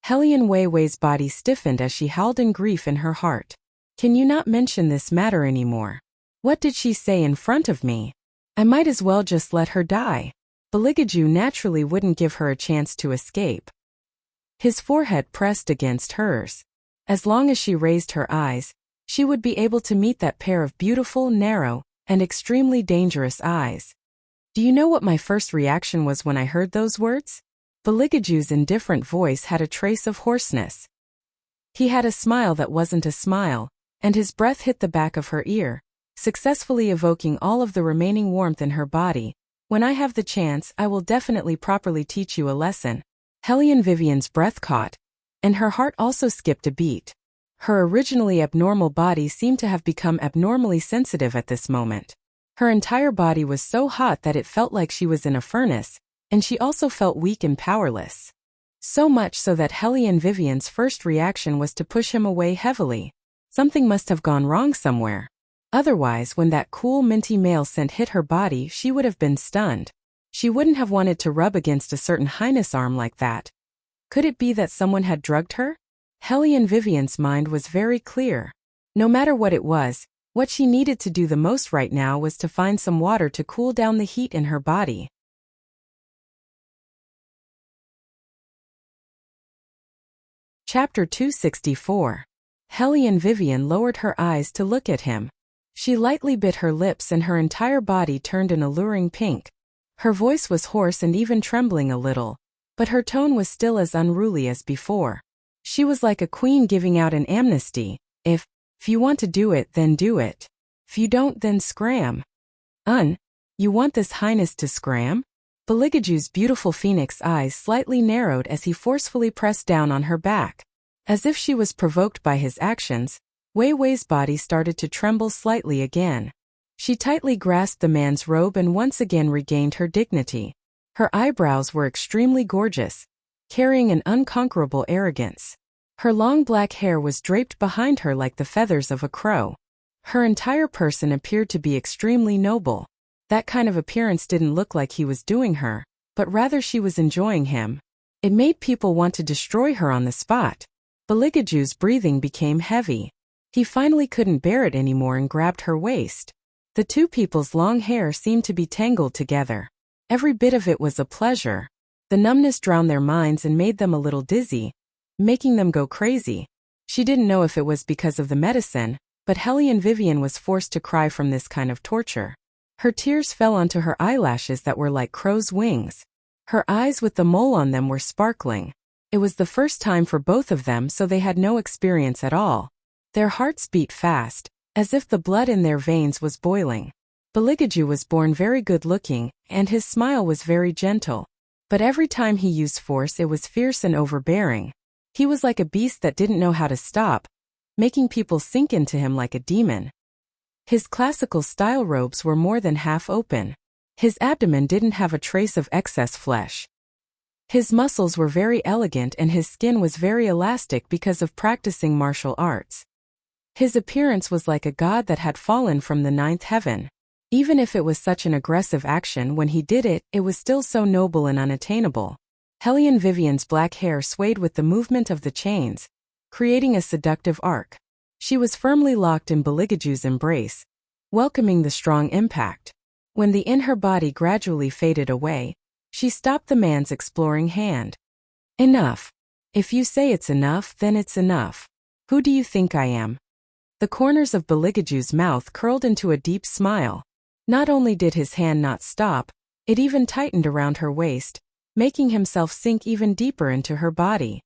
Hellion Weiwei's body stiffened as she howled in grief in her heart. Can you not mention this matter anymore? What did she say in front of me? I might as well just let her die. Beligaju naturally wouldn't give her a chance to escape. His forehead pressed against hers. As long as she raised her eyes, she would be able to meet that pair of beautiful, narrow, and extremely dangerous eyes. Do you know what my first reaction was when I heard those words? Beligaju's indifferent voice had a trace of hoarseness. He had a smile that wasn't a smile, and his breath hit the back of her ear, successfully evoking all of the remaining warmth in her body. When I have the chance, I will definitely properly teach you a lesson. Hellion Vivian's breath caught, and her heart also skipped a beat. Her originally abnormal body seemed to have become abnormally sensitive at this moment. Her entire body was so hot that it felt like she was in a furnace, and she also felt weak and powerless. So much so that Hellion Vivian's first reaction was to push him away heavily. Something must have gone wrong somewhere. Otherwise, when that cool minty male scent hit her body, she would have been stunned. She wouldn't have wanted to rub against a certain highness arm like that. Could it be that someone had drugged her? Hellion Vivian's mind was very clear. No matter what it was, what she needed to do the most right now was to find some water to cool down the heat in her body. Chapter 264. Hellion Vivian lowered her eyes to look at him. She lightly bit her lips and her entire body turned an alluring pink. Her voice was hoarse and even trembling a little, but her tone was still as unruly as before. She was like a queen giving out an amnesty. If you want to do it, then do it. If you don't, then scram. You want this highness to scram? Beligaju's beautiful phoenix eyes slightly narrowed as he forcefully pressed down on her back. As if she was provoked by his actions, Weiwei's body started to tremble slightly again. She tightly grasped the man's robe and once again regained her dignity. Her eyebrows were extremely gorgeous, carrying an unconquerable arrogance. Her long black hair was draped behind her like the feathers of a crow. Her entire person appeared to be extremely noble. That kind of appearance didn't look like he was doing her, but rather she was enjoying him. It made people want to destroy her on the spot. Beligaju's breathing became heavy. He finally couldn't bear it anymore and grabbed her waist. The two people's long hair seemed to be tangled together. Every bit of it was a pleasure. The numbness drowned their minds and made them a little dizzy, making them go crazy. She didn't know if it was because of the medicine, but Hellion Vivian was forced to cry from this kind of torture. Her tears fell onto her eyelashes that were like crow's wings. Her eyes with the mole on them were sparkling. It was the first time for both of them, so they had no experience at all. Their hearts beat fast, as if the blood in their veins was boiling. Beligaju was born very good-looking, and his smile was very gentle. But every time he used force it was fierce and overbearing. He was like a beast that didn't know how to stop, making people sink into him like a demon. His classical style robes were more than half open. His abdomen didn't have a trace of excess flesh. His muscles were very elegant and his skin was very elastic because of practicing martial arts. His appearance was like a god that had fallen from the ninth heaven. Even if it was such an aggressive action, when he did it, it was still so noble and unattainable. Hellion Vivian's black hair swayed with the movement of the chains, creating a seductive arc. She was firmly locked in Beligaju's embrace, welcoming the strong impact. When the in her body gradually faded away, she stopped the man's exploring hand. Enough. If you say it's enough, then it's enough. Who do you think I am? The corners of Beligaju's mouth curled into a deep smile. Not only did his hand not stop, it even tightened around her waist, making himself sink even deeper into her body.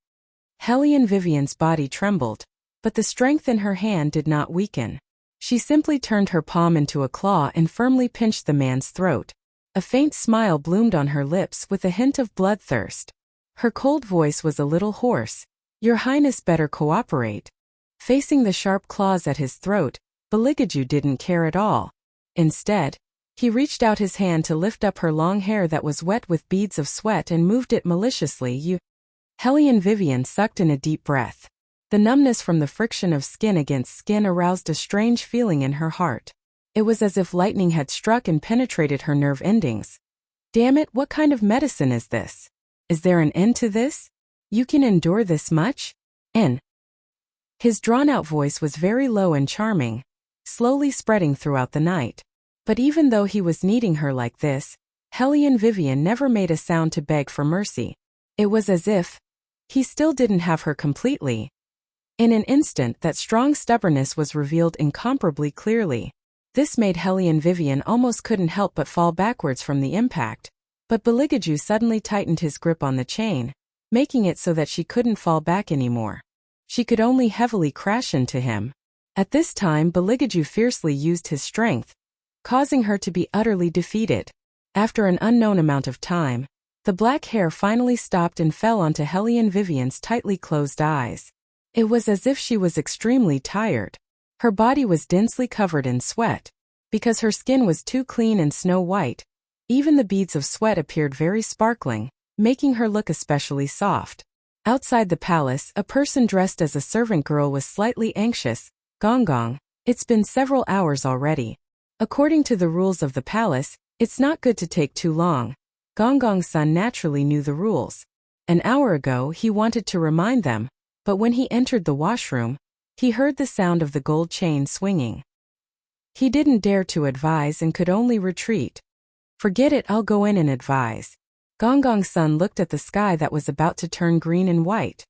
Hellion Vivian's body trembled, but the strength in her hand did not weaken. She simply turned her palm into a claw and firmly pinched the man's throat. A faint smile bloomed on her lips with a hint of bloodthirst. Her cold voice was a little hoarse. Your Highness better cooperate. Facing the sharp claws at his throat, Beligaju didn't care at all. Instead, he reached out his hand to lift up her long hair that was wet with beads of sweat and moved it maliciously. Hellion Vivian sucked in a deep breath. The numbness from the friction of skin against skin aroused a strange feeling in her heart. It was as if lightning had struck and penetrated her nerve endings. Damn it, what kind of medicine is this? Is there an end to this? You can endure this much? His drawn-out voice was very low and charming, slowly spreading throughout the night. But even though he was needing her like this, Hellion Vivian never made a sound to beg for mercy. It was as if he still didn't have her completely. In an instant, that strong stubbornness was revealed incomparably clearly. This made Hellion Vivian almost couldn't help but fall backwards from the impact. But Beligaju suddenly tightened his grip on the chain, making it so that she couldn't fall back anymore. She could only heavily crash into him. At this time, Beligaju fiercely used his strength, causing her to be utterly defeated. After an unknown amount of time, the black hair finally stopped and fell onto Hellion Vivian's tightly closed eyes. It was as if she was extremely tired. Her body was densely covered in sweat. Because her skin was too clean and snow-white, even the beads of sweat appeared very sparkling, making her look especially soft. Outside the palace, a person dressed as a servant girl was slightly anxious. Gong, it's been several hours already. According to the rules of the palace, it's not good to take too long. Gong's son naturally knew the rules. An hour ago he wanted to remind them, but when he entered the washroom, he heard the sound of the gold chain swinging. He didn't dare to advise and could only retreat. Forget it, I'll go in and advise. Gong's son looked at the sky that was about to turn green and white.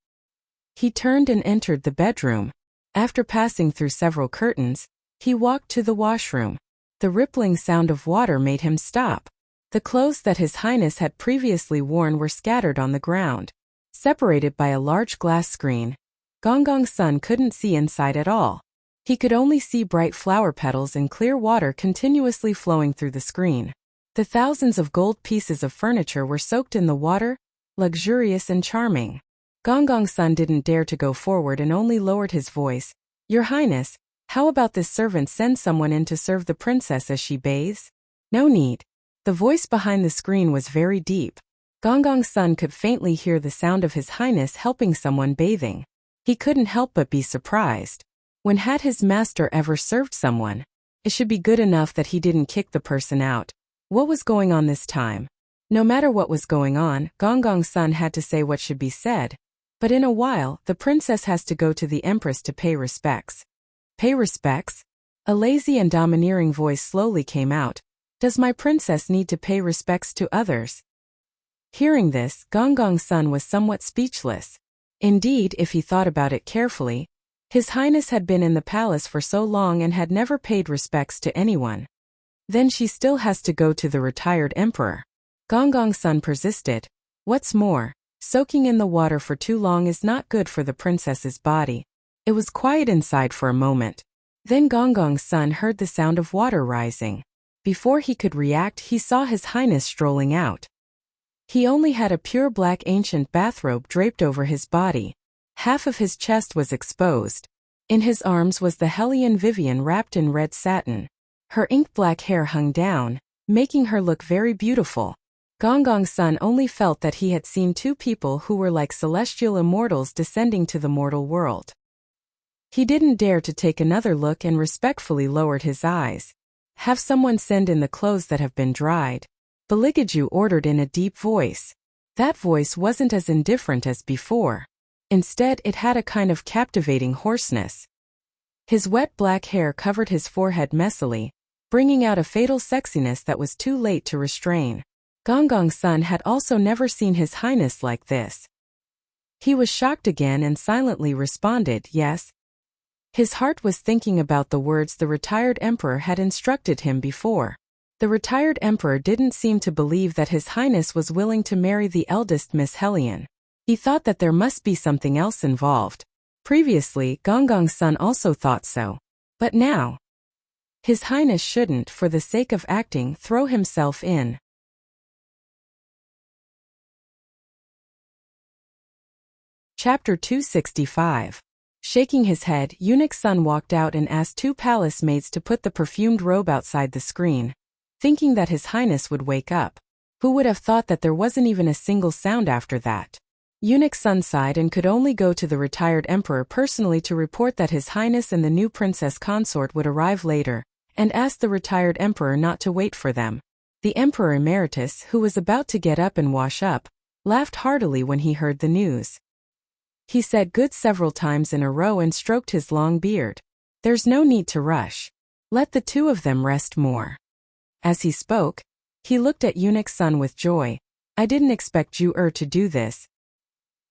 He turned and entered the bedroom. After passing through several curtains, he walked to the washroom. The rippling sound of water made him stop. The clothes that His Highness had previously worn were scattered on the ground. Separated by a large glass screen, Gong's son couldn't see inside at all. He could only see bright flower petals and clear water continuously flowing through the screen. The thousands of gold pieces of furniture were soaked in the water, luxurious and charming. Gong's son didn't dare to go forward and only lowered his voice. Your Highness, how about this servant send someone in to serve the princess as she bathes? No need. The voice behind the screen was very deep. Gong's son could faintly hear the sound of His Highness helping someone bathing. He couldn't help but be surprised. When had his master ever served someone? It should be good enough that he didn't kick the person out. What was going on this time? No matter what was going on, Gong's son had to say what should be said. But in a while, the princess has to go to the empress to pay respects. Pay respects? A lazy and domineering voice slowly came out. Does my princess need to pay respects to others? Hearing this, Gong's son was somewhat speechless. Indeed, if he thought about it carefully, His Highness had been in the palace for so long and had never paid respects to anyone. Then she still has to go to the retired emperor. Gong-Gong-sun persisted. What's more, soaking in the water for too long is not good for the princess's body. It was quiet inside for a moment. Then Gong-Gong-sun heard the sound of water rising. Before he could react, he saw His Highness strolling out. He only had a pure black ancient bathrobe draped over his body. Half of his chest was exposed. In his arms was the Hellion Vivian wrapped in red satin. Her ink-black hair hung down, making her look very beautiful. Gong-Gong-sun only felt that he had seen two people who were like celestial immortals descending to the mortal world. He didn't dare to take another look and respectfully lowered his eyes. Have someone send in the clothes that have been dried. Beligaju ordered in a deep voice. That voice wasn't as indifferent as before. Instead, it had a kind of captivating hoarseness. His wet black hair covered his forehead messily, bringing out a fatal sexiness that was too late to restrain. Gong-Gong-sun had also never seen His Highness like this. He was shocked again and silently responded, yes. His heart was thinking about the words the retired emperor had instructed him before. The retired emperor didn't seem to believe that His Highness was willing to marry the eldest Miss Hellion. He thought that there must be something else involved. Previously, Gong-Gong-sun also thought so. But now, His Highness shouldn't, for the sake of acting, throw himself in. Chapter 265. Shaking his head, Eunuch Sun walked out and asked two palace maids to put the perfumed robe outside the screen, thinking that His Highness would wake up. Who would have thought that there wasn't even a single sound after that? Eunuch Sun sighed and could only go to the retired emperor personally to report that His Highness and the new princess consort would arrive later, and asked the retired emperor not to wait for them. The emperor emeritus, who was about to get up and wash up, laughed heartily when he heard the news. He said good several times in a row and stroked his long beard. There's no need to rush. Let the two of them rest more. As he spoke, he looked at Eunuch Sun with joy. I didn't expect you to do this.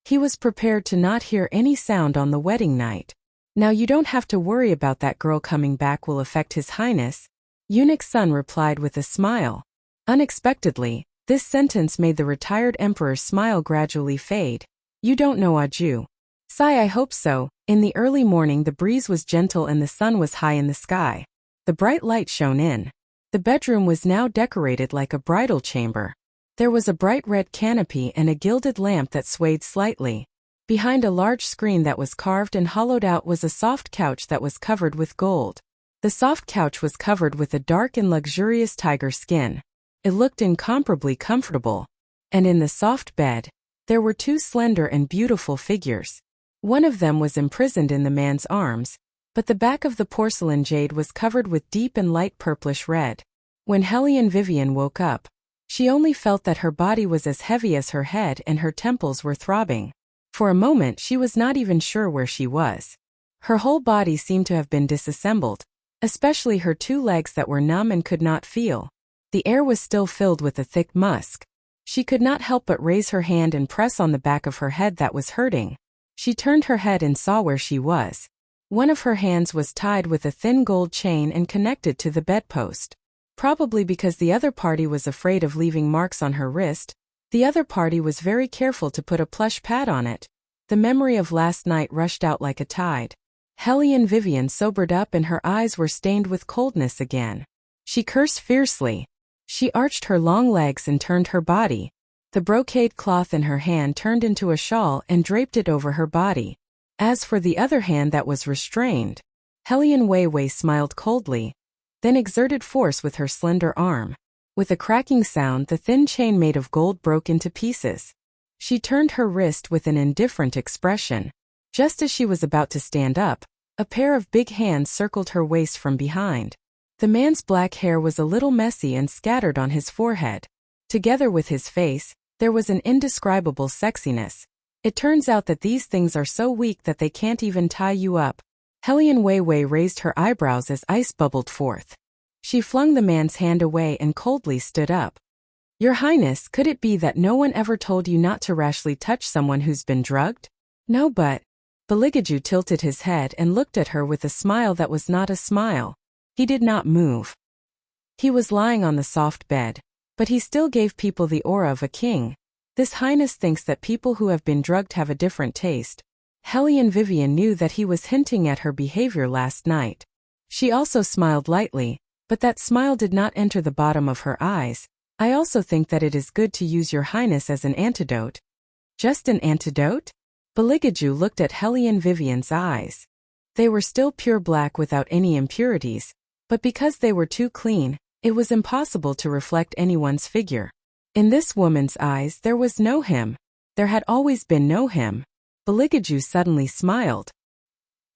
He was prepared to not hear any sound on the wedding night. Now you don't have to worry about that girl coming back will affect His Highness. Eunuch Sun replied with a smile. Unexpectedly, this sentence made the retired emperor's smile gradually fade. You don't know Aju. Sigh, I hope so. In the early morning the breeze was gentle and the sun was high in the sky. The bright light shone in. The bedroom was now decorated like a bridal chamber. There was a bright red canopy and a gilded lamp that swayed slightly. Behind a large screen that was carved and hollowed out was a soft couch that was covered with gold. The soft couch was covered with a dark and luxurious tiger skin. It looked incomparably comfortable. And in the soft bed, there were two slender and beautiful figures. One of them was imprisoned in the man's arms, but the back of the porcelain jade was covered with deep and light purplish red. When Hellion Vivian woke up, she only felt that her body was as heavy as her head and her temples were throbbing. For a moment she was not even sure where she was. Her whole body seemed to have been disassembled, especially her two legs that were numb and could not feel. The air was still filled with a thick musk. She could not help but raise her hand and press on the back of her head that was hurting. She turned her head and saw where she was. One of her hands was tied with a thin gold chain and connected to the bedpost. Probably because the other party was afraid of leaving marks on her wrist, the other party was very careful to put a plush pad on it. The memory of last night rushed out like a tide. Hellion Vivian sobered up and her eyes were stained with coldness again. She cursed fiercely. She arched her long legs and turned her body. The brocade cloth in her hand turned into a shawl and draped it over her body. As for the other hand that was restrained, Hellion Weiwei smiled coldly, then exerted force with her slender arm. With a cracking sound, the thin chain made of gold broke into pieces. She turned her wrist with an indifferent expression. Just as she was about to stand up, a pair of big hands circled her waist from behind. The man's black hair was a little messy and scattered on his forehead. Together with his face, there was an indescribable sexiness. It turns out that these things are so weak that they can't even tie you up. Hellion Weiwei raised her eyebrows as ice bubbled forth. She flung the man's hand away and coldly stood up. Your Highness, could it be that no one ever told you not to rashly touch someone who's been drugged? No, but... Beligaju tilted his head and looked at her with a smile that was not a smile. He did not move. He was lying on the soft bed, but he still gave people the aura of a king. This highness thinks that people who have been drugged have a different taste. Hellion Vivian knew that he was hinting at her behavior last night. She also smiled lightly, but that smile did not enter the bottom of her eyes. I also think that it is good to use your highness as an antidote. Just an antidote? Beligaju looked at Hellion Vivian's eyes. They were still pure black without any impurities, but because they were too clean, it was impossible to reflect anyone's figure. In this woman's eyes there was no him. There had always been no him. Beligaju suddenly smiled.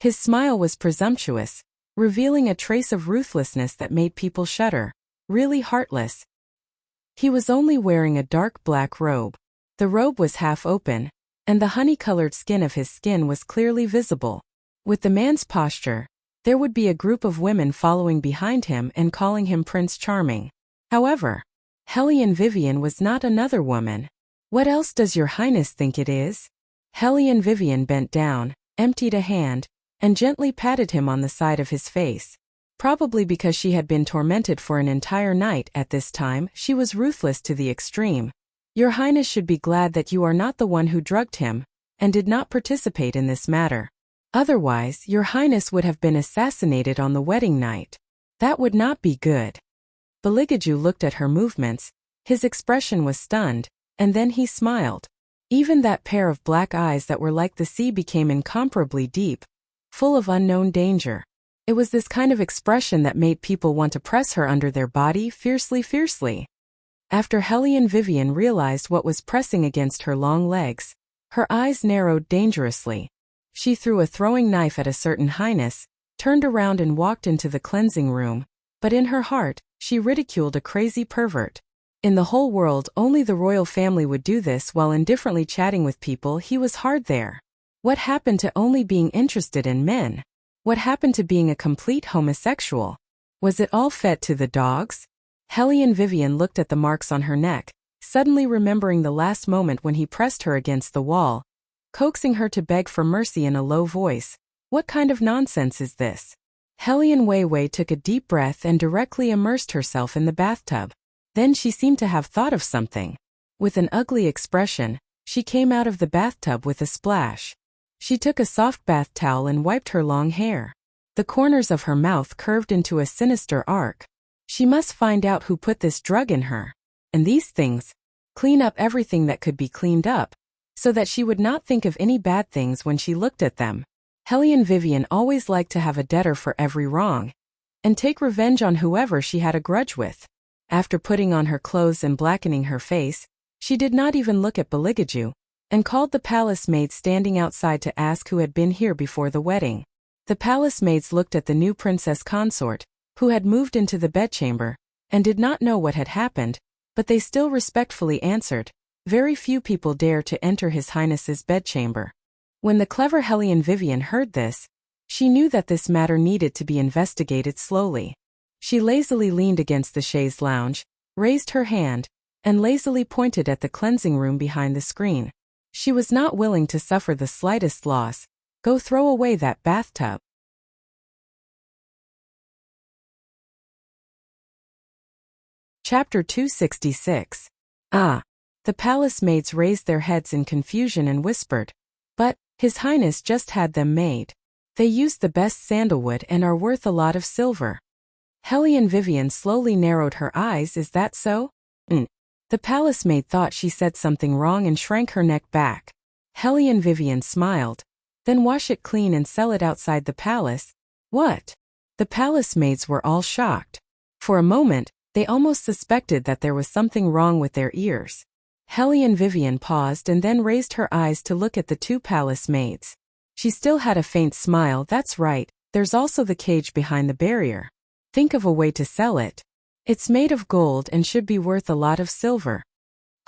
His smile was presumptuous, revealing a trace of ruthlessness that made people shudder. Really heartless. He was only wearing a dark black robe. The robe was half open, and the honey-colored skin of his skin was clearly visible. With the man's posture, there would be a group of women following behind him and calling him Prince Charming. However, Hellion Vivian was not another woman. What else does your highness think it is? Hellion Vivian bent down, emptied a hand, and gently patted him on the side of his face. Probably because she had been tormented for an entire night at this time, she was ruthless to the extreme. Your highness should be glad that you are not the one who drugged him, and did not participate in this matter. Otherwise, your highness would have been assassinated on the wedding night. That would not be good. Beligaju looked at her movements. His expression was stunned, and then he smiled. Even that pair of black eyes that were like the sea became incomparably deep, full of unknown danger. It was this kind of expression that made people want to press her under their body fiercely. After Hellion Vivian realized what was pressing against her long legs, her eyes narrowed dangerously. She threw a throwing knife at a certain highness, turned around and walked into the cleansing room, but in her heart, she ridiculed a crazy pervert. In the whole world only the royal family would do this while indifferently chatting with people. He was hard there. What happened to only being interested in men? What happened to being a complete homosexual? Was it all fed to the dogs? Hellion Vivian looked at the marks on her neck, suddenly remembering the last moment when he pressed her against the wall, coaxing her to beg for mercy in a low voice. What kind of nonsense is this? Hellion Weiwei took a deep breath and directly immersed herself in the bathtub. Then she seemed to have thought of something. With an ugly expression, she came out of the bathtub with a splash. She took a soft bath towel and wiped her long hair. The corners of her mouth curved into a sinister arc. She must find out who put this drug in her. And these things, clean up everything that could be cleaned up, so that she would not think of any bad things when she looked at them. Hellion Vivian always liked to have a debtor for every wrong, and take revenge on whoever she had a grudge with. After putting on her clothes and blackening her face, she did not even look at Beligaju, and called the palace maids standing outside to ask who had been here before the wedding. The palace maids looked at the new princess consort, who had moved into the bedchamber, and did not know what had happened, but they still respectfully answered. Very few people dare to enter His Highness's bedchamber. When the clever Hellion Vivian heard this, she knew that this matter needed to be investigated slowly. She lazily leaned against the chaise lounge, raised her hand, and lazily pointed at the cleansing room behind the screen. She was not willing to suffer the slightest loss. Go throw away that bathtub. Chapter 266. Ah! The palace maids raised their heads in confusion and whispered. But, His Highness just had them made. They used the best sandalwood and are worth a lot of silver. Hellion Vivian slowly narrowed her eyes. Is that so? The palace maid thought she said something wrong and shrank her neck back. Hellion Vivian smiled. Then wash it clean and sell it outside the palace. What? The palace maids were all shocked. For a moment, they almost suspected that there was something wrong with their ears. Hellion Vivian paused and then raised her eyes to look at the two palace maids. She still had a faint smile. That's right, there's also the cage behind the barrier. Think of a way to sell it. It's made of gold and should be worth a lot of silver.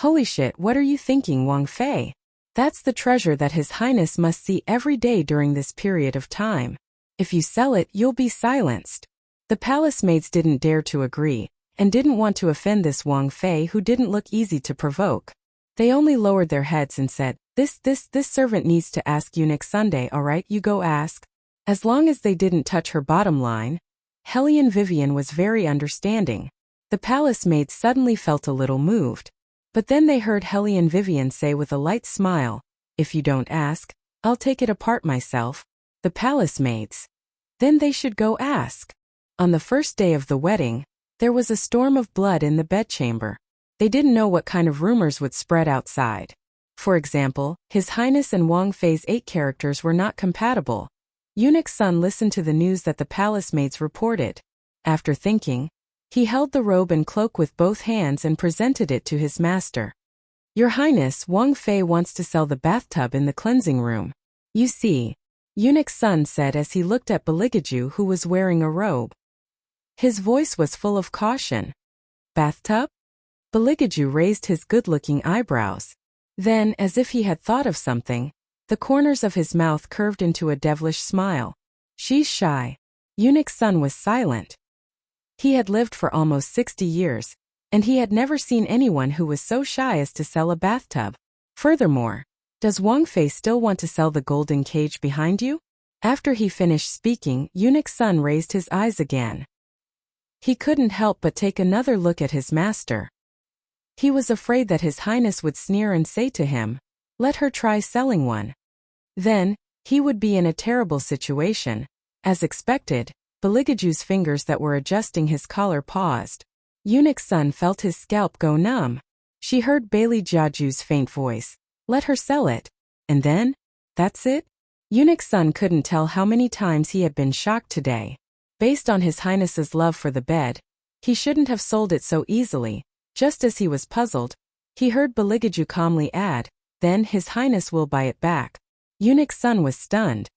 Holy shit, what are you thinking, Wang Fei? That's the treasure that His Highness must see every day during this period of time. If you sell it, you'll be silenced. The palace maids didn't dare to agree, and didn't want to offend this Wang Fei who didn't look easy to provoke. They only lowered their heads and said, This servant needs to ask you next Sunday, alright, you go ask. As long as they didn't touch her bottom line. Hellion Vivian was very understanding. The palace maids suddenly felt a little moved. But then they heard Hellion Vivian say with a light smile, "If you don't ask, I'll take it apart myself." The palace maids. Then they should go ask. On the first day of the wedding, there was a storm of blood in the bedchamber. They didn't know what kind of rumors would spread outside. For example, His Highness and Wang Fei's 8 characters were not compatible. Eunuch Sun listened to the news that the palace maids reported. After thinking, he held the robe and cloak with both hands and presented it to his master. "Your Highness, Wang Fei wants to sell the bathtub in the cleansing room. You see," Eunuch Sun said as he looked at Beligaju, who was wearing a robe. His voice was full of caution. "Bathtub?" Beligaju raised his good-looking eyebrows. Then, as if he had thought of something, the corners of his mouth curved into a devilish smile. "She's shy." Eunuch Sun was silent. He had lived for almost 60 years, and he had never seen anyone who was so shy as to sell a bathtub. Furthermore, does Wang Fei still want to sell the golden cage behind you? After he finished speaking, Eunuch Sun raised his eyes again. He couldn't help but take another look at his master. He was afraid that His Highness would sneer and say to him, "Let her try selling one." Then, he would be in a terrible situation. As expected, Beligaju's fingers that were adjusting his collar paused. Eunuch Sun felt his scalp go numb. She heard Bailey Jiaju's faint voice, "Let her sell it." And then? That's it? Eunuch Sun couldn't tell how many times he had been shocked today. Based on His Highness's love for the bed, he shouldn't have sold it so easily. Just as he was puzzled, he heard Beligaju calmly add, "Then His Highness will buy it back." Eunuch Sun was stunned.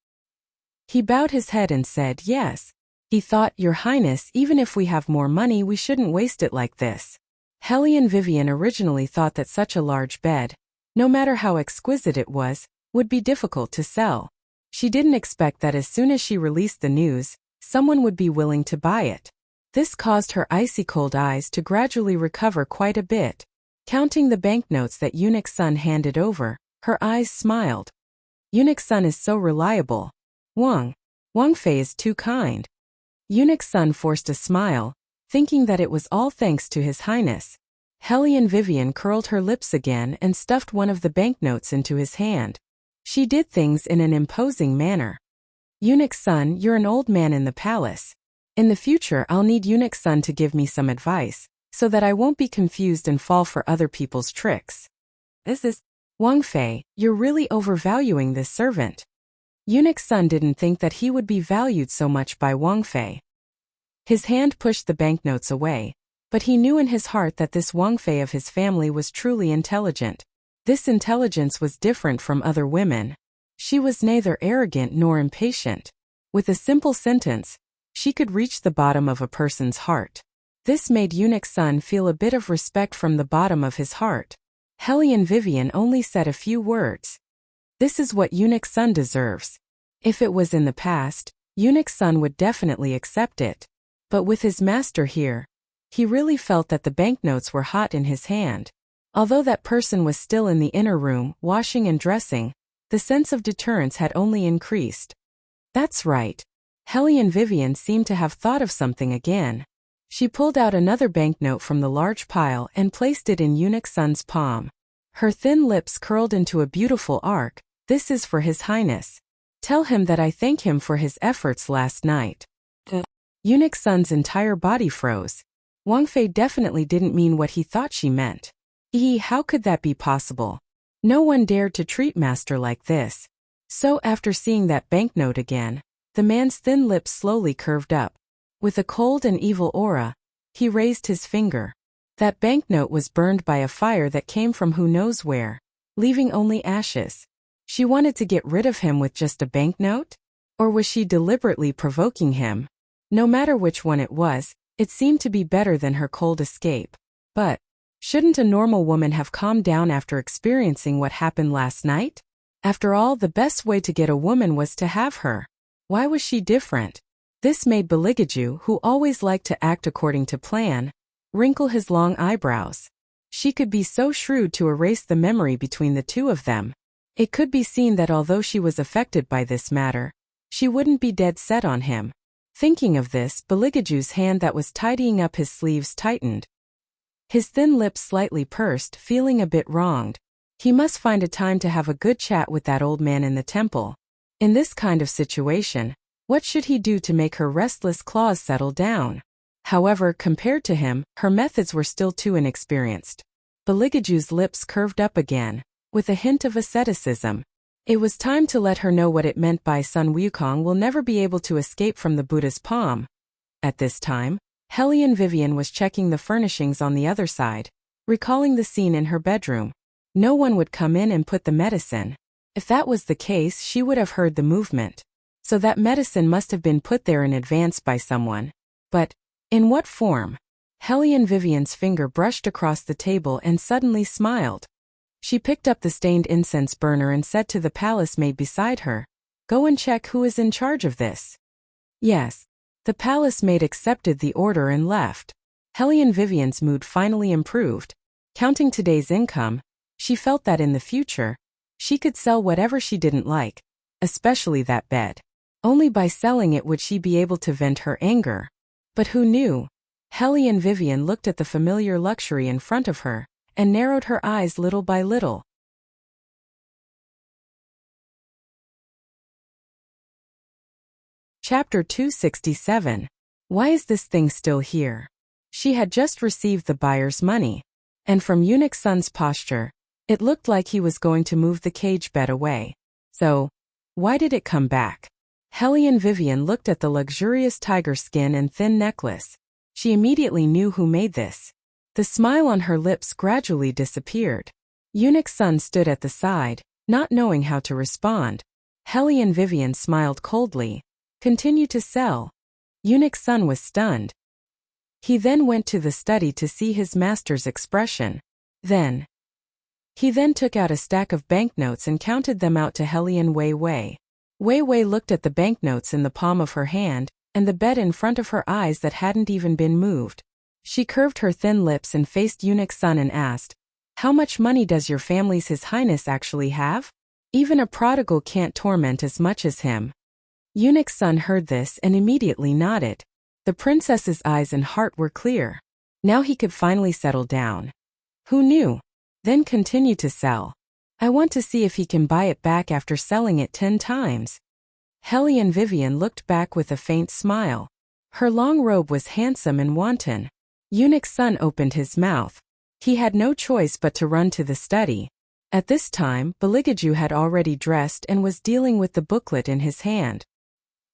He bowed his head and said, "Yes." He thought, "Your Highness, even if we have more money, we shouldn't waste it like this." Hellion Vivian originally thought that such a large bed, no matter how exquisite it was, would be difficult to sell. She didn't expect that as soon as she released the news, someone would be willing to buy it. This caused her icy-cold eyes to gradually recover quite a bit. Counting the banknotes that Eunuch Sun handed over, her eyes smiled. Eunuch Sun is so reliable. Wang Fei is too kind. Eunuch Sun forced a smile, thinking that it was all thanks to His Highness. Hellion Vivian curled her lips again and stuffed one of the banknotes into his hand. She did things in an imposing manner. "Eunuch Sun, you're an old man in the palace. In the future I'll need Eunuch Sun to give me some advice, so that I won't be confused and fall for other people's tricks." "This is Wang Fei, you're really overvaluing this servant." Eunuch Sun didn't think that he would be valued so much by Wang Fei. His hand pushed the banknotes away, but he knew in his heart that this Wang Fei of his family was truly intelligent. This intelligence was different from other women. She was neither arrogant nor impatient. With a simple sentence, she could reach the bottom of a person's heart. This made Eunuch Sun feel a bit of respect from the bottom of his heart. Hellion Vivian only said a few words. This is what Eunuch Sun deserves. If it was in the past, Eunuch Sun would definitely accept it. But with his master here, he really felt that the banknotes were hot in his hand. Although that person was still in the inner room, washing and dressing, the sense of deterrence had only increased. That's right. Hellion Vivian seemed to have thought of something again. She pulled out another banknote from the large pile and placed it in Eunuch Sun's palm. Her thin lips curled into a beautiful arc. "This is for His Highness. Tell him that I thank him for his efforts last night." Eunuch Sun's entire body froze. Wang Fei definitely didn't mean what he thought she meant. How could that be possible? No one dared to treat master like this. So after seeing that banknote again, the man's thin lips slowly curved up. With a cold and evil aura, he raised his finger. That banknote was burned by a fire that came from who knows where, leaving only ashes. She wanted to get rid of him with just a banknote? Or was she deliberately provoking him? No matter which one it was, it seemed to be better than her cold escape. But shouldn't a normal woman have calmed down after experiencing what happened last night? After all, the best way to get a woman was to have her. Why was she different? This made Beligaju, who always liked to act according to plan, wrinkle his long eyebrows. She could be so shrewd to erase the memory between the two of them. It could be seen that although she was affected by this matter, she wouldn't be dead set on him. Thinking of this, Beligaju's hand that was tidying up his sleeves tightened. His thin lips slightly pursed, feeling a bit wronged. He must find a time to have a good chat with that old man in the temple. In this kind of situation, what should he do to make her restless claws settle down? However, compared to him, her methods were still too inexperienced. Beligaju's lips curved up again, with a hint of asceticism. It was time to let her know what it meant by Sun Wukong will never be able to escape from the Buddha's palm. At this time, Hellion Vivian was checking the furnishings on the other side, recalling the scene in her bedroom. No one would come in and put the medicine. If that was the case, she would have heard the movement. So that medicine must have been put there in advance by someone. But in what form? Hellion Vivian's finger brushed across the table and suddenly smiled. She picked up the stained incense burner and said to the palace maid beside her, "Go and check who is in charge of this." Yes. The palace maid accepted the order and left. Hellion Vivian's mood finally improved. Counting today's income, she felt that in the future, she could sell whatever she didn't like, especially that bed. Only by selling it would she be able to vent her anger. But who knew? Hellion Vivian looked at the familiar luxury in front of her, and narrowed her eyes little by little. Chapter 267. Why is this thing still here? She had just received the buyer's money, and from Eunuch Sun's posture, it looked like he was going to move the cage bed away. So, why did it come back? Hellion Vivian looked at the luxurious tiger skin and thin necklace. She immediately knew who made this. The smile on her lips gradually disappeared. Eunuch Sun stood at the side, not knowing how to respond. Hellion Vivian smiled coldly. "Continue to sell." Eunuch Sun was stunned. He then went to the study to see his master's expression. He then took out a stack of banknotes and counted them out to Hellion Wei Wei. Wei Wei looked at the banknotes in the palm of her hand, and the bed in front of her eyes that hadn't even been moved. She curved her thin lips and faced Eunuch Sun and asked, "How much money does your family's His Highness actually have? Even a prodigal can't torment as much as him." Eunuch Sun heard this and immediately nodded. The princess's eyes and heart were clear. Now he could finally settle down. Who knew? Then continue to sell. I want to see if he can buy it back after selling it 10 times. Hellion Vivian looked back with a faint smile. Her long robe was handsome and wanton. Eunuch Sun opened his mouth. He had no choice but to run to the study. At this time, Beligaju had already dressed and was dealing with the booklet in his hand.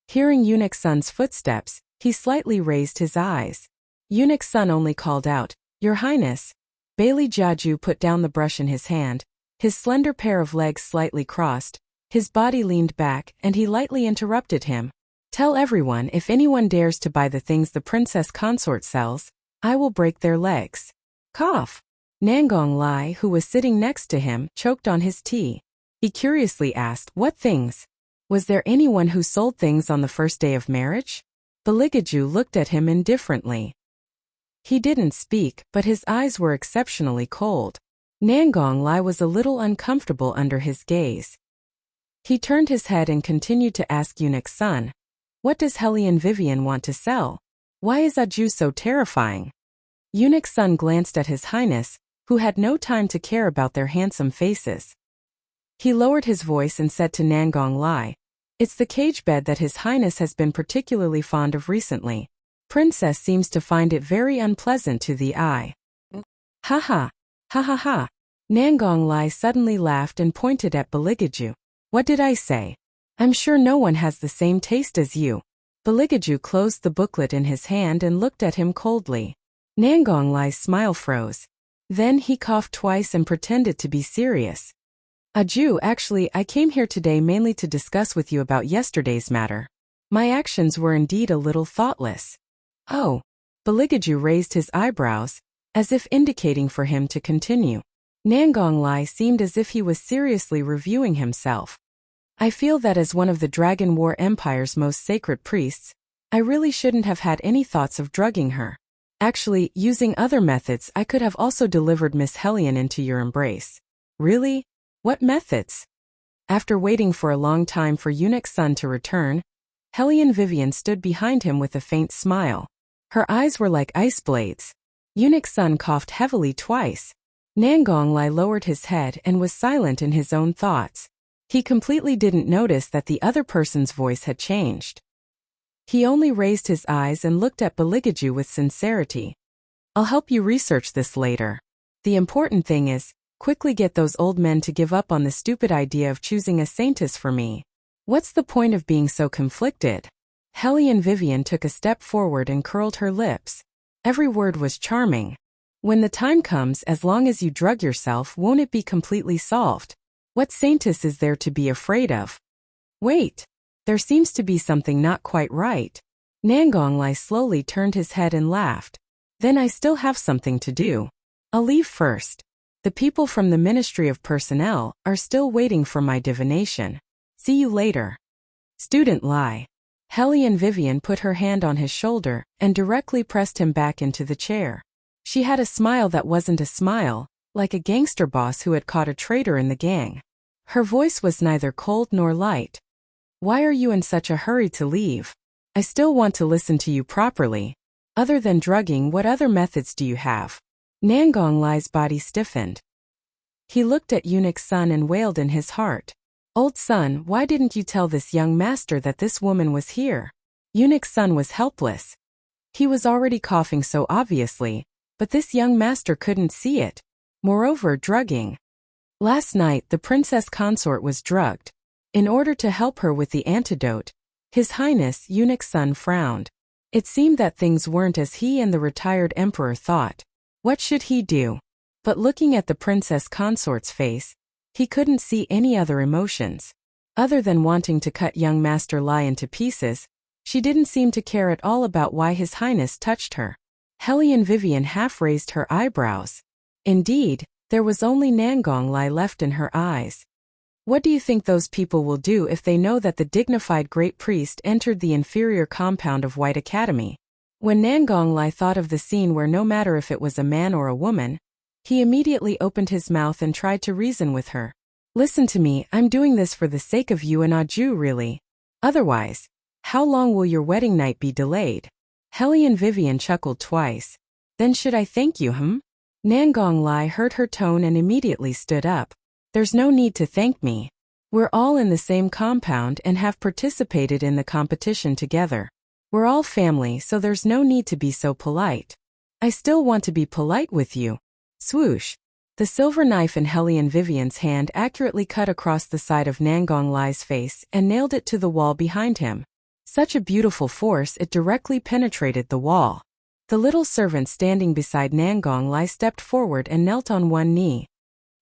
Hearing Eunuch Sun's footsteps, he slightly raised his eyes. Eunuch Sun only called out, "Your Highness." Bailey Jiaju put down the brush in his hand. His slender pair of legs slightly crossed, his body leaned back, and he lightly interrupted him. "Tell everyone if anyone dares to buy the things the Princess Consort sells, I will break their legs." Cough. Nangong Lai, who was sitting next to him, choked on his tea. He curiously asked, "What things? Was there anyone who sold things on the first day of marriage?" Beligaju looked at him indifferently. He didn't speak, but his eyes were exceptionally cold. Nangong Lai was a little uncomfortable under his gaze. He turned his head and continued to ask Eunuch Sun, "What does Hellion Vivian want to sell? Why is Aju so terrifying?" Eunuch Sun glanced at His Highness, who had no time to care about their handsome faces. He lowered his voice and said to Nangong Lai, "It's the cage bed that His Highness has been particularly fond of recently. Princess seems to find it very unpleasant to the eye." Ha ha, ha ha ha. Nangong Lai suddenly laughed and pointed at Beligaju. "What did I say? I'm sure no one has the same taste as you." Beligaju closed the booklet in his hand and looked at him coldly. Nangong Lai's smile froze. Then he coughed twice and pretended to be serious. "Aju, actually, I came here today mainly to discuss with you about yesterday's matter. My actions were indeed a little thoughtless." "Oh." Beligaju raised his eyebrows, as if indicating for him to continue. Nangong Lai seemed as if he was seriously reviewing himself. "I feel that as one of the Dragon War Empire's most sacred priests, I really shouldn't have had any thoughts of drugging her. Actually, using other methods, I could have also delivered Miss Hellion into your embrace." "Really? What methods?" After waiting for a long time for Eunuch Sun to return, Hellion Vivian stood behind him with a faint smile. Her eyes were like ice blades. Eunuch Sun coughed heavily twice. Nangonglai lowered his head and was silent in his own thoughts. He completely didn't notice that the other person's voice had changed. He only raised his eyes and looked at Beligaju with sincerity. I'll help you research this later. The important thing is, quickly get those old men to give up on the stupid idea of choosing a saintess for me. What's the point of being so conflicted? Hellion Vivian took a step forward and curled her lips. Every word was charming. When the time comes, as long as you drug yourself, won't it be completely solved? What saintess is there to be afraid of? Wait. There seems to be something not quite right. Nangonglai slowly turned his head and laughed. Then I still have something to do. I'll leave first. The people from the Ministry of Personnel are still waiting for my divination. See you later. Student Lai. Hellion Vivian put her hand on his shoulder and directly pressed him back into the chair. She had a smile that wasn't a smile, like a gangster boss who had caught a traitor in the gang. Her voice was neither cold nor light. Why are you in such a hurry to leave? I still want to listen to you properly. Other than drugging, what other methods do you have? Nangonglai's body stiffened. He looked at Eunuch Sun and wailed in his heart. Old son, why didn't you tell this young master that this woman was here? Eunuch Sun was helpless. He was already coughing so obviously, but this young master couldn't see it. Moreover, drugging. Last night the Princess Consort was drugged. In order to help her with the antidote, His Highness Eunuch Sun frowned. It seemed that things weren't as he and the retired emperor thought. What should he do? But looking at the Princess Consort's face, he couldn't see any other emotions. Other than wanting to cut young Master Lai into pieces, she didn't seem to care at all about why His Highness touched her. Hellion Vivian half raised her eyebrows. Indeed, there was only Nangonglai left in her eyes. What do you think those people will do if they know that the dignified great priest entered the inferior compound of White Academy? When Nangonglai thought of the scene where no matter if it was a man or a woman, he immediately opened his mouth and tried to reason with her. Listen to me, I'm doing this for the sake of you and Aju really. Otherwise, how long will your wedding night be delayed? Hellion Vivian chuckled twice. Then should I thank you, Nangonglai heard her tone and immediately stood up. There's no need to thank me. We're all in the same compound and have participated in the competition together. We're all family, so there's no need to be so polite. I still want to be polite with you. Swoosh. The silver knife in Hellion Vivian's hand accurately cut across the side of Nangonglai's face and nailed it to the wall behind him. Such a beautiful force it directly penetrated the wall. The little servant standing beside Nangonglai stepped forward and knelt on one knee.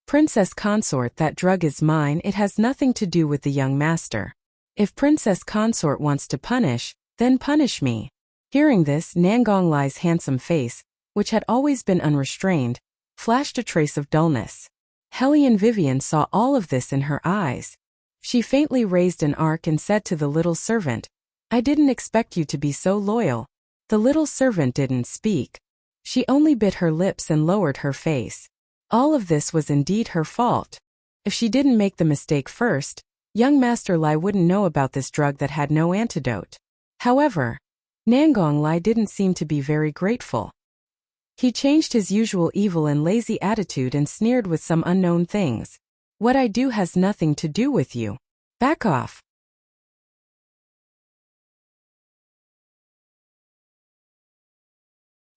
Princess Consort, that drug is mine, it has nothing to do with the young master. If Princess Consort wants to punish, then punish me. Hearing this, Nangonglai's handsome face, which had always been unrestrained, flashed a trace of dullness. Hellion Vivian saw all of this in her eyes. She faintly raised an arc and said to the little servant, I didn't expect you to be so loyal. The little servant didn't speak. She only bit her lips and lowered her face. All of this was indeed her fault. If she didn't make the mistake first, young Master Lai wouldn't know about this drug that had no antidote. However, Nangonglai didn't seem to be very grateful. He changed his usual evil and lazy attitude and sneered with some unknown things. What I do has nothing to do with you. Back off.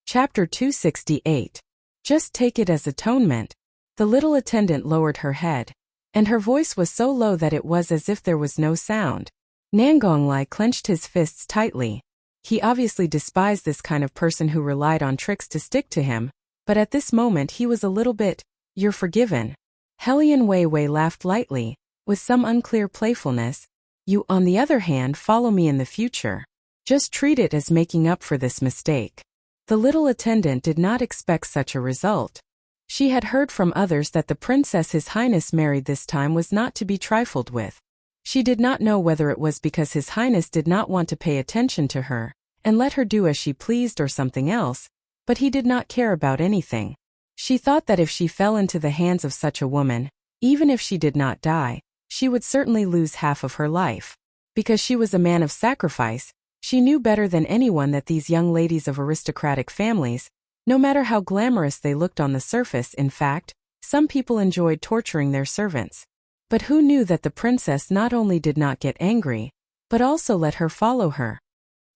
Chapter 268. Just take it as atonement. The little attendant lowered her head, and her voice was so low that it was as if there was no sound. Nangonglai clenched his fists tightly. He obviously despised this kind of person who relied on tricks to stick to him, but at this moment he was a little bit, you're forgiven. Hellion Weiwei laughed lightly, with some unclear playfulness. You, on the other hand, follow me in the future. Just treat it as making up for this mistake. The little attendant did not expect such a result. She had heard from others that the princess His Highness married this time was not to be trifled with. She did not know whether it was because His Highness did not want to pay attention to her, and let her do as she pleased or something else, but he did not care about anything. She thought that if she fell into the hands of such a woman, even if she did not die, she would certainly lose half of her life. Because she was a man of sacrifice, she knew better than anyone that these young ladies of aristocratic families, no matter how glamorous they looked on the surface, in fact, some people enjoyed torturing their servants. But who knew that the princess not only did not get angry, but also let her follow her?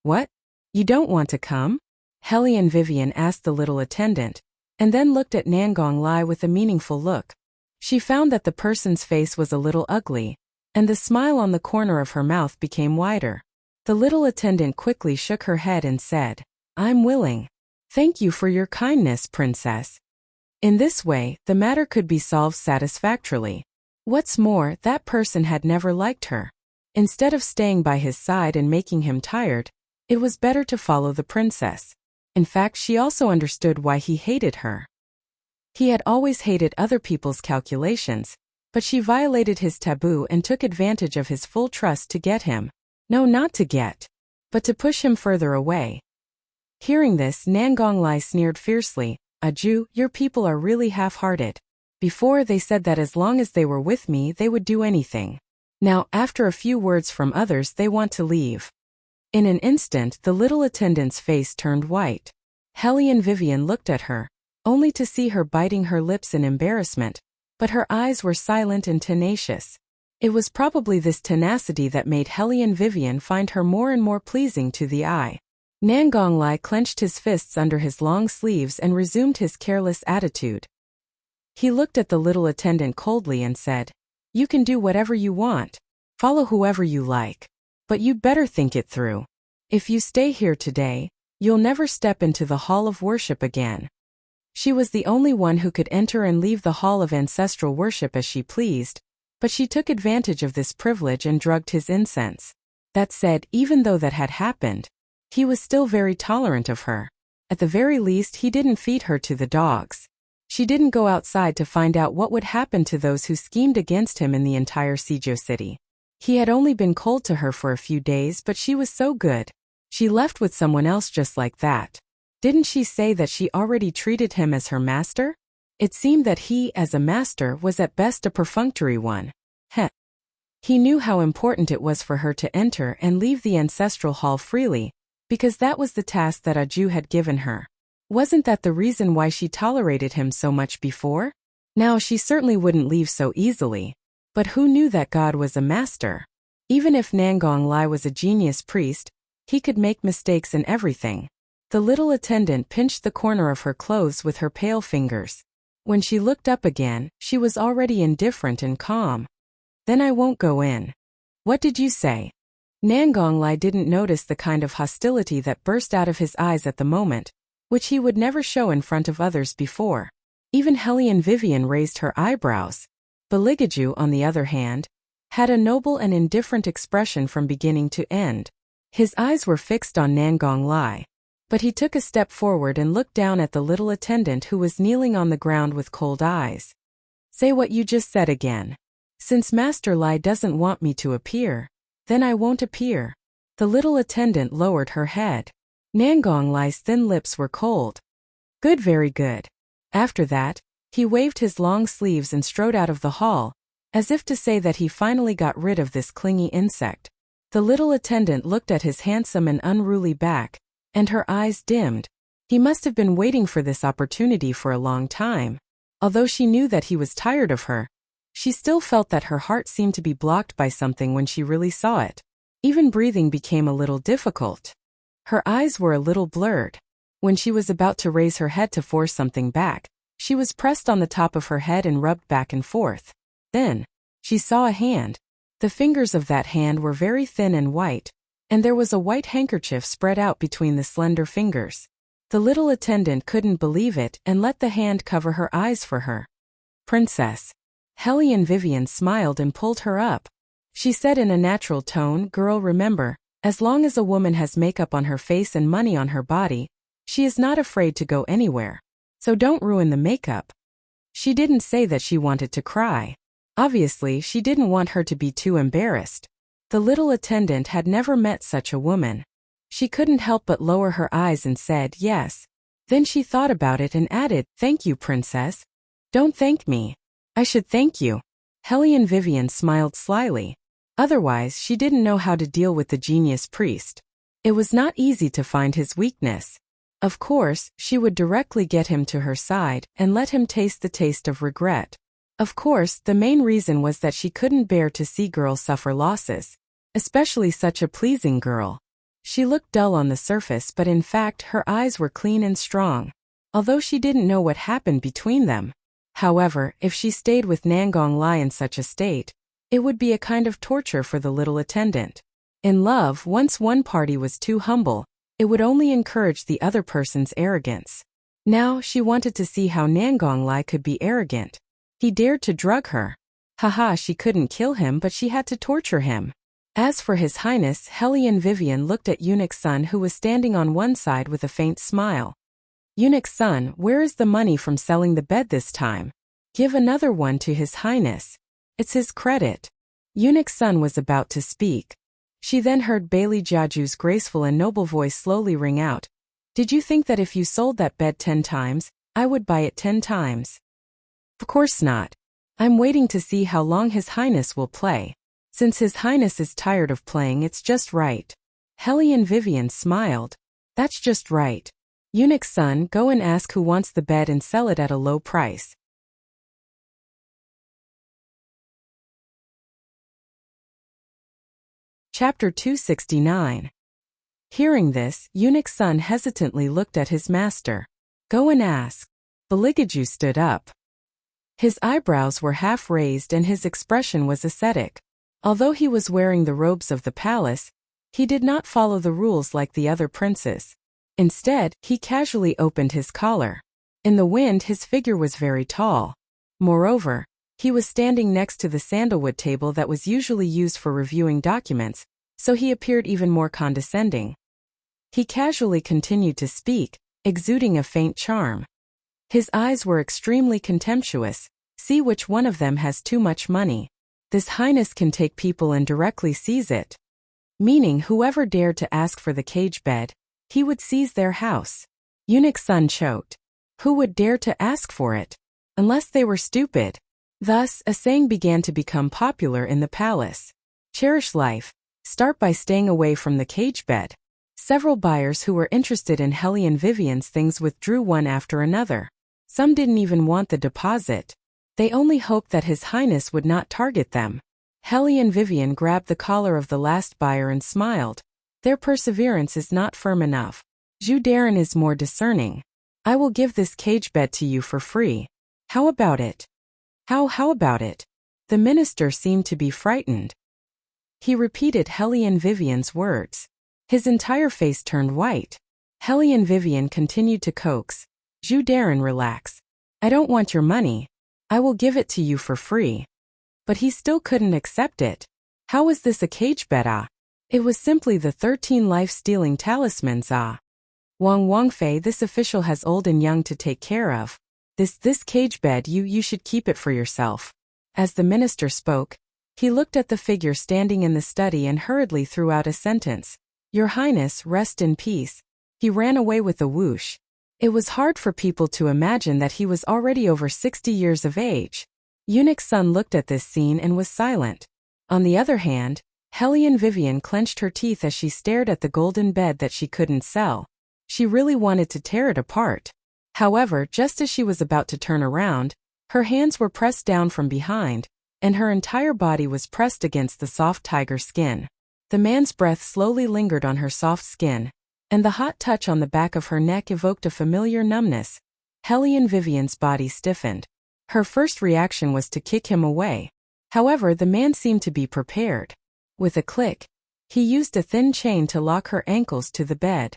What? You don't want to come? Hellion Vivian asked the little attendant, and then looked at Nangong Lai with a meaningful look. She found that the person's face was a little ugly, and the smile on the corner of her mouth became wider. The little attendant quickly shook her head and said, I'm willing. Thank you for your kindness, princess. In this way, the matter could be solved satisfactorily. What's more, that person had never liked her. Instead of staying by his side and making him tired, it was better to follow the princess. In fact, she also understood why he hated her. He had always hated other people's calculations, but she violated his taboo and took advantage of his full trust to get him. No, not to get, but to push him further away. Hearing this, Nangong Lai sneered fiercely, Aju, your people are really half-hearted. Before, they said that as long as they were with me, they would do anything. Now, after a few words from others, they want to leave. In an instant, the little attendant's face turned white. Hellion Vivian looked at her, only to see her biting her lips in embarrassment, but her eyes were silent and tenacious. It was probably this tenacity that made Hellion Vivian find her more and more pleasing to the eye. Nangong Lai clenched his fists under his long sleeves and resumed his careless attitude. He looked at the little attendant coldly and said, You can do whatever you want. Follow whoever you like. But you'd better think it through. If you stay here today, you'll never step into the hall of worship again. She was the only one who could enter and leave the hall of ancestral worship as she pleased, but she took advantage of this privilege and drugged his incense. That said, even though that had happened, he was still very tolerant of her. At the very least, he didn't feed her to the dogs. She didn't go outside to find out what would happen to those who schemed against him in the entire Seijo city. He had only been cold to her for a few days, but she was so good. She left with someone else just like that. Didn't she say that she already treated him as her master? It seemed that he, as a master, was at best a perfunctory one. Heh. He knew how important it was for her to enter and leave the ancestral hall freely, because that was the task that Aju had given her. Wasn't that the reason why she tolerated him so much before? Now she certainly wouldn't leave so easily. But who knew that God was a master? Even if Nangong Lai was a genius priest, he could make mistakes in everything. The little attendant pinched the corner of her clothes with her pale fingers. When she looked up again, she was already indifferent and calm. Then I won't go in. What did you say? Nangong Lai didn't notice the kind of hostility that burst out of his eyes at the moment, which he would never show in front of others before. Even Hellion Vivian raised her eyebrows. Beligaju, on the other hand, had a noble and indifferent expression from beginning to end. His eyes were fixed on Nangong Lai, but he took a step forward and looked down at the little attendant who was kneeling on the ground with cold eyes. Say what you just said again. Since Master Lai doesn't want me to appear, then I won't appear. The little attendant lowered her head. Nangong Lai's thin lips were cold. Good, very good. After that, he waved his long sleeves and strode out of the hall, as if to say that he finally got rid of this clingy insect. The little attendant looked at his handsome and unruly back, and her eyes dimmed. He must have been waiting for this opportunity for a long time. Although she knew that he was tired of her, she still felt that her heart seemed to be blocked by something when she really saw it. Even breathing became a little difficult. Her eyes were a little blurred. When she was about to raise her head to force something back, she was pressed on the top of her head and rubbed back and forth. Then, she saw a hand. The fingers of that hand were very thin and white, and there was a white handkerchief spread out between the slender fingers. The little attendant couldn't believe it and let the hand cover her eyes for her. Princess. Hellion Vivian smiled and pulled her up. She said in a natural tone, Girl, remember, as long as a woman has makeup on her face and money on her body, she is not afraid to go anywhere. So don't ruin the makeup. She didn't say that she wanted to cry. Obviously, she didn't want her to be too embarrassed. The little attendant had never met such a woman. She couldn't help but lower her eyes and said, Yes. Then she thought about it and added, Thank you, princess. Don't thank me. I should thank you. Hellion Vivian smiled slyly. Otherwise, she didn't know how to deal with the genius priest. It was not easy to find his weakness. Of course, she would directly get him to her side and let him taste the taste of regret. Of course, the main reason was that she couldn't bear to see girls suffer losses, especially such a pleasing girl. She looked dull on the surface, but in fact her eyes were clean and strong, although she didn't know what happened between them. However, if she stayed with Nangong Lai in such a state, it would be a kind of torture for the little attendant. In love, once one party was too humble, it would only encourage the other person's arrogance. Now she wanted to see how Nangong Lai could be arrogant. He dared to drug her. Haha, she couldn't kill him, but she had to torture him. As for His Highness, Hellion Vivian looked at Eunuch Sun, who was standing on one side with a faint smile. Eunuch Sun, where is the money from selling the bed this time? Give another one to His Highness. It's his credit. Eunuch Sun was about to speak. She then heard Bailey Jiaju's graceful and noble voice slowly ring out. Did you think that if you sold that bed 10 times, I would buy it 10 times? Of course not. I'm waiting to see how long His Highness will play. Since His Highness is tired of playing, it's just right. Hellion Vivian smiled. That's just right. Eunuch Sun, go and ask who wants the bed and sell it at a low price. Chapter 269. Hearing this, Eunuch Sun hesitantly looked at his master. Go and ask. Beligaju stood up. His eyebrows were half raised and his expression was ascetic. Although he was wearing the robes of the palace, he did not follow the rules like the other princes. Instead, he casually opened his collar. In the wind, his figure was very tall. Moreover, he was standing next to the sandalwood table that was usually used for reviewing documents, so he appeared even more condescending. He casually continued to speak, exuding a faint charm. His eyes were extremely contemptuous. See which one of them has too much money. This Highness can take people and directly seize it. Meaning whoever dared to ask for the cage bed, he would seize their house. Eunuch Sun choked. Who would dare to ask for it? Unless they were stupid. Thus, a saying began to become popular in the palace. Cherish life. Start by staying away from the cage bed. Several buyers who were interested in Hellion Vivian's things withdrew one after another. Some didn't even want the deposit. They only hoped that His Highness would not target them. Hellion Vivian grabbed the collar of the last buyer and smiled. Their perseverance is not firm enough. Zhu Darren is more discerning. I will give this cage bed to you for free. How about it? How about it? The minister seemed to be frightened. He repeated Hellion Vivian's words. His entire face turned white. Hellion Vivian continued to coax. Zhu Darren, relax. I don't want your money. I will give it to you for free. But he still couldn't accept it. How was this a cage bed? It was simply the 13 life-stealing talismans. Wang Wangfei, this official has old and young to take care of. This cage bed, you should keep it for yourself. As the minister spoke, he looked at the figure standing in the study and hurriedly threw out a sentence. Your Highness, rest in peace. He ran away with a whoosh. It was hard for people to imagine that he was already over 60 years of age. Eunuch Sun looked at this scene and was silent. On the other hand, Hellion Vivian clenched her teeth as she stared at the golden bed that she couldn't sell. She really wanted to tear it apart. However, just as she was about to turn around, her hands were pressed down from behind, and her entire body was pressed against the soft tiger skin. The man's breath slowly lingered on her soft skin, and the hot touch on the back of her neck evoked a familiar numbness. Hellion Vivian's body stiffened. Her first reaction was to kick him away. However, the man seemed to be prepared. With a click, he used a thin chain to lock her ankles to the bed.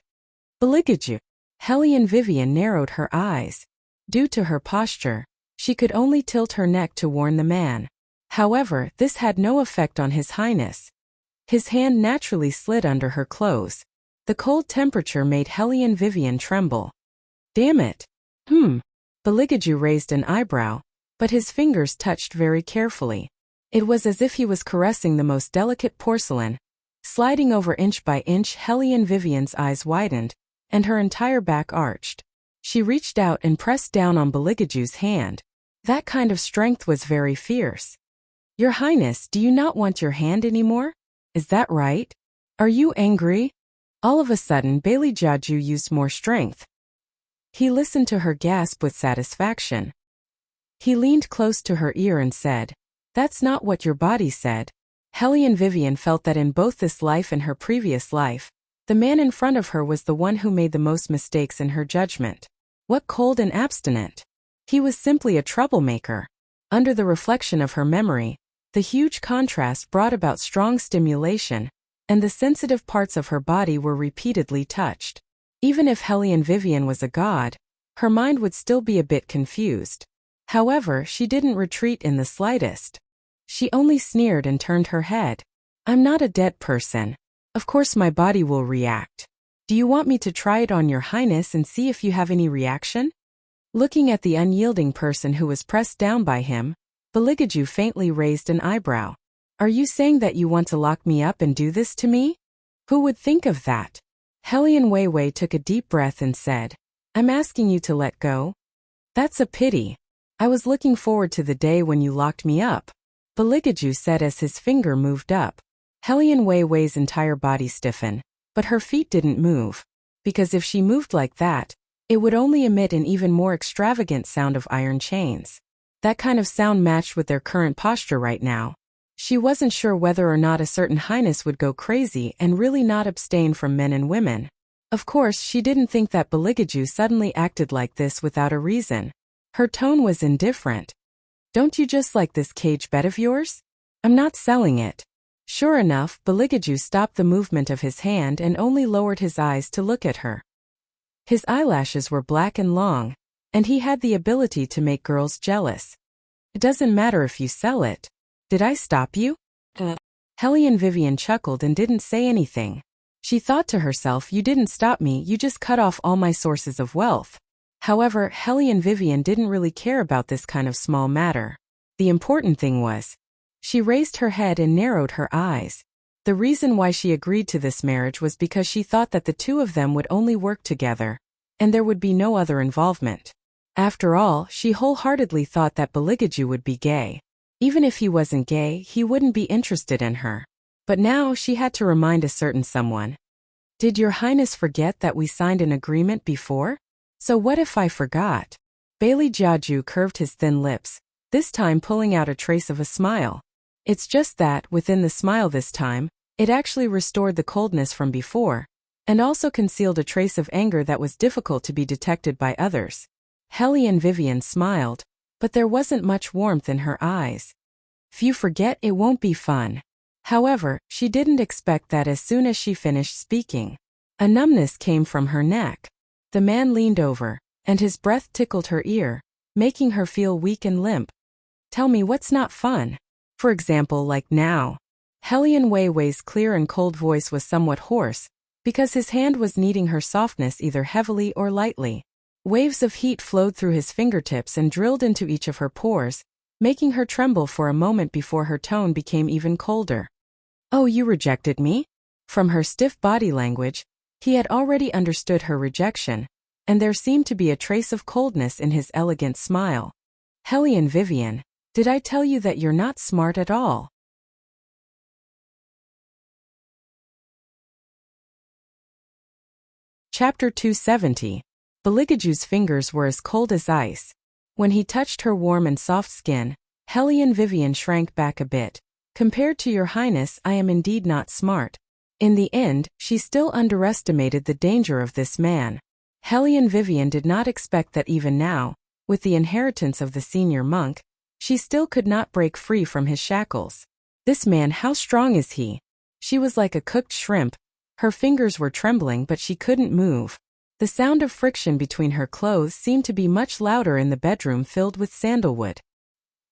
Beligaju. Hellion Vivian narrowed her eyes. Due to her posture, she could only tilt her neck to warn the man. However, this had no effect on His Highness. His hand naturally slid under her clothes. The cold temperature made Hellion Vivian tremble. Damn it. Beligaju raised an eyebrow, but his fingers touched very carefully. It was as if he was caressing the most delicate porcelain. Sliding over inch by inch, Hellion Vivian's eyes widened, and her entire back arched. She reached out and pressed down on Beligaju's hand. That kind of strength was very fierce. Your Highness, do you not want your hand anymore? Is that right? Are you angry? All of a sudden, Bailey Jiaju used more strength. He listened to her gasp with satisfaction. He leaned close to her ear and said, "That's not what your body said." Hellion Vivian felt that in both this life and her previous life, the man in front of her was the one who made the most mistakes in her judgment. What cold and abstinent? He was simply a troublemaker. Under the reflection of her memory, the huge contrast brought about strong stimulation, and the sensitive parts of her body were repeatedly touched. Even if Hellion Vivian was a god, her mind would still be a bit confused. However, she didn't retreat in the slightest. She only sneered and turned her head. "I'm not a dead person. Of course my body will react. Do you want me to try it on your Highness and see if you have any reaction?" Looking at the unyielding person who was pressed down by him, Baligaju faintly raised an eyebrow. "Are you saying that you want to lock me up and do this to me? Who would think of that?" Hellion Weiwei took a deep breath and said, "I'm asking you to let go." "That's a pity. I was looking forward to the day when you locked me up," Baligaju said as his finger moved up. Hellion Weiwei's entire body stiffened, but her feet didn't move, because if she moved like that, it would only emit an even more extravagant sound of iron chains. That kind of sound matched with their current posture right now. She wasn't sure whether or not a certain highness would go crazy and really not abstain from men and women. Of course, she didn't think that Baligaju suddenly acted like this without a reason. Her tone was indifferent. "Don't you just like this cage bed of yours? I'm not selling it." Sure enough, Baligaju stopped the movement of his hand and only lowered his eyes to look at her. His eyelashes were black and long, and he had the ability to make girls jealous. "It doesn't matter if you sell it. Did I stop you?" Hellion Vivian chuckled and didn't say anything. She thought to herself, "You didn't stop me, you just cut off all my sources of wealth." However, Hellion Vivian didn't really care about this kind of small matter. The important thing was, she raised her head and narrowed her eyes. The reason why she agreed to this marriage was because she thought that the two of them would only work together, and there would be no other involvement. After all, she wholeheartedly thought that Baligaju would be gay. Even if he wasn't gay, he wouldn't be interested in her. But now she had to remind a certain someone. "Did your Highness forget that we signed an agreement before? So what if I forgot?" Bailey Jiaju curved his thin lips, this time pulling out a trace of a smile. It's just that, within the smile this time, it actually restored the coldness from before, and also concealed a trace of anger that was difficult to be detected by others. Hellion Vivian smiled, but there wasn't much warmth in her eyes. "If you forget, it won't be fun." However, she didn't expect that as soon as she finished speaking. A numbness came from her neck. The man leaned over, and his breath tickled her ear, making her feel weak and limp. "Tell me what's not fun. For example, like now." Hellion Weiwei's clear and cold voice was somewhat hoarse, because his hand was kneading her softness either heavily or lightly. Waves of heat flowed through his fingertips and drilled into each of her pores, making her tremble for a moment before her tone became even colder. "Oh, you rejected me?" From her stiff body language, he had already understood her rejection, and there seemed to be a trace of coldness in his elegant smile. "Hellion Vivian, did I tell you that you're not smart at all?" Chapter 270. Baligaju's fingers were as cold as ice. When he touched her warm and soft skin, Hellion Vivian shrank back a bit. "Compared to your Highness, I am indeed not smart." In the end, she still underestimated the danger of this man. Hellion Vivian did not expect that even now, with the inheritance of the senior monk, she still could not break free from his shackles. This man, how strong is he? She was like a cooked shrimp. Her fingers were trembling, but she couldn't move. The sound of friction between her clothes seemed to be much louder in the bedroom filled with sandalwood.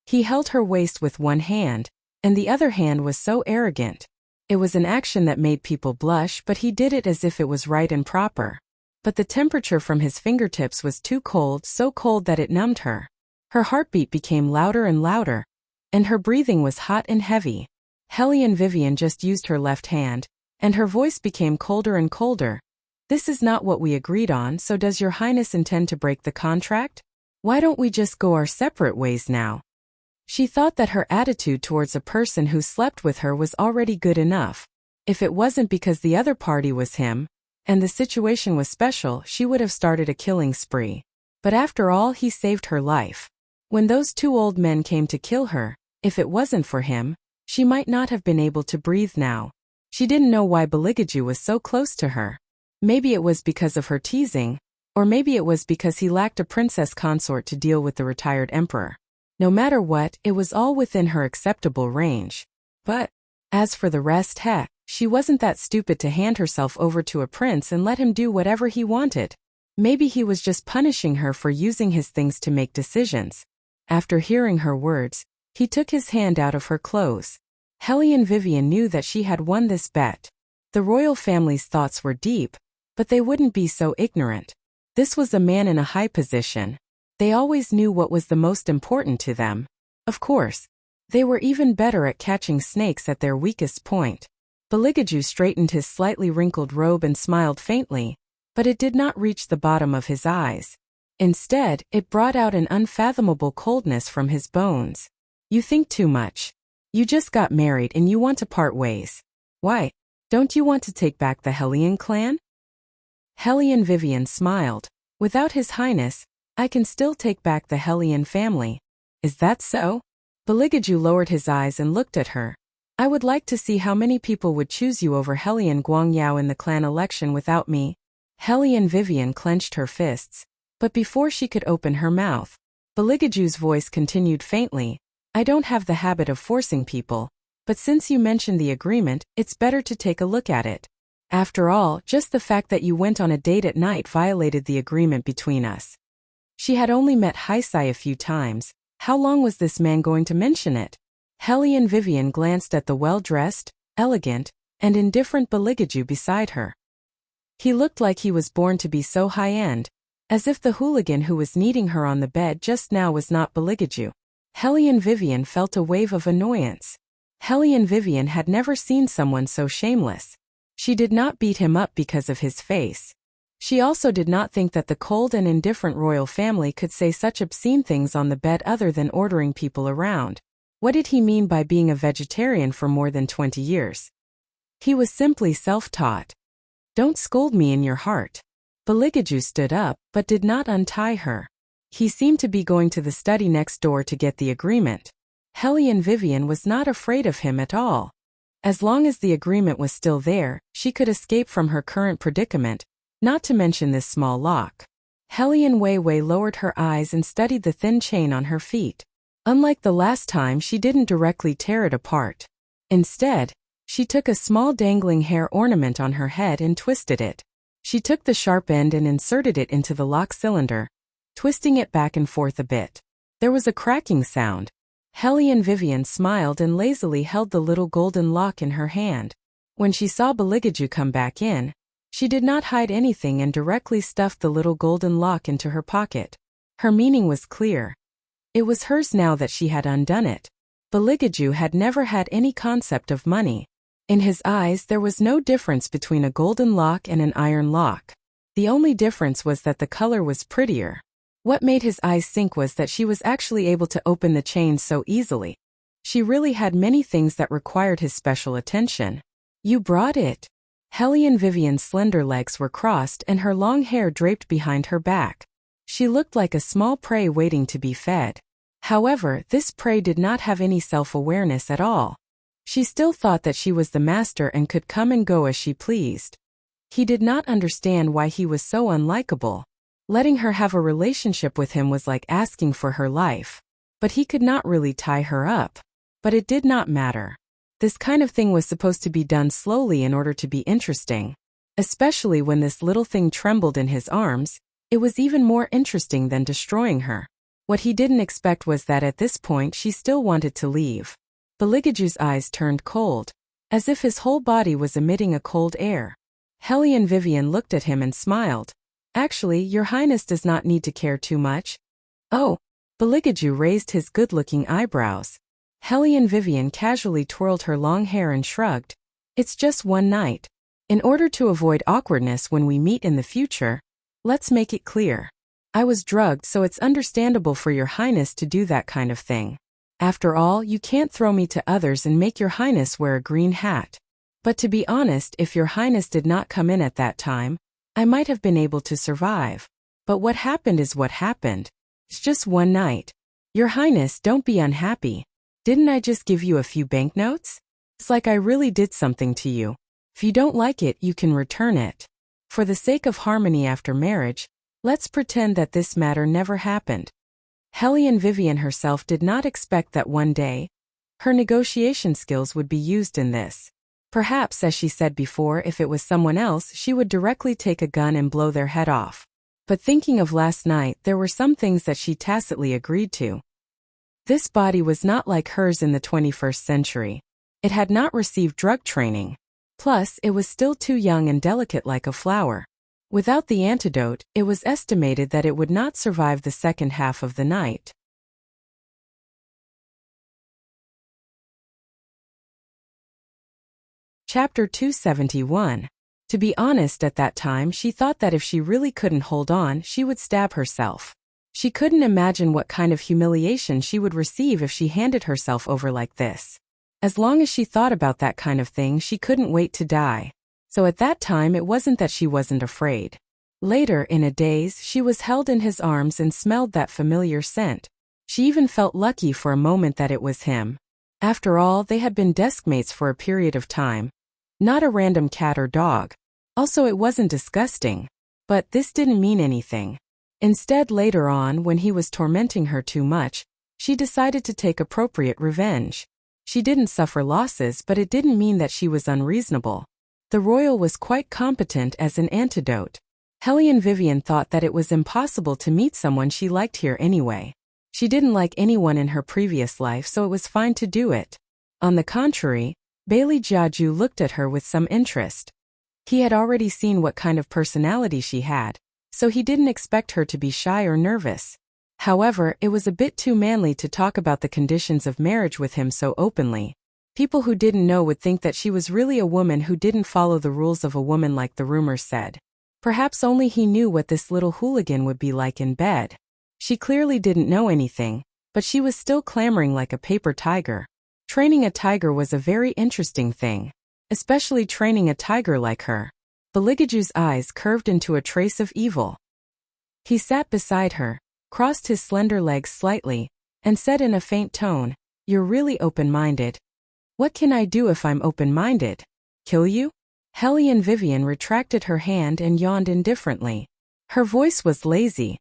He held her waist with one hand, and the other hand was so arrogant. It was an action that made people blush, but he did it as if it was right and proper. But the temperature from his fingertips was too cold, so cold that it numbed her. Her heartbeat became louder and louder, and her breathing was hot and heavy. Hellion Vivian just used her left hand, and her voice became colder and colder. "This is not what we agreed on, so does your Highness intend to break the contract? Why don't we just go our separate ways now?" She thought that her attitude towards a person who slept with her was already good enough. If it wasn't because the other party was him, and the situation was special, she would have started a killing spree. But after all, he saved her life. When those two old men came to kill her, if it wasn't for him, she might not have been able to breathe now. She didn't know why Beligaju was so close to her. Maybe it was because of her teasing, or maybe it was because he lacked a princess consort to deal with the retired emperor. No matter what, it was all within her acceptable range. But, as for the rest, heck, she wasn't that stupid to hand herself over to a prince and let him do whatever he wanted. Maybe he was just punishing her for using his things to make decisions. After hearing her words, he took his hand out of her clothes. Hellion Vivian knew that she had won this bet. The royal family's thoughts were deep, but they wouldn't be so ignorant. This was a man in a high position. They always knew what was the most important to them. Of course, they were even better at catching snakes at their weakest point. Beligaju straightened his slightly wrinkled robe and smiled faintly, but it did not reach the bottom of his eyes. Instead, it brought out an unfathomable coldness from his bones. You think too much. You just got married and you want to part ways. Why? Don't you want to take back the Hellion clan? Hellion Vivian smiled. Without His Highness, I can still take back the Hellion family. Is that so? Beligaju lowered his eyes and looked at her. I would like to see how many people would choose you over Hellion Guangyao in the clan election without me. Hellion Vivian clenched her fists. But before she could open her mouth, Beligaju's voice continued faintly. I don't have the habit of forcing people, but since you mentioned the agreement, it's better to take a look at it. After all, just the fact that you went on a date at night violated the agreement between us. She had only met Haisai a few times. How long was this man going to mention it? Hellion Vivian glanced at the well-dressed, elegant, and indifferent Beligaju beside her. He looked like he was born to be so high-end, as if the hooligan who was kneading her on the bed just now was not Beligaju. Hellion Vivian felt a wave of annoyance. Hellion Vivian had never seen someone so shameless. She did not beat him up because of his face. She also did not think that the cold and indifferent royal family could say such obscene things on the bed other than ordering people around. What did he mean by being a vegetarian for more than 20 years? He was simply self-taught. Don't scold me in your heart. Beligaju stood up, but did not untie her. He seemed to be going to the study next door to get the agreement. Hellion Vivian was not afraid of him at all. As long as the agreement was still there, she could escape from her current predicament, not to mention this small lock. Hellion Weiwei lowered her eyes and studied the thin chain on her feet. Unlike the last time, she didn't directly tear it apart. Instead, she took a small dangling hair ornament on her head and twisted it. She took the sharp end and inserted it into the lock cylinder, twisting it back and forth a bit. There was a cracking sound. Hellion Vivian smiled and lazily held the little golden lock in her hand. When she saw Beligaju come back in, she did not hide anything and directly stuffed the little golden lock into her pocket. Her meaning was clear. It was hers now that she had undone it. Beligaju had never had any concept of money. In his eyes there was no difference between a golden lock and an iron lock. The only difference was that the color was prettier. What made his eyes sink was that she was actually able to open the chain so easily. She really had many things that required his special attention. You brought it. Hellion Vivian's slender legs were crossed and her long hair draped behind her back. She looked like a small prey waiting to be fed. However, this prey did not have any self-awareness at all. She still thought that she was the master and could come and go as she pleased. He did not understand why he was so unlikable. Letting her have a relationship with him was like asking for her life. But he could not really tie her up. But it did not matter. This kind of thing was supposed to be done slowly in order to be interesting. Especially when this little thing trembled in his arms, it was even more interesting than destroying her. What he didn't expect was that at this point she still wanted to leave. Beligaju's eyes turned cold, as if his whole body was emitting a cold air. Hellion Vivian looked at him and smiled. Actually, your highness does not need to care too much. Oh, Beligaju raised his good-looking eyebrows. Hellion Vivian casually twirled her long hair and shrugged. It's just one night. In order to avoid awkwardness when we meet in the future, let's make it clear. I was drugged, so it's understandable for your highness to do that kind of thing. After all, you can't throw me to others and make your highness wear a green hat. But to be honest, if your highness did not come in at that time, I might have been able to survive. But what happened is what happened. It's just one night. Your highness, don't be unhappy. Didn't I just give you a few banknotes? It's like I really did something to you. If you don't like it, you can return it. For the sake of harmony after marriage, let's pretend that this matter never happened. Hellion Vivian herself did not expect that one day, her negotiation skills would be used in this. Perhaps, as she said before, if it was someone else, she would directly take a gun and blow their head off. But thinking of last night, there were some things that she tacitly agreed to. This body was not like hers in the 21st century. It had not received drug training. Plus, it was still too young and delicate like a flower. Without the antidote, it was estimated that it would not survive the second half of the night. Chapter 271. To be honest, at that time she thought that if she really couldn't hold on, she would stab herself. She couldn't imagine what kind of humiliation she would receive if she handed herself over like this. As long as she thought about that kind of thing, she couldn't wait to die. So at that time it wasn't that she wasn't afraid. Later, in a daze, she was held in his arms and smelled that familiar scent. She even felt lucky for a moment that it was him. After all, they had been deskmates for a period of time. Not a random cat or dog. Also, it wasn't disgusting. But this didn't mean anything. Instead, later on, when he was tormenting her too much, she decided to take appropriate revenge. She didn't suffer losses, but it didn't mean that she was unreasonable. The royal was quite competent as an antidote. Hellion Vivian thought that it was impossible to meet someone she liked here anyway. She didn't like anyone in her previous life, so it was fine to do it. On the contrary, Bailey Jiaju looked at her with some interest. He had already seen what kind of personality she had, so he didn't expect her to be shy or nervous. However, it was a bit too manly to talk about the conditions of marriage with him so openly. People who didn't know would think that she was really a woman who didn't follow the rules of a woman like the rumors said. Perhaps only he knew what this little hooligan would be like in bed. She clearly didn't know anything, but she was still clamoring like a paper tiger. Training a tiger was a very interesting thing, especially training a tiger like her. Beligaju's eyes curved into a trace of evil. He sat beside her, crossed his slender legs slightly, and said in a faint tone, "You're really open-minded." "What can I do if I'm open-minded? Kill you?" Hellion Vivian retracted her hand and yawned indifferently. Her voice was lazy.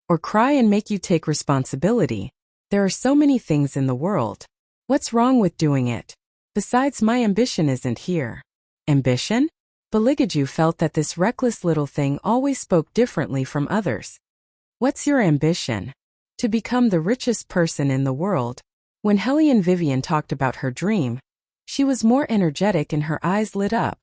"Or cry and make you take responsibility. There are so many things in the world. What's wrong with doing it? Besides, my ambition isn't here." Ambition? Beligaju felt that this reckless little thing always spoke differently from others. "What's your ambition?" "To become the richest person in the world." When Hellion Vivian talked about her dream, she was more energetic and her eyes lit up.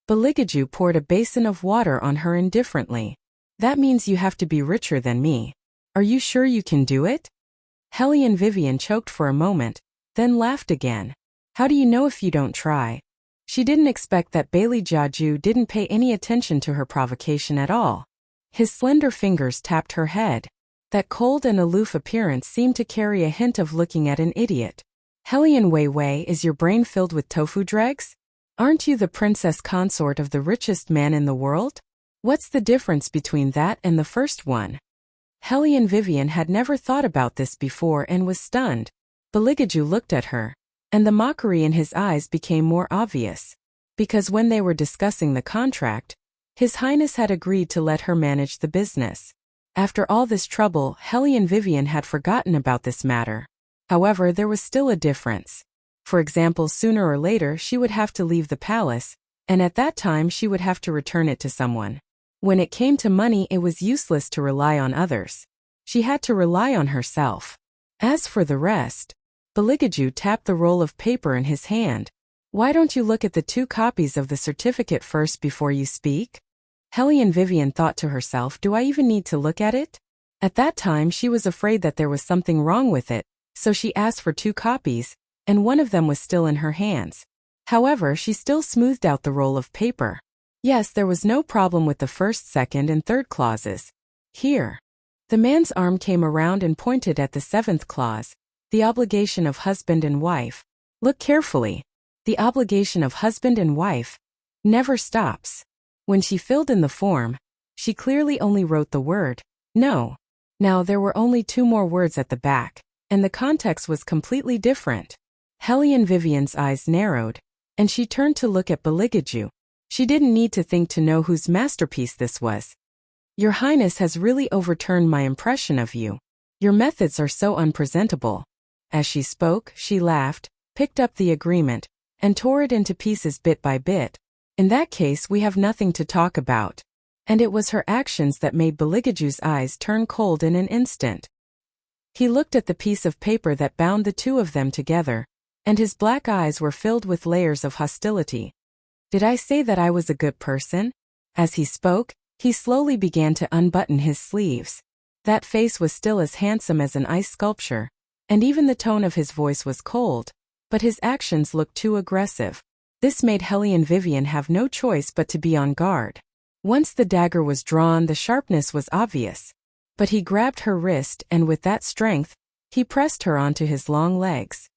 Beligaju poured a basin of water on her indifferently. "That means you have to be richer than me. Are you sure you can do it?" Hellion Vivian choked for a moment, then laughed again. "How do you know if you don't try?" She didn't expect that Bailey Jiaju didn't pay any attention to her provocation at all. His slender fingers tapped her head. That cold and aloof appearance seemed to carry a hint of looking at an idiot. "Hellion Wei Wei, is your brain filled with tofu dregs? Aren't you the princess consort of the richest man in the world? What's the difference between that and the first one?" Hellion Vivian had never thought about this before and was stunned. Beligaju looked at her, and the mockery in his eyes became more obvious. Because when they were discussing the contract, His Highness had agreed to let her manage the business. After all this trouble, Hellion Vivian had forgotten about this matter. However, there was still a difference. For example, sooner or later she would have to leave the palace, and at that time she would have to return it to someone. When it came to money, it was useless to rely on others. She had to rely on herself. As for the rest, Beligaju tapped the roll of paper in his hand. "Why don't you look at the 2 copies of the certificate first before you speak?" Hellion Vivian thought to herself, "Do I even need to look at it?" At that time she was afraid that there was something wrong with it, so she asked for 2 copies, and one of them was still in her hands. However, she still smoothed out the roll of paper. Yes, there was no problem with the first, second, and third clauses. Here. The man's arm came around and pointed at the 7th clause. The obligation of husband and wife. Look carefully. The obligation of husband and wife never stops. When she filled in the form, she clearly only wrote the word, no. Now there were only 2 more words at the back, and the context was completely different. Hellion Vivian's eyes narrowed, and she turned to look at Beligaju. She didn't need to think to know whose masterpiece this was. Your Highness has really overturned my impression of you. Your methods are so unpresentable. As she spoke, she laughed, picked up the agreement, and tore it into pieces bit by bit. In that case, we have nothing to talk about. And it was her actions that made Beligaju's eyes turn cold in an instant. He looked at the piece of paper that bound the 2 of them together, and his black eyes were filled with layers of hostility. Did I say that I was a good person? As he spoke, he slowly began to unbutton his sleeves. That face was still as handsome as an ice sculpture, and even the tone of his voice was cold, but his actions looked too aggressive. This made Hellion Vivian have no choice but to be on guard. Once the dagger was drawn, the sharpness was obvious. But he grabbed her wrist, and with that strength, he pressed her onto his long legs.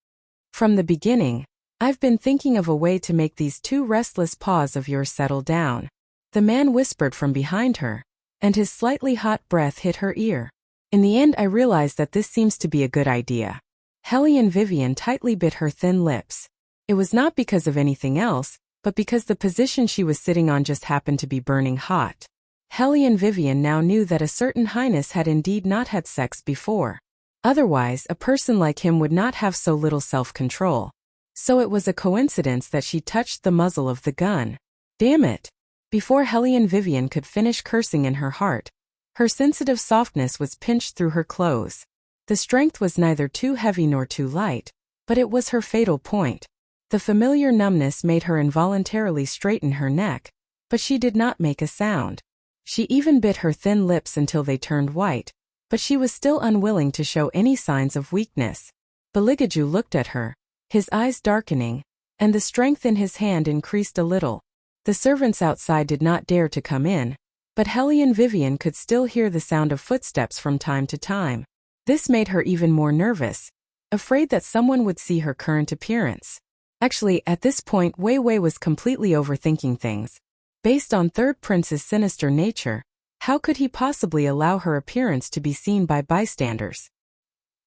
From the beginning, I've been thinking of a way to make these 2 restless paws of yours settle down. The man whispered from behind her, and his slightly hot breath hit her ear. In the end, I realized that this seems to be a good idea. Hellion Vivian tightly bit her thin lips. It was not because of anything else, but because the position she was sitting on just happened to be burning hot. Hellion Vivian now knew that a certain highness had indeed not had sex before. Otherwise, a person like him would not have so little self-control. So it was a coincidence that she touched the muzzle of the gun. Damn it! Before Hellion Vivian could finish cursing in her heart, her sensitive softness was pinched through her clothes. The strength was neither too heavy nor too light, but it was her fatal point. The familiar numbness made her involuntarily straighten her neck, but she did not make a sound. She even bit her thin lips until they turned white, but she was still unwilling to show any signs of weakness. Beligaju looked at her, his eyes darkening, and the strength in his hand increased a little. The servants outside did not dare to come in, but Hellion Vivian could still hear the sound of footsteps from time to time. This made her even more nervous, afraid that someone would see her current appearance. Actually, at this point, Wei Wei was completely overthinking things. Based on Third Prince's sinister nature, how could he possibly allow her appearance to be seen by bystanders?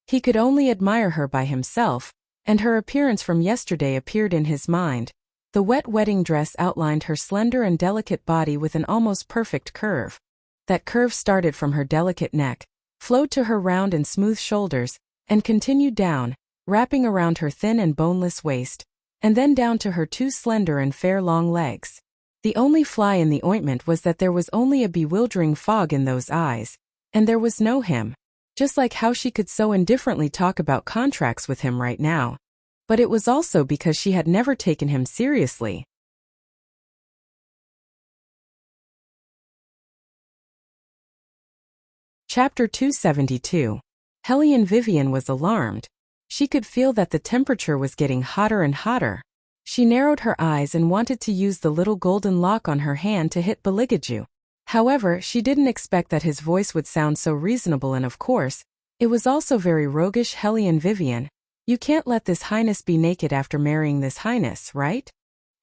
He could only admire her by himself, and her appearance from yesterday appeared in his mind. The wet wedding dress outlined her slender and delicate body with an almost perfect curve. That curve started from her delicate neck, flowed to her round and smooth shoulders, and continued down, wrapping around her thin and boneless waist, and then down to her 2 slender and fair long legs. The only fly in the ointment was that there was only a bewildering fog in those eyes, and there was no him. Just like how she could so indifferently talk about contracts with him right now. But it was also because she had never taken him seriously. Chapter 272. Hellion Vivian was alarmed. She could feel that the temperature was getting hotter and hotter. She narrowed her eyes and wanted to use the little golden lock on her hand to hit Beligaju. However, she didn't expect that his voice would sound so reasonable, and of course, it was also very roguish. Hellion Vivian, you can't let this highness be naked after marrying this highness, right?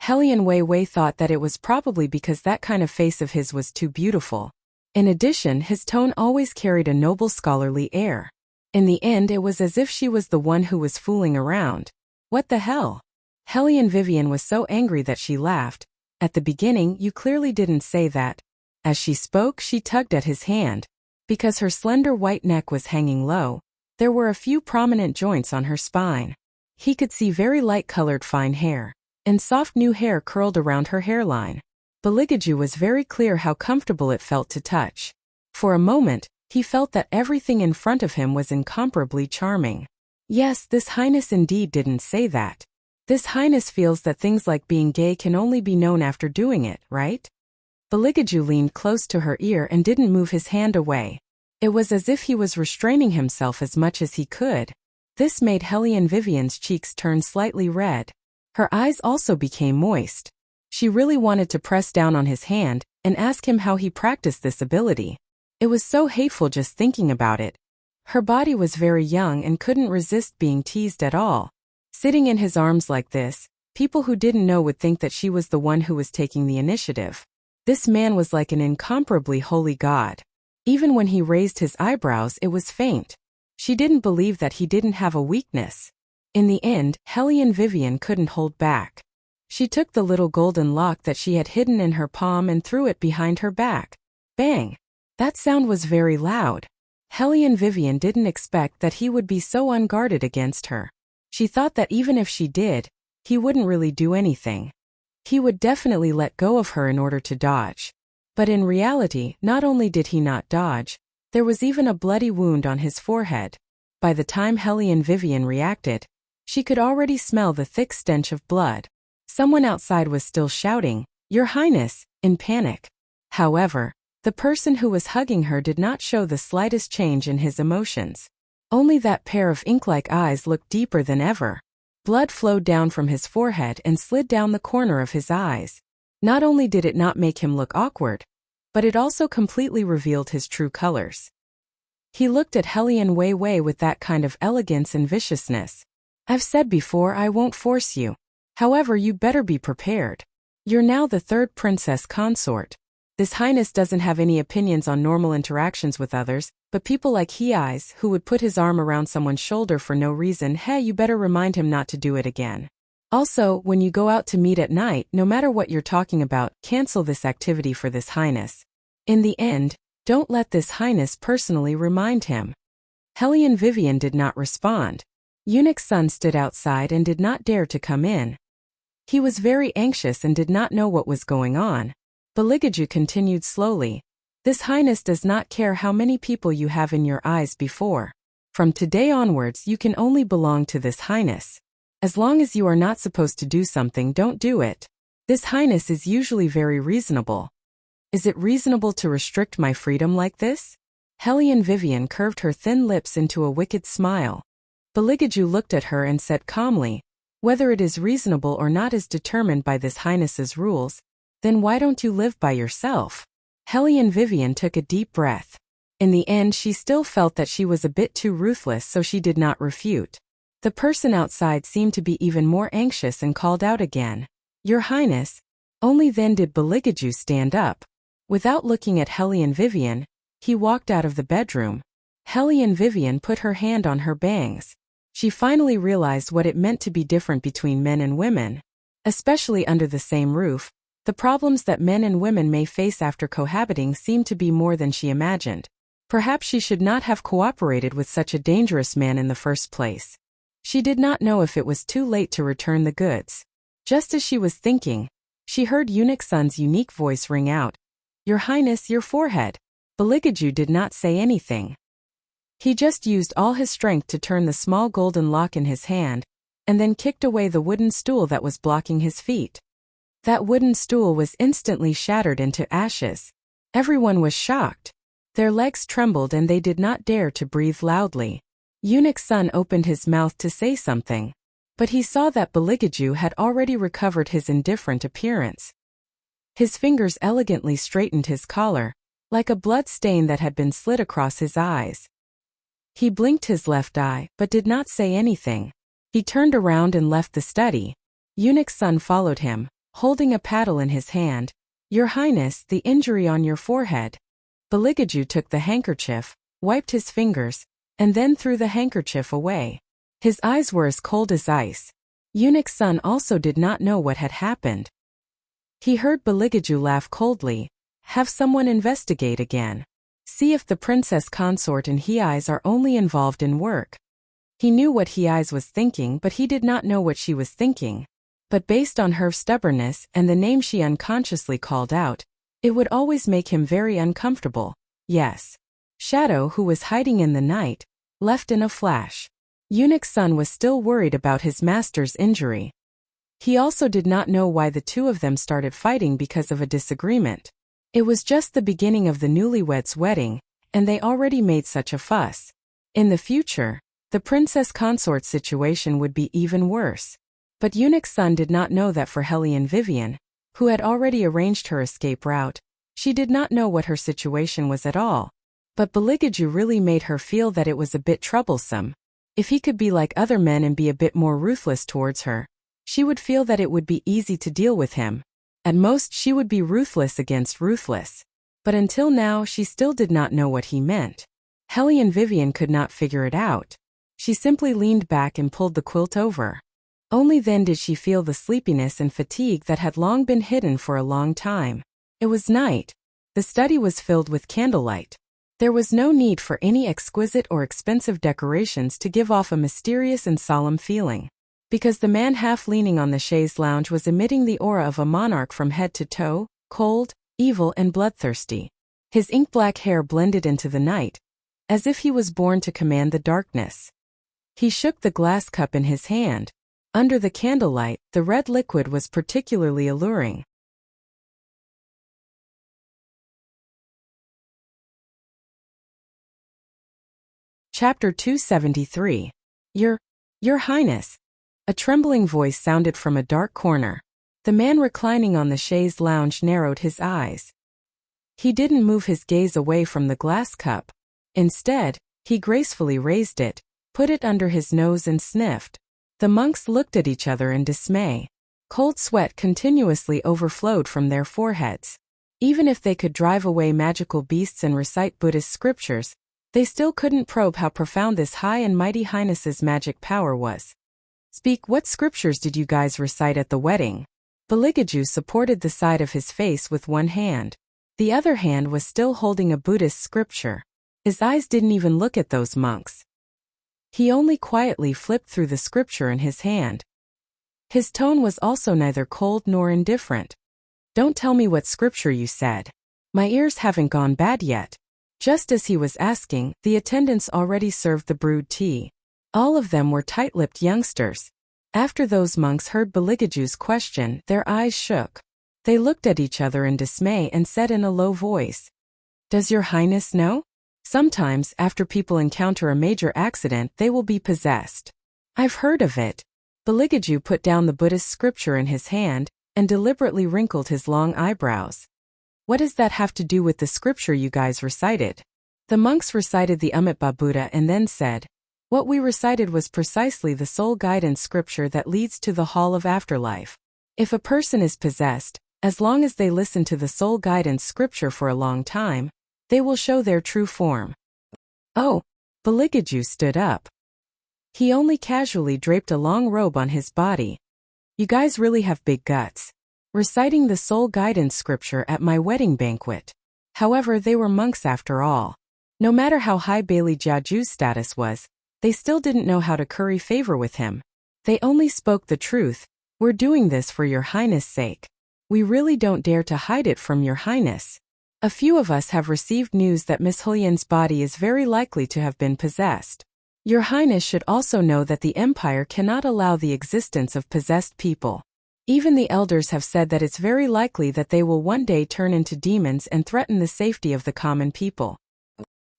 Hellion Wei Wei thought that it was probably because that kind of face of his was too beautiful. In addition, his tone always carried a noble scholarly air. In the end, it was as if she was the one who was fooling around. What the hell? Hellion Vivian was so angry that she laughed. At the beginning, you clearly didn't say that. As she spoke, she tugged at his hand. Because her slender white neck was hanging low, there were a few prominent joints on her spine. He could see very light-colored fine hair, and soft new hair curled around her hairline. Beligaju was very clear how comfortable it felt to touch. For a moment, he felt that everything in front of him was incomparably charming. Yes, this highness indeed didn't say that. This highness feels that things like being gay can only be known after doing it, right? Beligaju leaned close to her ear and didn't move his hand away. It was as if he was restraining himself as much as he could. This made Hellion Vivian's cheeks turn slightly red. Her eyes also became moist. She really wanted to press down on his hand and ask him how he practiced this ability. It was so hateful just thinking about it. Her body was very young and couldn't resist being teased at all. Sitting in his arms like this, people who didn't know would think that she was the one who was taking the initiative. This man was like an incomparably holy god. Even when he raised his eyebrows, it was faint. She didn't believe that he didn't have a weakness. In the end, Hellion Vivian couldn't hold back. She took the little golden lock that she had hidden in her palm and threw it behind her back. Bang! That sound was very loud. Hellion Vivian didn't expect that he would be so unguarded against her. She thought that even if she did, he wouldn't really do anything. He would definitely let go of her in order to dodge. But in reality, not only did he not dodge, there was even a bloody wound on his forehead. By the time Hellion Vivian reacted, she could already smell the thick stench of blood. Someone outside was still shouting, "Your Highness," in panic. However, the person who was hugging her did not show the slightest change in his emotions. Only that pair of ink-like eyes looked deeper than ever. Blood flowed down from his forehead and slid down the corner of his eyes. Not only did it not make him look awkward, but it also completely revealed his true colors. He looked at Hellion Wei Wei with that kind of elegance and viciousness. "I've said before I won't force you. However, you better be prepared. You're now the third princess consort. This highness doesn't have any opinions on normal interactions with others, but people like he eyes who would put his arm around someone's shoulder for no reason, hey, you better remind him not to do it again. Also, when you go out to meet at night, no matter what you're talking about, cancel this activity for this highness. In the end, don't let this highness personally remind him." Hellion Vivian did not respond. Eunuch's son stood outside and did not dare to come in. He was very anxious and did not know what was going on. Beligaju continued slowly. "This highness does not care how many people you have in your eyes before. From today onwards you can only belong to this highness. As long as you are not supposed to do something, don't do it. This highness is usually very reasonable. Is it reasonable to restrict my freedom like this?" Hellion Vivian curved her thin lips into a wicked smile. Beligaju looked at her and said calmly, "Whether it is reasonable or not is determined by this highness's rules. Then why don't you live by yourself?" Hellion Vivian took a deep breath. In the end, she still felt that she was a bit too ruthless, so she did not refute. The person outside seemed to be even more anxious and called out again, "Your Highness." Only then did Beligaju stand up. Without looking at Hellion Vivian, he walked out of the bedroom. Hellion Vivian put her hand on her bangs. She finally realized what it meant to be different between men and women. Especially under the same roof, the problems that men and women may face after cohabiting seemed to be more than she imagined. Perhaps she should not have cooperated with such a dangerous man in the first place. She did not know if it was too late to return the goods. Just as she was thinking, she heard Eunuch Sun's unique voice ring out, "Your Highness, your forehead." Beligaju did not say anything. He just used all his strength to turn the small golden lock in his hand, and then kicked away the wooden stool that was blocking his feet. That wooden stool was instantly shattered into ashes. Everyone was shocked. Their legs trembled and they did not dare to breathe loudly. Eunuch Sun opened his mouth to say something, but he saw that Beligaju had already recovered his indifferent appearance. His fingers elegantly straightened his collar, like a blood stain that had been slid across his eyes. He blinked his left eye, but did not say anything. He turned around and left the study. Eunuch Sun followed him, holding a paddle in his hand. "Your Highness, the injury on your forehead." Beligaju took the handkerchief, wiped his fingers, and then threw the handkerchief away. His eyes were as cold as ice. Eunuch Sun also did not know what had happened. He heard Beligaju laugh coldly. "Have someone investigate again. See if the princess consort and he eyes are only involved in work." He knew what he eyes was thinking, but he did not know what she was thinking. But based on her stubbornness and the name she unconsciously called out, it would always make him very uncomfortable. Yes. Shadow, who was hiding in the night, left in a flash. Eunuch Sun was still worried about his master's injury. He also did not know why the two of them started fighting because of a disagreement. It was just the beginning of the newlyweds' wedding, and they already made such a fuss. In the future, the princess consort situation would be even worse. But Eunuch Sun did not know that for Hellion Vivian, who had already arranged her escape route, she did not know what her situation was at all. But Beligaju really made her feel that it was a bit troublesome. If he could be like other men and be a bit more ruthless towards her, she would feel that it would be easy to deal with him. At most she would be ruthless against ruthless. But until now she still did not know what he meant. Hellion Vivian could not figure it out. She simply leaned back and pulled the quilt over. Only then did she feel the sleepiness and fatigue that had long been hidden for a long time. It was night. The study was filled with candlelight. There was no need for any exquisite or expensive decorations to give off a mysterious and solemn feeling. Because the man half leaning on the chaise lounge was emitting the aura of a monarch from head to toe, cold, evil and bloodthirsty. His ink-black hair blended into the night, as if he was born to command the darkness. He shook the glass cup in his hand. Under the candlelight, the red liquid was particularly alluring. Chapter 273. Your Highness. A trembling voice sounded from a dark corner. The man reclining on the chaise lounge narrowed his eyes. He didn't move his gaze away from the glass cup. Instead, he gracefully raised it, put it under his nose and sniffed. The monks looked at each other in dismay. Cold sweat continuously overflowed from their foreheads. Even if they could drive away magical beasts and recite Buddhist scriptures, they still couldn't probe how profound this high and mighty highness's magic power was. Speak, what scriptures did you guys recite at the wedding? Beligaju supported the side of his face with one hand. The other hand was still holding a Buddhist scripture. His eyes didn't even look at those monks. He only quietly flipped through the scripture in his hand. His tone was also neither cold nor indifferent. Don't tell me what scripture you said. My ears haven't gone bad yet. Just as he was asking, the attendants already served the brewed tea. All of them were tight-lipped youngsters. After those monks heard Beligaju's question, their eyes shook. They looked at each other in dismay and said in a low voice, "Does your highness know? Sometimes, after people encounter a major accident, they will be possessed." "I've heard of it." Beligaju put down the Buddhist scripture in his hand and deliberately wrinkled his long eyebrows. "What does that have to do with the scripture you guys recited?" The monks recited the Amitabha Buddha and then said, "What we recited was precisely the soul guidance scripture that leads to the hall of afterlife. If a person is possessed, as long as they listen to the soul guidance scripture for a long time, they will show their true form." "Oh." Beligaju stood up. He only casually draped a long robe on his body. "You guys really have big guts. Reciting the soul guidance scripture at my wedding banquet." However, they were monks after all. No matter how high Bailey Jiaju's status was, they still didn't know how to curry favor with him. They only spoke the truth. "We're doing this for your highness' sake. We really don't dare to hide it from your highness. A few of us have received news that Miss Hulian's body is very likely to have been possessed. Your highness should also know that the empire cannot allow the existence of possessed people. Even the elders have said that it's very likely that they will one day turn into demons and threaten the safety of the common people."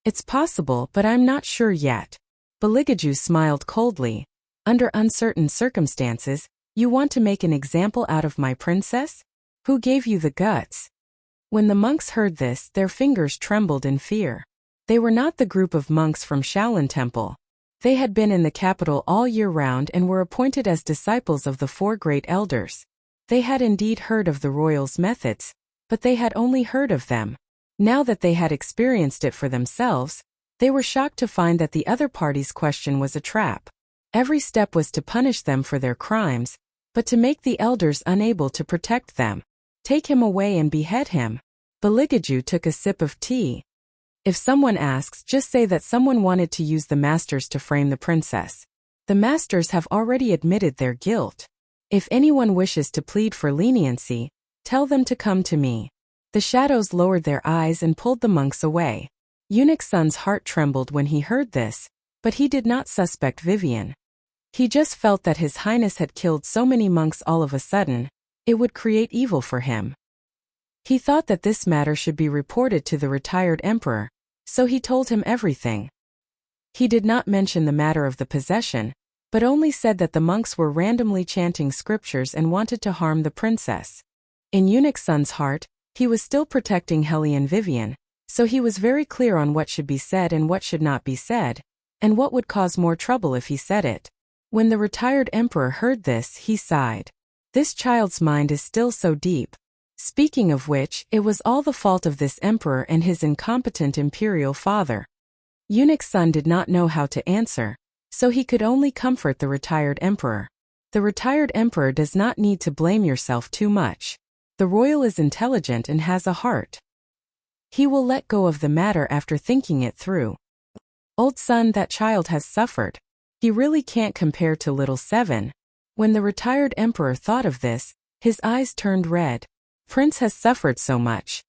"It's possible, but I'm not sure yet." Beligaju smiled coldly. "Under uncertain circumstances, you want to make an example out of my princess? Who gave you the guts?" When the monks heard this, their fingers trembled in fear. They were not the group of monks from Shaolin Temple. They had been in the capital all year round and were appointed as disciples of the four great elders. They had indeed heard of the royals' methods, but they had only heard of them. Now that they had experienced it for themselves, they were shocked to find that the other party's question was a trap. Every step was to punish them for their crimes, but to make the elders unable to protect them. Take him away and behead him. Beligaju took a sip of tea. "If someone asks, just say that someone wanted to use the masters to frame the princess. The masters have already admitted their guilt. If anyone wishes to plead for leniency, tell them to come to me." The shadows lowered their eyes and pulled the monks away. Eunuch Sun's heart trembled when he heard this, but he did not suspect Vivian. He just felt that his highness had killed so many monks all of a sudden, it would create evil for him. He thought that this matter should be reported to the retired emperor, so he told him everything. He did not mention the matter of the possession, but only said that the monks were randomly chanting scriptures and wanted to harm the princess. In Eunuch Sun's heart, he was still protecting Hellion Vivian, So he was very clear on what should be said and what should not be said, and what would cause more trouble if he said it. When the retired emperor heard this, he sighed. This child's mind is still so deep. Speaking of which, it was all the fault of this emperor and his incompetent imperial father. Eunuch's son did not know how to answer, so he could only comfort the retired emperor. The retired emperor does not need to blame yourself too much. The royal is intelligent and has a heart. He will let go of the matter after thinking it through. Old son, that child has suffered. He really can't compare to little Seven. When the retired emperor thought of this, his eyes turned red. Prince has suffered so much.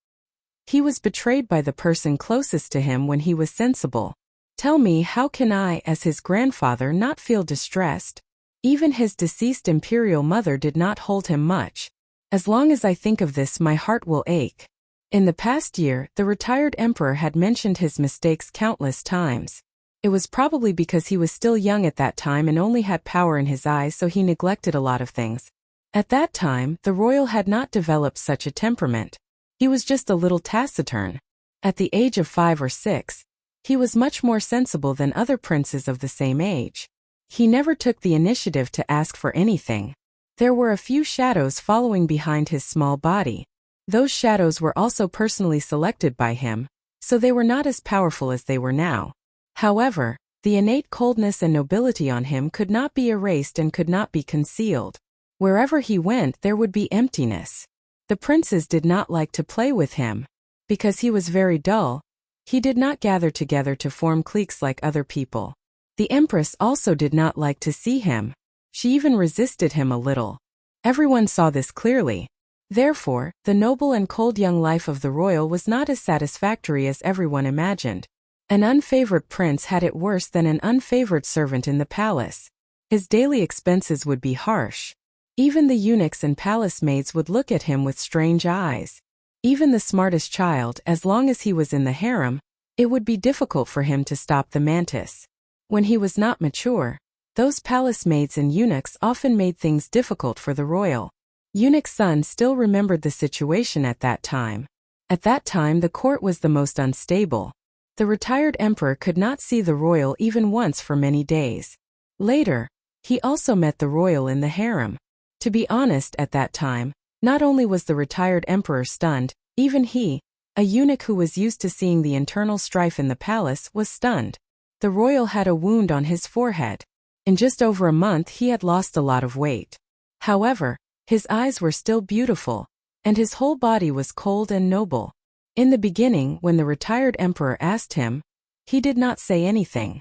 He was betrayed by the person closest to him when he was sensible. Tell me, how can I, as his grandfather, not feel distressed? Even his deceased imperial mother did not hold him much. As long as I think of this, my heart will ache. In the past year, the retired emperor had mentioned his mistakes countless times. It was probably because he was still young at that time and only had power in his eyes, so he neglected a lot of things. At that time, the royal had not developed such a temperament. He was just a little taciturn. At the age of 5 or 6, he was much more sensible than other princes of the same age. He never took the initiative to ask for anything. There were a few shadows following behind his small body. Those shadows were also personally selected by him, so they were not as powerful as they were now. However, the innate coldness and nobility on him could not be erased and could not be concealed. Wherever he went, there would be emptiness. The princes did not like to play with him. Because he was very dull, he did not gather together to form cliques like other people. The empress also did not like to see him. She even resisted him a little. Everyone saw this clearly. Therefore, the noble and cold young life of the royal was not as satisfactory as everyone imagined. An unfavored prince had it worse than an unfavored servant in the palace. His daily expenses would be harsh. Even the eunuchs and palace maids would look at him with strange eyes. Even the smartest child, as long as he was in the harem, it would be difficult for him to stop the mantis. When he was not mature, those palace maids and eunuchs often made things difficult for the royal. Eunuch's son still remembered the situation at that time. At that time, the court was the most unstable. The retired emperor could not see the royal even once for many days. Later, he also met the royal in the harem. To be honest, at that time, not only was the retired emperor stunned, even he, a eunuch who was used to seeing the internal strife in the palace, was stunned. The royal had a wound on his forehead. In just over a month he had lost a lot of weight. However, his eyes were still beautiful, and his whole body was cold and noble. In the beginning, when the retired emperor asked him, he did not say anything.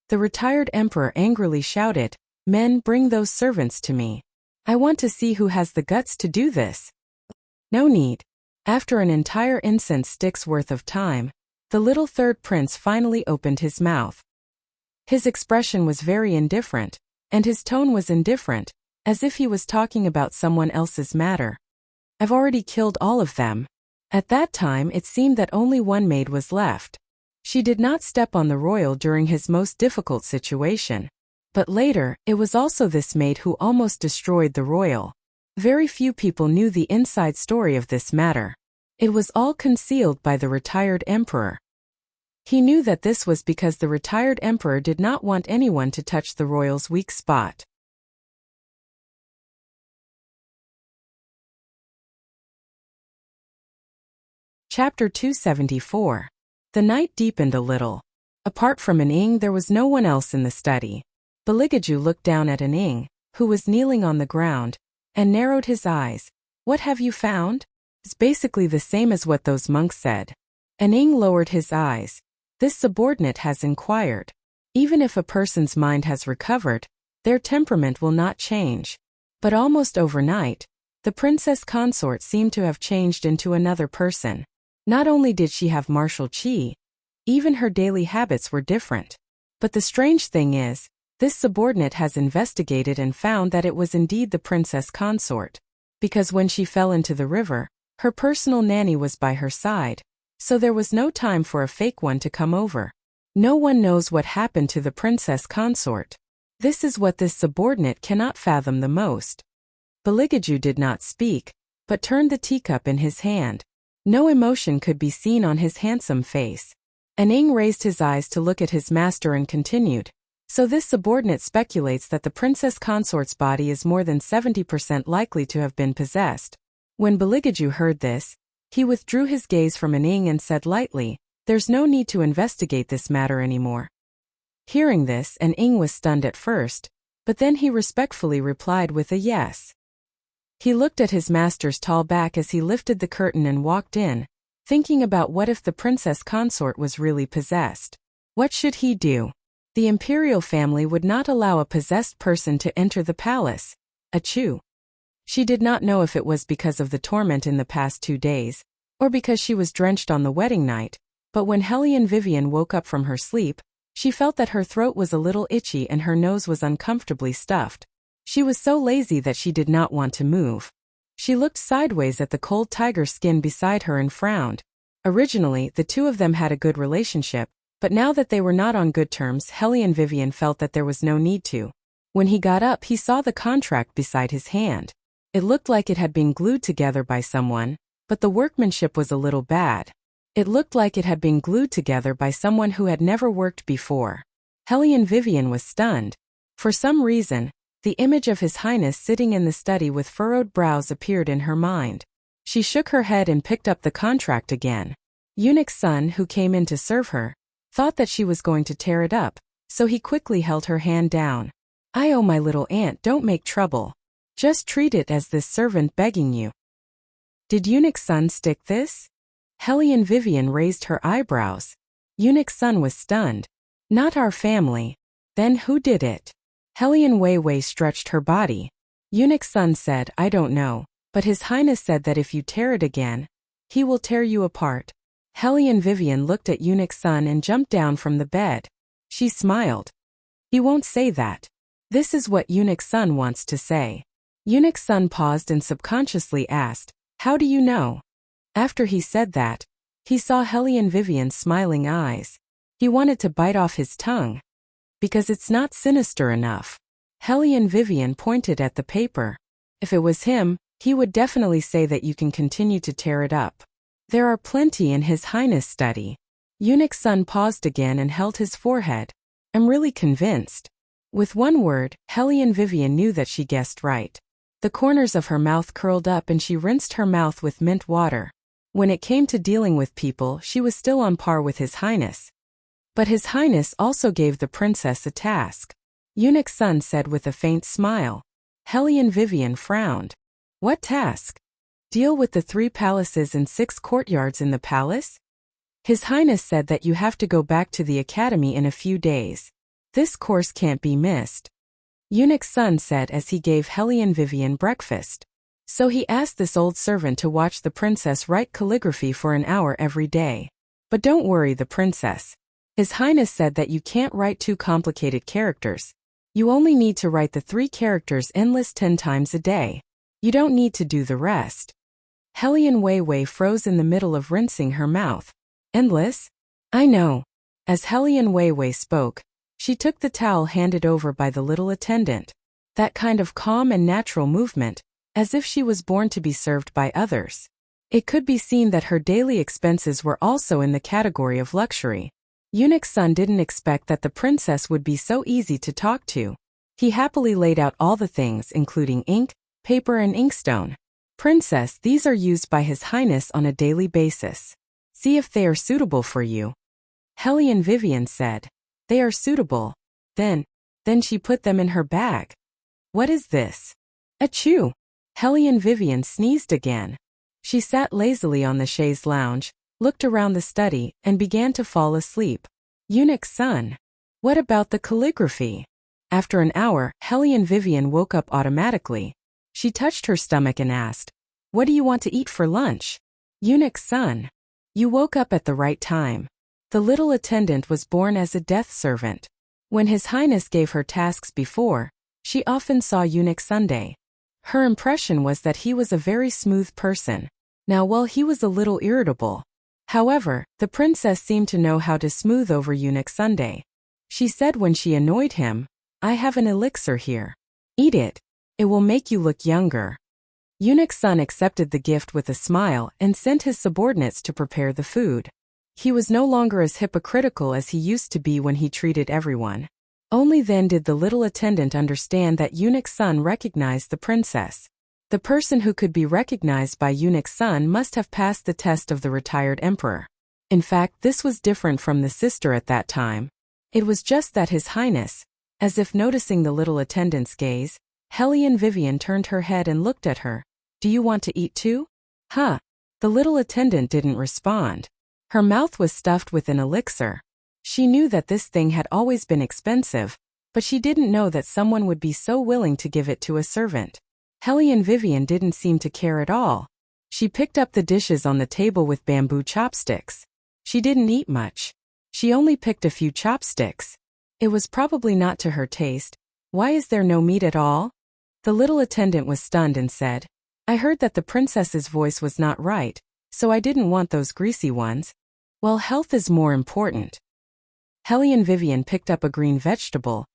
The retired emperor angrily shouted, "Men, bring those servants to me. I want to see who has the guts to do this." No need. After an entire incense stick's worth of time, the little third prince finally opened his mouth. His expression was very indifferent, and his tone was indifferent, as if he was talking about someone else's matter. "I've already killed all of them." At that time it seemed that only one maid was left. She did not step on the royal during his most difficult situation. But later, it was also this maid who almost destroyed the royal. Very few people knew the inside story of this matter. It was all concealed by the retired emperor. He knew that this was because the retired emperor did not want anyone to touch the royal's weak spot. Chapter 274. The night deepened a little. Apart from Aning, there was no one else in the study. Beligaju looked down at Aning, who was kneeling on the ground, and narrowed his eyes. "What have you found?" It's basically the same as what those monks said. Aning lowered his eyes. This subordinate has inquired. Even if a person's mind has recovered, their temperament will not change. But almost overnight, the princess consort seemed to have changed into another person. Not only did she have martial qi, even her daily habits were different. But the strange thing is, this subordinate has investigated and found that it was indeed the princess consort. Because when she fell into the river, her personal nanny was by her side, so there was no time for a fake one to come over. No one knows what happened to the princess consort. This is what this subordinate cannot fathom the most. Beligaju did not speak, but turned the teacup in his hand. No emotion could be seen on his handsome face. Aning raised his eyes to look at his master and continued. So this subordinate speculates that the princess consort's body is more than 70% likely to have been possessed. When Beligaju heard this, he withdrew his gaze from Aning and said lightly, "There's no need to investigate this matter anymore." Hearing this, Aning was stunned at first, but then he respectfully replied with a yes. He looked at his master's tall back as he lifted the curtain and walked in, thinking about what if the princess consort was really possessed. What should he do? The imperial family would not allow a possessed person to enter the palace. Achoo. She did not know if it was because of the torment in the past 2 days, or because she was drenched on the wedding night, but when Hellion Vivian woke up from her sleep, she felt that her throat was a little itchy and her nose was uncomfortably stuffed. She was so lazy that she did not want to move. She looked sideways at the cold tiger skin beside her and frowned. Originally, the two of them had a good relationship, but now that they were not on good terms, Hellion Vivian felt that there was no need to. When he got up, he saw the contract beside his hand. It looked like it had been glued together by someone, but the workmanship was a little bad. It looked like it had been glued together by someone who had never worked before. Hellion Vivian was stunned. For some reason, the image of His Highness sitting in the study with furrowed brows appeared in her mind. She shook her head and picked up the contract again. Eunuch's son, who came in to serve her, thought that she was going to tear it up, so he quickly held her hand down. "Oh, my little aunt, don't make trouble. Just treat it as this servant begging you." Did Eunuch's son stick this? Hellion Vivian raised her eyebrows. Eunuch's son was stunned. "Not our family." "Then who did it?" Hellion Weiwei stretched her body. Eunuch's son said, "I don't know, but His Highness said that if you tear it again, he will tear you apart." Hellion Vivian looked at Eunuch's son and jumped down from the bed. She smiled. "He won't say that. This is what Eunuch's son wants to say." Eunuch's son paused and subconsciously asked, "How do you know?" After he said that, he saw Hellion Vivian's smiling eyes. He wanted to bite off his tongue. Because it's not sinister enough. Hellion Vivian pointed at the paper. If it was him, he would definitely say that you can continue to tear it up. There are plenty in His Highness' study. Eunuch's son paused again and held his forehead. "I'm really convinced." With one word, Hellion Vivian knew that she guessed right. The corners of her mouth curled up and she rinsed her mouth with mint water. When it came to dealing with people, she was still on par with His Highness. But His Highness also gave the princess a task. Eunuch's son said with a faint smile. Hellion Vivian frowned. "What task?" "Deal with the 3 palaces and 6 courtyards in the palace?" His Highness said that you have to go back to the academy in a few days. This course can't be missed. Eunuch's son said as he gave Hellion Vivian breakfast. So he asked this old servant to watch the princess write calligraphy for an hour every day. But don't worry, the princess. His Highness said that you can't write too complicated characters. You only need to write the 3 characters endless 10 times a day. You don't need to do the rest. Hellion Weiwei froze in the middle of rinsing her mouth. "Endless?" "I know." As Hellion Weiwei spoke, she took the towel handed over by the little attendant. That kind of calm and natural movement, as if she was born to be served by others. It could be seen that her daily expenses were also in the category of luxury. Eunuch's son didn't expect that the princess would be so easy to talk to. He happily laid out all the things, including ink, paper and inkstone. "Princess, these are used by His Highness on a daily basis. See if they are suitable for you." Hellion Vivian said. "They are suitable." Then she put them in her bag. "What is this?" "Achoo!" Hellion Vivian sneezed again. She sat lazily on the chaise lounge, looked around the study, and began to fall asleep. Eunuch's son. What about the calligraphy? After an hour, Hellion Vivian woke up automatically. She touched her stomach and asked, "What do you want to eat for lunch?" Eunuch's son. You woke up at the right time. The little attendant was born as a death servant. When His Highness gave her tasks before, she often saw Eunuch Sunday. Her impression was that he was a very smooth person. Now, while he was a little irritable, however, the princess seemed to know how to smooth over Eunuch Sunday. She said when she annoyed him, "I have an elixir here. Eat it. It will make you look younger." Eunuch Sun accepted the gift with a smile and sent his subordinates to prepare the food. He was no longer as hypocritical as he used to be when he treated everyone. Only then did the little attendant understand that Eunuch Sun recognized the princess. The person who could be recognized by Eunuch Sun must have passed the test of the retired emperor. In fact, this was different from the sister at that time. It was just that His Highness, as if noticing the little attendant's gaze, Hellion Vivian turned her head and looked at her. Do you want to eat too? Huh. The little attendant didn't respond. Her mouth was stuffed with an elixir. She knew that this thing had always been expensive, but she didn't know that someone would be so willing to give it to a servant. Hellion Vivian didn't seem to care at all. She picked up the dishes on the table with bamboo chopsticks. She didn't eat much. She only picked a few chopsticks. It was probably not to her taste. Why is there no meat at all? The little attendant was stunned and said, I heard that the princess's voice was not right, so I didn't want those greasy ones. Well, health is more important. Hellion Vivian picked up a green vegetable,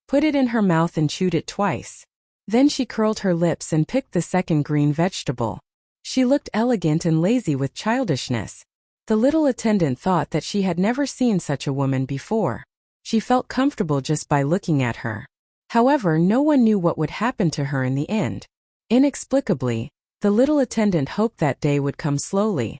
put it in her mouth and chewed it twice. Then she curled her lips and picked the second green vegetable. She looked elegant and lazy with childishness. The little attendant thought that she had never seen such a woman before. She felt comfortable just by looking at her. However, no one knew what would happen to her in the end. Inexplicably, the little attendant hoped that day would come slowly.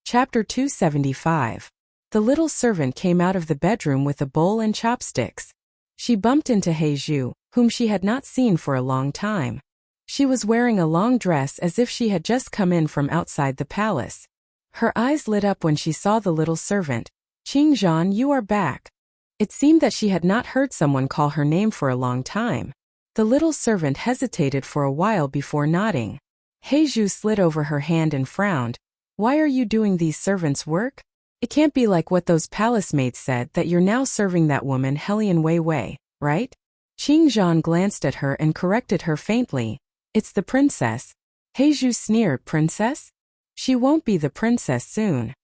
Chapter 275. The little servant came out of the bedroom with a bowl and chopsticks. She bumped into Heizhu, whom she had not seen for a long time. She was wearing a long dress as if she had just come in from outside the palace. Her eyes lit up when she saw the little servant. Qingzhan, you are back. It seemed that she had not heard someone call her name for a long time. The little servant hesitated for a while before nodding. Heizhu slid over her hand and frowned. Why are you doing these servants' work? It can't be like what those palace maids said that you're now serving that woman Hellion Wei Wei, right? Qingzhan glanced at her and corrected her faintly. It's the princess. Heizhu sneered. Princess? She won't be the princess soon.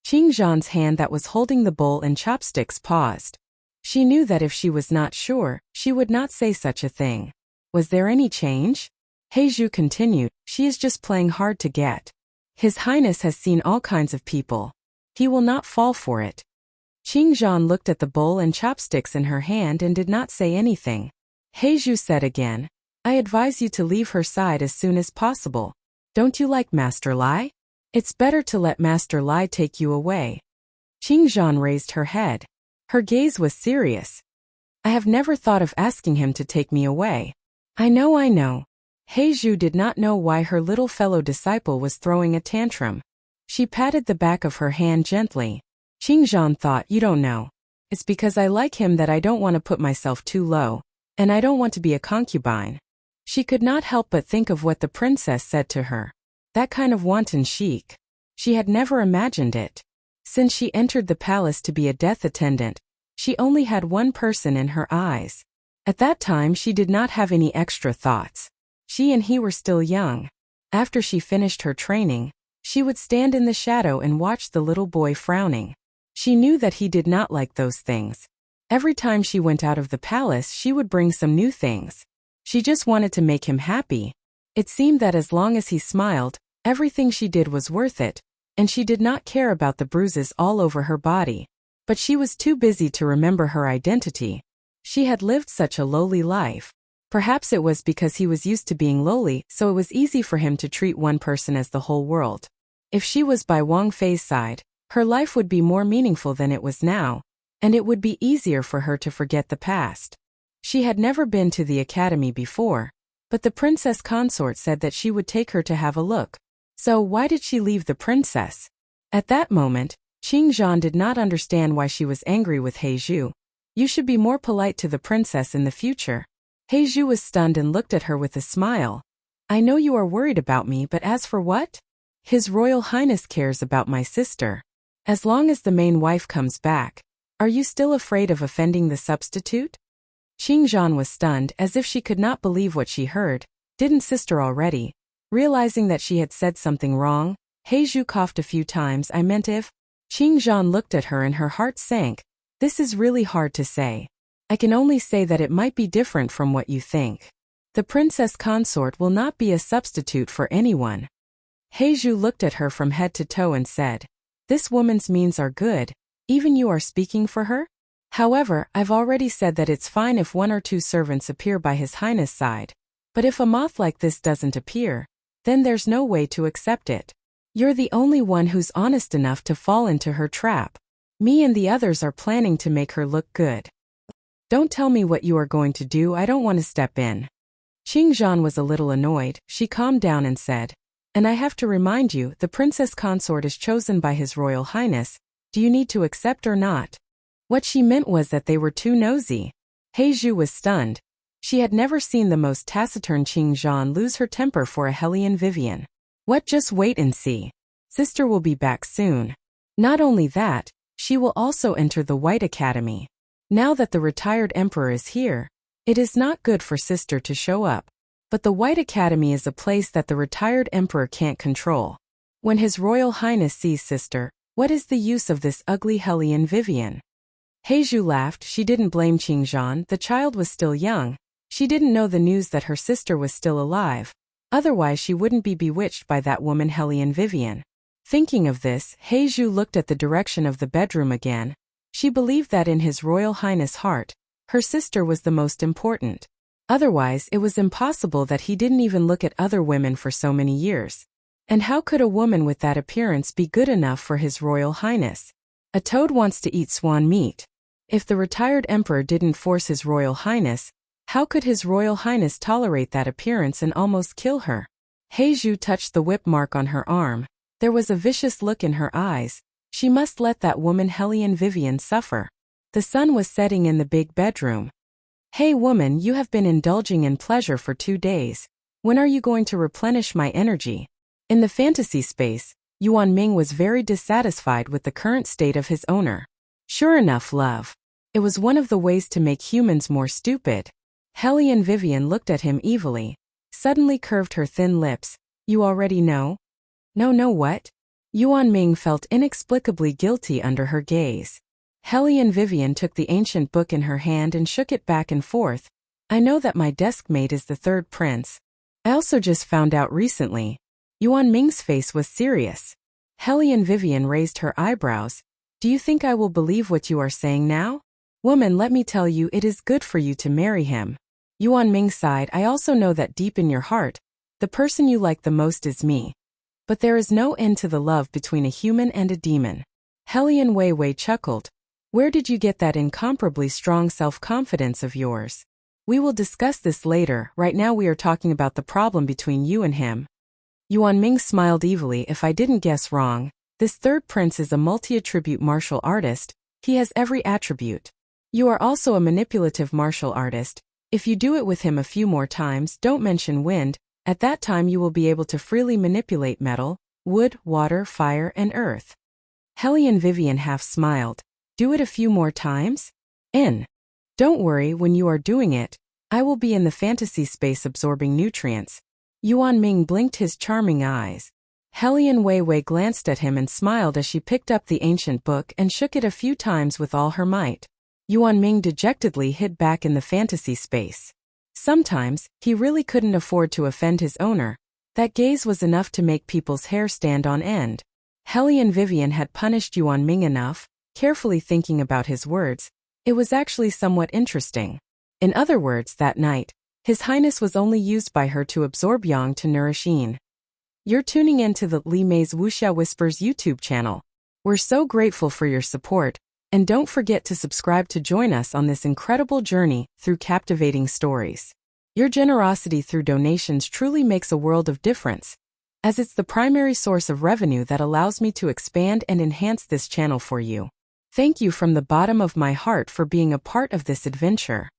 Qingzhan's hand that was holding the bowl and chopsticks paused. She knew that if she was not sure, she would not say such a thing. Was there any change? Heizhu continued, she is just playing hard to get. His Highness has seen all kinds of people. He will not fall for it. Qingzhan looked at the bowl and chopsticks in her hand and did not say anything. Heizhu said again, I advise you to leave her side as soon as possible. Don't you like Master Lai? It's better to let Master Lai take you away. Qingzhan raised her head. Her gaze was serious. I have never thought of asking him to take me away. I know. Heizhu did not know why her little fellow disciple was throwing a tantrum. She patted the back of her hand gently. Qingzhan thought, you don't know. It's because I like him that I don't want to put myself too low, and I don't want to be a concubine. She could not help but think of what the princess said to her. That kind of wanton chic. She had never imagined it. Since she entered the palace to be a death attendant, she only had one person in her eyes. At that time she did not have any extra thoughts. She and he were still young. After she finished her training, she would stand in the shadow and watch the little boy frowning. She knew that he did not like those things. Every time she went out of the palace she would bring some new things. She just wanted to make him happy. It seemed that as long as he smiled, everything she did was worth it, and she did not care about the bruises all over her body. But she was too busy to remember her identity. She had lived such a lowly life. Perhaps it was because he was used to being lowly, so it was easy for him to treat one person as the whole world. If she was by Wang Fei's side, her life would be more meaningful than it was now, and it would be easier for her to forget the past. She had never been to the academy before, but the princess consort said that she would take her to have a look. So why did she leave the princess? At that moment, Qingzhan did not understand why she was angry with Heizhu. You should be more polite to the princess in the future. Heizhu was stunned and looked at her with a smile. I know you are worried about me, but as for what? His Royal Highness cares about my sister. As long as the main wife comes back, are you still afraid of offending the substitute? Qingzhan was stunned as if she could not believe what she heard. Didn't sister already? Realizing that she had said something wrong, Heizhu coughed a few times. I meant if. Qingzhan looked at her and her heart sank. This is really hard to say. I can only say that it might be different from what you think. The Princess Consort will not be a substitute for anyone. Heiju looked at her from head to toe and said, "This woman's means are good, even you are speaking for her? However, I've already said that it's fine if 1 or 2 servants appear by His Highness' side. But if a moth like this doesn't appear, then there's no way to accept it. You're the only one who's honest enough to fall into her trap. Me and the others are planning to make her look good. Don't tell me what you are going to do, I don't want to step in." Qingzhan was a little annoyed. She calmed down and said, "And I have to remind you, the Princess Consort is chosen by His Royal Highness. Do you need to accept or not?" What she meant was that they were too nosy. Heiju was stunned. She had never seen the most taciturn Qingzhan lose her temper for a Hellion Vivian. What, just wait and see. Sister will be back soon. Not only that, she will also enter the White Academy. Now that the retired emperor is here, it is not good for sister to show up. But the White Academy is a place that the retired emperor can't control. When His Royal Highness sees sister, what is the use of this ugly Hellion Vivian? Heiju laughed. She didn't blame Qingzhan. The child was still young. She didn't know the news that her sister was still alive. Otherwise she wouldn't be bewitched by that woman Hellion Vivian. Thinking of this, Heiju looked at the direction of the bedroom again. She believed that in His Royal Highness' heart, her sister was the most important. Otherwise it was impossible that he didn't even look at other women for so many years. And how could a woman with that appearance be good enough for His Royal Highness? A toad wants to eat swan meat. If the retired emperor didn't force His Royal Highness, how could His Royal Highness tolerate that appearance and almost kill her? Heiju touched the whip mark on her arm. There was a vicious look in her eyes. She must let that woman Hellion Vivian suffer. The sun was setting in the big bedroom. "Hey woman, you have been indulging in pleasure for 2 days. When are you going to replenish my energy?" In the fantasy space, Yuan Ming was very dissatisfied with the current state of his owner. Sure enough, love. It was one of the ways to make humans more stupid. Hellion Vivian looked at him evilly, suddenly curved her thin lips. "You already know?" No, what? Yuan Ming felt inexplicably guilty under her gaze. Hellion Vivian took the ancient book in her hand and shook it back and forth. "I know that my deskmate is the 3rd prince. I also just found out recently." Yuan Ming's face was serious. Hellion Vivian raised her eyebrows. "Do you think I will believe what you are saying now? Woman, let me tell you, it is good for you to marry him." Yuan Ming sighed. "I also know that deep in your heart, the person you like the most is me. But there is no end to the love between a human and a demon." Hellion Weiwei chuckled. "Where did you get that incomparably strong self-confidence of yours?" "We will discuss this later. Right now we are talking about the problem between you and him." Yuan Ming smiled evilly. "If I didn't guess wrong, this 3rd prince is a multi-attribute martial artist. He has every attribute. You are also a manipulative martial artist. If you do it with him a few more times, don't mention wind. At that time you will be able to freely manipulate metal, wood, water, fire, and earth." Hellion Vivian half smiled. "Do it a few more times? Don't worry, when you are doing it, I will be in the fantasy space absorbing nutrients." Yuan Ming blinked his charming eyes. Hellion Weiwei glanced at him and smiled as she picked up the ancient book and shook it a few times with all her might. Yuan Ming dejectedly hid back in the fantasy space. Sometimes, he really couldn't afford to offend his owner. That gaze was enough to make people's hair stand on end. Hellion Vivian had punished Yuan Ming enough. Carefully thinking about his words, it was actually somewhat interesting. In other words, that night, His Highness was only used by her to absorb yang to nourish yin. You're tuning in to the Li Mei's Wuxia Whispers YouTube channel. We're so grateful for your support, and don't forget to subscribe to join us on this incredible journey through captivating stories. Your generosity through donations truly makes a world of difference, as it's the primary source of revenue that allows me to expand and enhance this channel for you. Thank you from the bottom of my heart for being a part of this adventure.